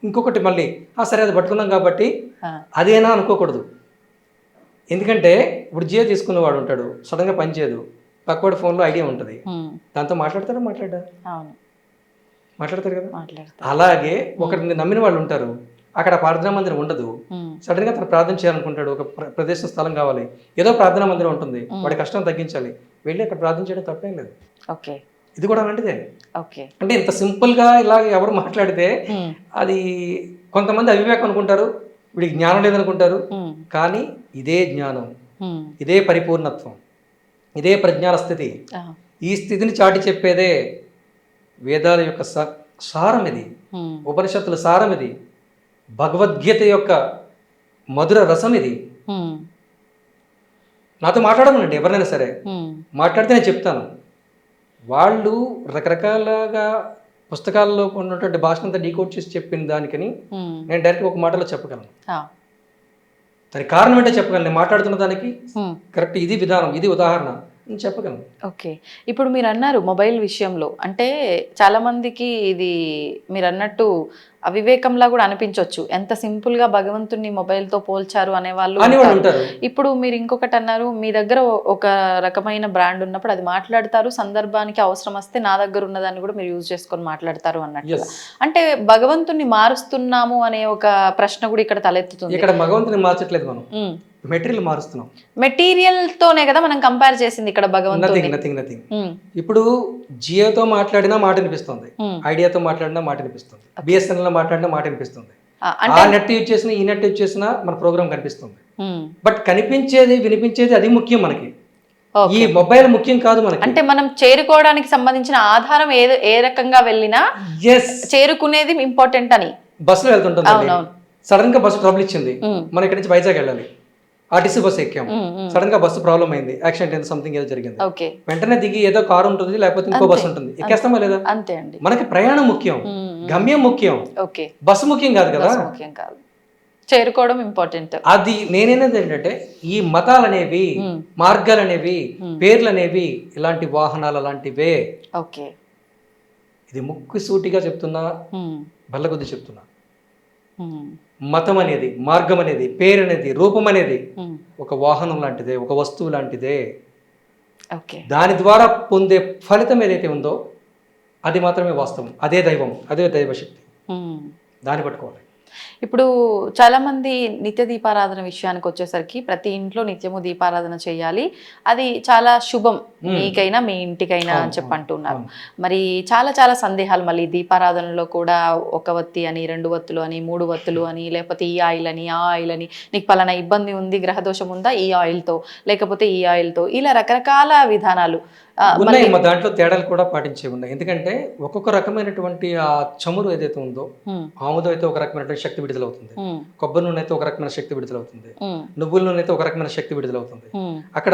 ఇంకొకటి మళ్ళీ సరే అది పట్టుకున్నాం కాబట్టి అదేనా అనుకోకూడదు. ఎందుకంటే ఇప్పుడు జియో తీసుకున్నవాడు ఉంటాడు, సడన్గా పనిచేయదు, పక్కవాడి ఫోన్లో ఐడియా ఉంటుంది, దాంతో మాట్లాడతాడు మాట్లాడతారు కదా. అలాగే ఒకరిని నమ్మిన వాళ్ళు ఉంటారు, అక్కడ ప్రార్థనా మందిరం ఉండదు, సడన్గా తను ప్రార్థన చేయాలనుకుంటాడు, ఒక ప్రదేశం స్థలం కావాలి, ఏదో ప్రార్థనా మందిరం ఉంటుంది, వాడి కష్టం తగ్గించాలి, వెళ్ళి అక్కడ ప్రార్థన చేయడం తప్పేం లేదు. ఇది కూడా అలాంటిదే. అంటే ఇంత సింపుల్ గా ఇలా ఎవరు మాట్లాడితే అది కొంతమంది అవివేకం అనుకుంటారు, వీడికి జ్ఞానం లేదనుకుంటారు. కానీ ఇదే జ్ఞానం, ఇదే పరిపూర్ణత్వం, ఇదే ప్రజ్ఞాన స్థితి, ఈ స్థితిని చాటి చెప్పేదే వేదాల యొక్క సారం ఇది, ఉపనిషత్తుల సారం ఇది, భగవద్గీత యొక్క మధుర రసం ఇది. నాతో మాట్లాడమనండి ఎవరైనా సరే, మాట్లాడితే నేను చెప్తాను. వాళ్ళు రకరకాలుగా పుస్తకాల్లో ఉన్నటువంటి భాషనంతా డీకోడ్ చేసి చెప్పిన దానికని నేను డైరెక్ట్గా ఒక మాటలో చెప్పగలను. దానికి కారణం ఏంటో చెప్పగలను. నేను మాట్లాడుతున్న దానికి కరెక్ట్ ఇది విధానం, ఇది ఉదాహరణ చెప్పగలను. ఓకే, ఇప్పుడు మీరు అన్నారు మొబైల్ విషయంలో, అంటే చాలా మందికి ఇది మీరు అన్నట్టు అవివేకంలా కూడా అనిపించవచ్చు. ఎంత సింపుల్ గా భగవంతుని మొబైల్ తో పోల్చారు అనే వాళ్ళు ఉంటారు. ఇప్పుడు మీరు ఇంకొకటి అన్నారు, మీ దగ్గర ఒక రకమైన బ్రాండ్ ఉన్నప్పుడు అది మాట్లాడతారు, సందర్భానికి అవసరం వస్తే నా దగ్గర ఉన్నదాన్ని కూడా మీరు యూజ్ చేసుకొని మాట్లాడతారు అన్నట్టు. అంటే భగవంతుని మారుస్తున్నాము అనే ఒక ప్రశ్న కూడా ఇక్కడ తలెత్తుతుంది. ఇక్కడ భగవంతుని మార్చట్లేదు, మనం మెటీరియల్ మారుస్తున్నాం. మెటీరియల్ తోనే కదా మనం కంపేర్ చేసింది ఇక్కడ భగవంతుని. నథింగ్. ఇప్పుడు జియోతో మాట్లాడినా మాట వినిపిస్తుంది, ఐడియాతో మాట్లాడినా మాట వినిపిస్తుంది, బిఎస్ఎన్ఎల్ లో మాట్లాడినా మాట వినిపిస్తుంది, ఆ నెట్ యూజ్ చేసినా ఈ నెట్ యూజ్ చేసినా మన ప్రోగ్రామ్ కనిపిస్తుంది. బట్ కనిపించేది వినిపించేది అది ముఖ్యం మనకి, ఈ మొబైల్ ముఖ్యం కాదు మనకి. అంటే మనం చేరుకోవడానికి సంబంధించిన ఆధారం ఏ రకంగా వెళ్ళినా చేరుకునేది ఇంపార్టెంట్ అని. బస్సులో వెళ్తుంటుంది, సడన్ గా బస్సు ట్రబుల్ ఇచ్చింది, మనం ఇక్కడ నుంచి వైజాగ్ వెళ్ళాలి, ఆర్టీసీ బస్సు ఎక్కాం, సడన్ గా బస్సు ప్రాబ్లం అయింది, యాక్సిడెంట్ అయింది, సంథింగ్ ఏదో జరిగింది, వెంటనే దిగి ఏదో కారు ఉంటుంది లేకపోతే ఇంకో బస్సు ఉంటుంది, ఎక్కేస్తామా లేదా? అంతే అండి. మనకి ప్రయాణం ముఖ్యం, గమ్యం ముఖ్యం, బస్సు ముఖ్యం కాదు కదా. చేరుకోవడం ఇంపార్టెంట్. అది నేనేది ఏంటంటే, ఈ మతాలు అనేవి, మార్గాలు అనేవి, పేర్లు అనేవి ఇలాంటి వాహనాలు అలాంటివే. ఇది ముక్కు సూటిగా చెప్తున్నా, బల్లకొద్ది చెప్తున్నా. మతం అనేది, మార్గం అనేది, పేరు అనేది, రూపం అనేది ఒక వాహనం లాంటిదే, ఒక వస్తువు లాంటిదే. దాని ద్వారా పొందే ఫలితం ఏదైతే ఉందో అది మాత్రమే వాస్తవం, అదే దైవం, అదే దైవశక్తి. దాన్ని పట్టుకోవాలి. ఇప్పుడు చాలా మంది నిత్య దీపారాధన విషయానికి వచ్చేసరికి ప్రతి ఇంట్లో నిత్యము దీపారాధన చేయాలి, అది చాలా శుభం మీకైనా మీ ఇంటికైనా అని చెప్పి అంటున్నారు. మరి చాలా చాలా సందేహాలు, మళ్ళీ దీపారాధనలో కూడా 1 వత్తి అని, 2 వత్తులు అని, 3 వత్తులు అని, లేకపోతే ఈ ఆయిల్ అని, ఆ ఆయిల్ అని, నీకు పలానా ఇబ్బంది ఉంది, గ్రహదోషం ఉందా, ఈ ఆయిల్తో, లేకపోతే ఈ ఆయిల్తో, ఇలా రకరకాల విధానాలు ఉన్నాయి. దాంట్లో తేడాలు కూడా పాటించే ఉన్నాయి. ఎందుకంటే ఒక్కొక్క రకమైనటువంటి ఆ చమురు ఏదైతే ఉందో, ఆముదం అయితే ఒక రకమైనటువంటి శక్తి విడుదలవుతుంది, కొబ్బరి నూనె అయితే ఒక రకమైన శక్తి విడుదలవుతుంది, నువ్వుల నూనె అయితే ఒక రకమైన శక్తి విడుదలవుతుంది. అక్కడ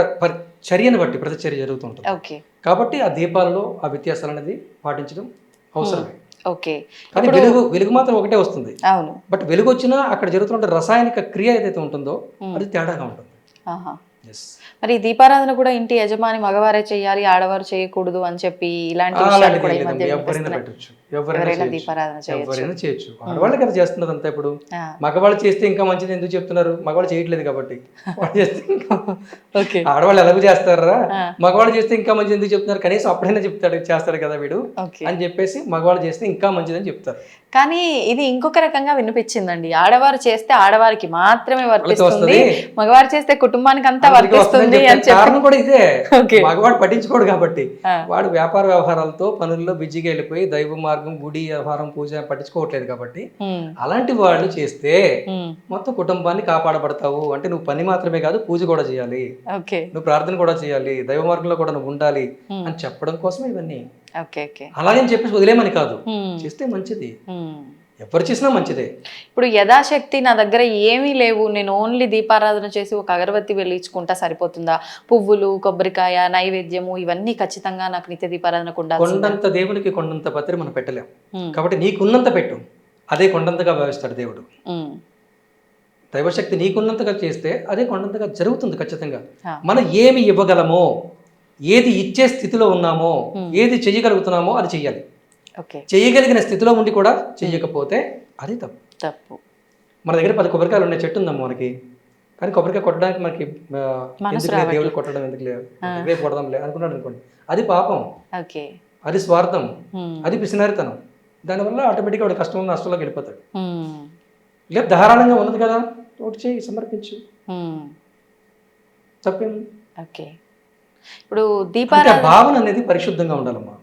చర్యను బట్టి ప్రతిచర్య జరుగుతుంటుంది. కాబట్టి ఆ దీపాలలో ఆ వ్యత్యాసాలు అనేది పాటించడం అవసరమే. కానీ వెలుగు మాత్రం ఒకటే వస్తుంది. బట్ వెలుగు వచ్చినా అక్కడ జరుగుతున్న రసాయనిక క్రియ ఏదైతే ఉంటుందో అది తేడాగా ఉంటుంది. మరి దీపారాధన కూడా ఇంటి యజమాని మగవారే చేయాలి, ఆడవారు చేయకూడదు అని చెప్పి ఇలాంటి విషయాలు కూడా ఈ మధ్య దీపారాధన చేయొచ్చు. ఆడవాళ్ళు కదా చేస్తున్నది అంతా. ఇప్పుడు మగవాళ్ళు చేస్తే ఇంకా మంచిది ఎందుకు చెప్తున్నారు? మగవాళ్ళు చేయట్లేదు కాబట్టి. ఆడవాళ్ళు ఎలాగో చేస్తారా, మగవాళ్ళు చేస్తే ఇంకా మంచిది ఎందుకు చెప్తున్నారు? కనీసం అప్పుడైనా చేస్తాడు కదా వీడు అని చెప్పేసి మగవాళ్ళు చేస్తే ఇంకా మంచిదని చెప్తారు. కానీ ఇది ఇంకొక రకంగా వినిపించిందండి, ఆడవారు చేస్తే ఆడవారికి మాత్రమే వర్తిస్తుంది, మగవారు చేస్తే కుటుంబానికి అంతా వర్తిస్తుంది అని చెప్పి. కారణం కూడా ఇదే, మగవాడు పట్టించుకోడు కాబట్టి. వాడు వ్యాపార వ్యవహారాలతో పనుల్లో బిజీగా వెళ్ళిపోయి దైవ మార్గం, గుడి వ్యవహారం, పూజ పట్టించుకోవట్లేదు కాబట్టి అలాంటి వాళ్ళు చేస్తే మొత్తం కుటుంబాన్ని కాపాడబడతావు. అంటే నువ్వు పని మాత్రమే కాదు, పూజ కూడా చేయాలి, నువ్వు ప్రార్థన కూడా చేయాలి, దైవ మార్గంలో కూడా నువ్వు ఉండాలి అని చెప్పడం కోసమే ఇవన్నీ. అలాగని చెప్పేసి వదిలేమని కాదు, చేస్తే మంచిది, ఎవరు చేసినా మంచిదే. ఇప్పుడు యథాశక్తి నా దగ్గర ఏమీ లేవు, నేను ఓన్లీ దీపారాధన చేసి ఒక అగరబత్తి వెలిగించుకుంటా సరిపోతుందా? పువ్వులు, కొబ్బరికాయ, నైవేద్యము ఇవన్నీ ఖచ్చితంగా నాకు నిత్య దీపారాధనకు ఉండాలి. కొండంత దేవునికి కొండంత పత్రి మనం పెట్టలేం కాబట్టి నీకున్నంత పెట్టు, అదే కొండంతగా భావిస్తాడు దేవుడు. దైవశక్తి నీకున్నంతగా చేస్తే అదే కొండంతగా జరుగుతుంది ఖచ్చితంగా. మనం ఏమి ఇవ్వగలమో, ఏది ఇచ్చే స్థితిలో ఉన్నామో, ఏది చెయ్యగలుగుతున్నామో అది చెయ్యాలి. చేయగలిగిన స్థితిలో ఉండి కూడా చెయ్యకపోతే అది తప్పు. మన దగ్గర 10 కొబ్బరికాయలు ఉన్నాయి, చెట్టు ఉందమ్మా మనకి, కానీ కొబ్బరికాయ కొట్టడానికి మనకి దేవుడు కొట్టడం ఎందుకు లేదు, రేపు కొడదాం లేదు అనుకున్నాడు అనుకోండి, అది పాపం, అది స్వార్థం, అది పిసినారితనం. దానివల్ల ఆటోమేటిక్గా వాడు కష్టంలో నష్టంలోకి వెళ్ళిపోతాడు. లేదు ధారాళంగా ఉన్నది కదా, ఒకటి చేయి, సమర్పించు, తప్పేం. ఇప్పుడు దీపారాధన భావన అనేది పరిశుద్ధంగా ఉండాలమ్మా,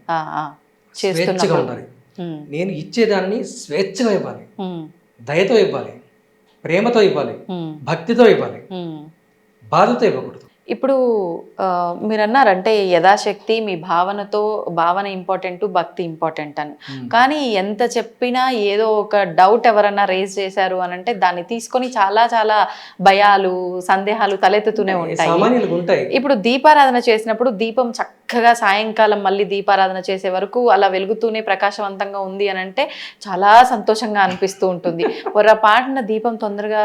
స్వేచ్ఛగా ఉండాలి. నేను ఇచ్చేదాన్ని స్వేచ్ఛగా ఇవ్వాలి, దయతో ఇవ్వాలి, ప్రేమతో ఇవ్వాలి, భక్తితో ఇవ్వాలి, బాధతో ఇవ్వకూడదు. ఇప్పుడు మీరు అన్నారంటే యథాశక్తి మీ భావన ఇంపార్టెంట్, భక్తి ఇంపార్టెంట్ అని. కానీ ఎంత చెప్పినా ఏదో ఒక డౌట్ ఎవరన్నా రేజ్ చేశారు అని అంటే దాన్ని తీసుకొని చాలా చాలా భయాలు, సందేహాలు తలెత్తుతూనే ఉంటాయి. ఇప్పుడు దీపారాధన చేసినప్పుడు దీపం చక్కగా సాయంకాలం మళ్ళీ దీపారాధన చేసే వరకు అలా వెలుగుతూనే ప్రకాశవంతంగా ఉంది అని అంటే చాలా సంతోషంగా అనిపిస్తూ ఉంటుంది. పొరపాటున దీపం తొందరగా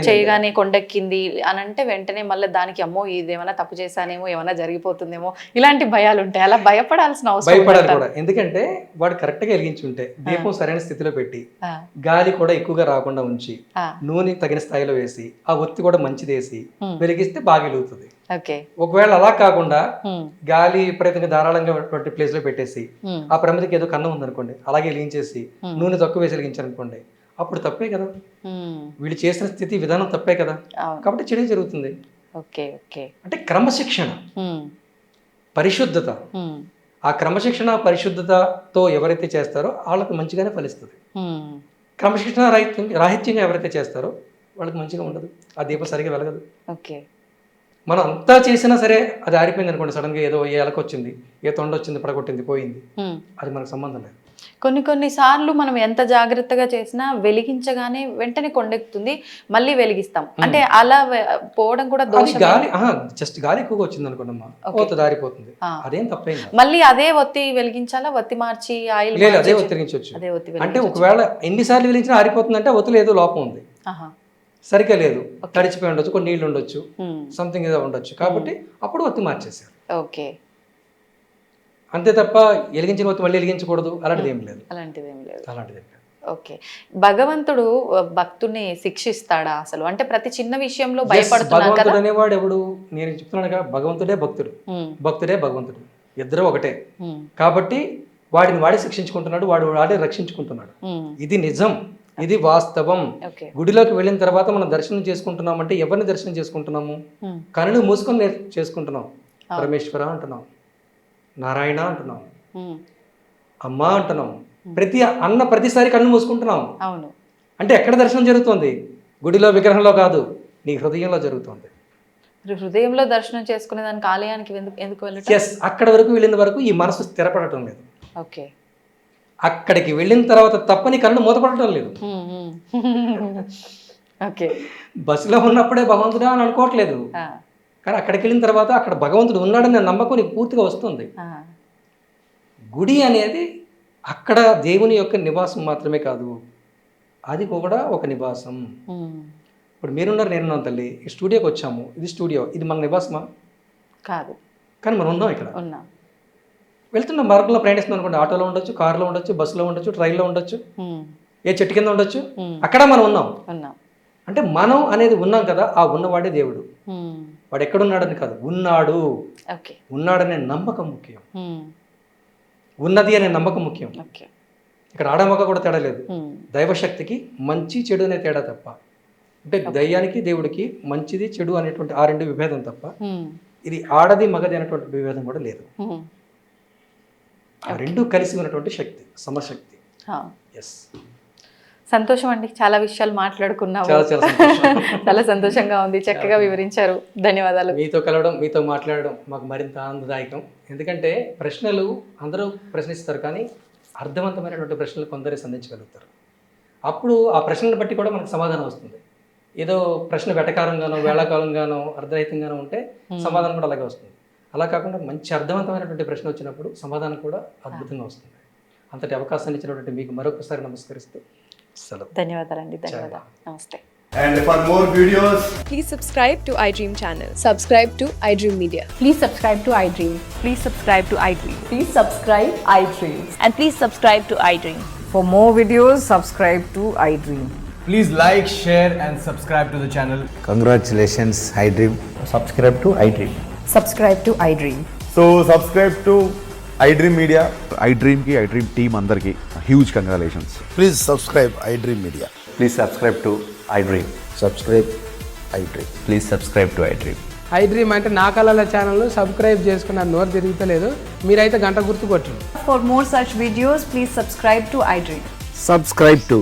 చేయగానే కొండెక్కింది అని అంటే వెంటనే మళ్ళీ దానికి అమ్మో ఇదేమైనా తప్పు చేశానేమో, ఏమైనా జరిగిపోతుందేమో, ఇలాంటి భయాలు ఉంటాయి. అలా భయపడాల్సిన అవసరం కూడా, ఎందుకంటే వాడు కరెక్ట్ గా వెలిగించి ఉంటే దీపం సరైన స్థితిలో పెట్టి గాలి కూడా ఎక్కువగా రాకుండా ఉంచి నూనె తగిన స్థాయిలో వేసి ఆ ఒత్తి కూడా మంచిది వేసి వెలిగిస్తే బాగా వెలుగుతుంది. ఒకవేళ అలా కాకుండా గాలి విపరీతంగా ధారాళంగా ప్లేస్ లో పెట్టేసి ఆ ప్రమిదికి ఏదో కన్నం ఉందనుకోండి అలాగే వెలిగించేసి నూనె తక్కువ వేసి వెలిగించారనుకోండి అప్పుడు తప్పే కదా, వీళ్ళు చేసిన స్థితి విధానం తప్పే కదా, కాబట్టి చెడు జరుగుతుంది. అంటే క్రమశిక్షణ, పరిశుద్ధత, ఆ క్రమశిక్షణ పరిశుద్ధతతో ఎవరైతే చేస్తారో వాళ్ళకి మంచిగానే ఫలిస్తుంది. క్రమశిక్షణ రాహిత్యంగా ఎవరైతే చేస్తారో వాళ్ళకి మంచిగా ఉండదు, ఆ దీపం సరిగా వెలగదు. మనం అంతా చేసినా సరే అది ఆరిపోయింది అనుకోండి, సడన్ గా ఏదో ఏ ఎలక వచ్చింది, ఏ తొండ వచ్చింది, పడగొట్టింది, పోయింది, అది మనకు సంబంధం లేదు. కొన్ని సార్లు మనం ఎంత జాగ్రత్తగా చేసినా వెలిగించగానే వెంటనే కొండెక్కుతుంది, మళ్ళీ వెలిగిస్తాం. అంటే అలా పోవడం కూడా దోషం. గాలి జస్ట్ గాలి ఎక్కువగా వచ్చింది అనుకోండమ్మా, ఒత్తి దారిపోతుంది, అదేం తప్పేం కాదు. మళ్ళీ అదే ఒత్తి వెలిగించాలా, ఒత్తి మార్చి ఆయిల్ లేదు అదే ఒత్తి వెలిగించవచ్చు. అంటే ఒకవేళ ఎన్నిసార్లు వెలిగించినా ఆరిపోతుంది అంటే ఒత్తిలో ఏదో లోపం ఉంది, సరిగ్గా లేదు, తడిచిపోయి ఉండొచ్చు, కొన్ని నీళ్ళు ఉండొచ్చు, సంథింగ్ ఏదో ఉండొచ్చు, కాబట్టి అప్పుడు ఒత్తి మార్చేసారు. ఓకే, అంతే తప్ప వెలిగించిన ఒత్తి మళ్ళీ వెలిగించకూడదు అలాంటిది ఏం లేదు. ఓకే, భగవంతుడు భక్తుని శిక్షిస్తాడా అసలు? అంటే ప్రతి చిన్న విషయంలో భయపడుతున్నాడు కదా. భగవంతుడు అనేవాడు ఎవడు? నేను చెప్తున్నాను కదా, భగవంతుడే భక్తుడు, భక్తుడే భగవంతుడు, ఇద్దరు ఒకటే. కాబట్టి వాడిని వాడే శిక్షించుకుంటున్నాడు, వాడే రక్షించుకుంటున్నాడు. ఇది నిజం, ఇది వాస్తవం. గుడిలోకి వెళ్ళిన తర్వాత మనం దర్శనం చేసుకుంటున్నాం అంటే ఎవరిని దర్శనం చేసుకుంటున్నాము? కనులు మూసుకొని చేసుకుంటున్నాం. పరమేశ్వర అంటున్నాం, నారాయణ అంటున్నాం, అమ్మ అంటున్నాం, ప్రతిసారి కన్ను మూసుకుంటున్నాం. అవును, అంటే ఎక్కడ దర్శనం జరుగుతుంది? గుడిలో, విగ్రహంలో కాదు, నీ హృదయంలో జరుగుతుంది. హృదయంలో దర్శనం చేసుకునే దానికి ఆలయానికి ఎందుకు వెళ్ళటం? ఎస్, అక్కడ వరకు వెళ్ళిన వరకు ఈ మనసు స్థిరపడటం లేదు. ఓకే, అక్కడికి వెళ్ళిన తర్వాత తప్పని కన్ను మూతపడటం లేదు. ఓకే, బస్సులో ఉన్నప్పుడే భగవంతుడా అని అనుకోవట్లేదు, కానీ అక్కడికి వెళ్ళిన తర్వాత అక్కడ భగవంతుడు ఉన్నాడనే నమ్మకం నీకు పూర్తిగా వస్తుంది. గుడి అనేది అక్కడ దేవుని యొక్క నివాసం మాత్రమే కాదు, అది కూడా ఒక నివాసం. ఇప్పుడు మీరున్నారు, నేనున్నాను తల్లి, ఈ స్టూడియోకి వచ్చాము, ఇది స్టూడియో, ఇది మన నివాసమా? కాదు, కానీ మనం ఉన్నాం ఇక్కడ, వెళ్తున్నాం, మార్గంలో ప్రయాణిస్తున్నాం అనుకోండి, ఆటోలో ఉండొచ్చు, కారులో ఉండొచ్చు, బస్సులో ఉండొచ్చు, ట్రైన్లో ఉండొచ్చు, ఏ చెట్టు కింద ఉండొచ్చు, అక్కడ మనం ఉన్నాం. అంటే మనం అనేది ఉన్నాం కదా, ఆ ఉన్నవాడే దేవుడు. వాడు ఎక్కడున్నాడని కాదు, ఉన్నాడు, ఉన్నాడనే నమ్మకం ముఖ్యం, ఉన్నది అనే నమ్మకం ముఖ్యం. ఇక్కడ ఆడమొక్క కూడా తేడా లేదు, దైవశక్తికి మంచి చెడు అనే తేడా తప్ప, అంటే దయ్యానికి దేవుడికి మంచిది చెడు అనేటువంటి ఆ రెండు విభేదం తప్ప, ఇది ఆడది మగది అనేటువంటి విభేదం కూడా లేదు. ఆ రెండు కలిసి ఉన్నటువంటి శక్తి, సమశక్తి. సంతోషం అండి, చాలా విషయాలు మాట్లాడుకున్నాము, చాలా సంతోషంగా ఉంది, చక్కగా వివరించారు, ధన్యవాదాలు. మీతో కలవడం, మీతో మాట్లాడడం మాకు మరింత ఆనందదాయకం. ఎందుకంటే ప్రశ్నలు అందరూ ప్రశ్నిస్తారు, కానీ అర్థవంతమైనటువంటి ప్రశ్నలు కొందరే సంధించగలుగుతారు. అప్పుడు ఆ ప్రశ్నను బట్టి కూడా మనకు సమాధానం వస్తుంది. ఏదో ప్రశ్న వెటకారంగానో, వేళాకాలంగానో, అర్ధరహితంగానో ఉంటే సమాధానం కూడా అలాగే వస్తుంది. అలా కాకుండా మంచి అర్థవంతమైనటువంటి ప్రశ్న వచ్చినప్పుడు సమాధానం కూడా అద్భుతంగా వస్తుంది. అంతటి అవకాశాన్ని ఇచ్చినటువంటి మీకు మరొకసారి నమస్కరిస్తూ సెలవు. ధన్యవాదాలండి. ధన్యవాదాలు. నమస్తే. And for more videos, please subscribe to iDream channel. Subscribe to iDream Media. Please subscribe to iDream. Please subscribe to iDream. Please subscribe iDream. And please subscribe to iDream. For more videos, subscribe to iDream. please like, share and subscribe to the channel. Congratulations, iDream. Subscribe to iDream. Subscribe to iDream. So subscribe to iDream Media. iDream ki iDream team andarki huge congratulations. Please subscribe iDream Media. Please subscribe to iDream. Subscribe iDream. Please subscribe to iDream. iDream అంటే నా కళల channel subscribe చేసుకున్న నోరు తిరుగుతలేదు, మీరైతే గంట గుర్తు కొట్టండి. For more such videos, please subscribe to iDream. Subscribe to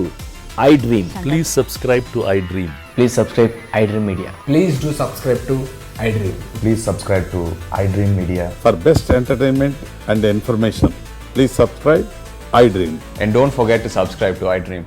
iDream. Please subscribe to iDream. Please subscribe iDream Media. Please do subscribe to iDream. Please subscribe to iDream Media. For best entertainment and information, please subscribe iDream. And don't forget to subscribe to iDream.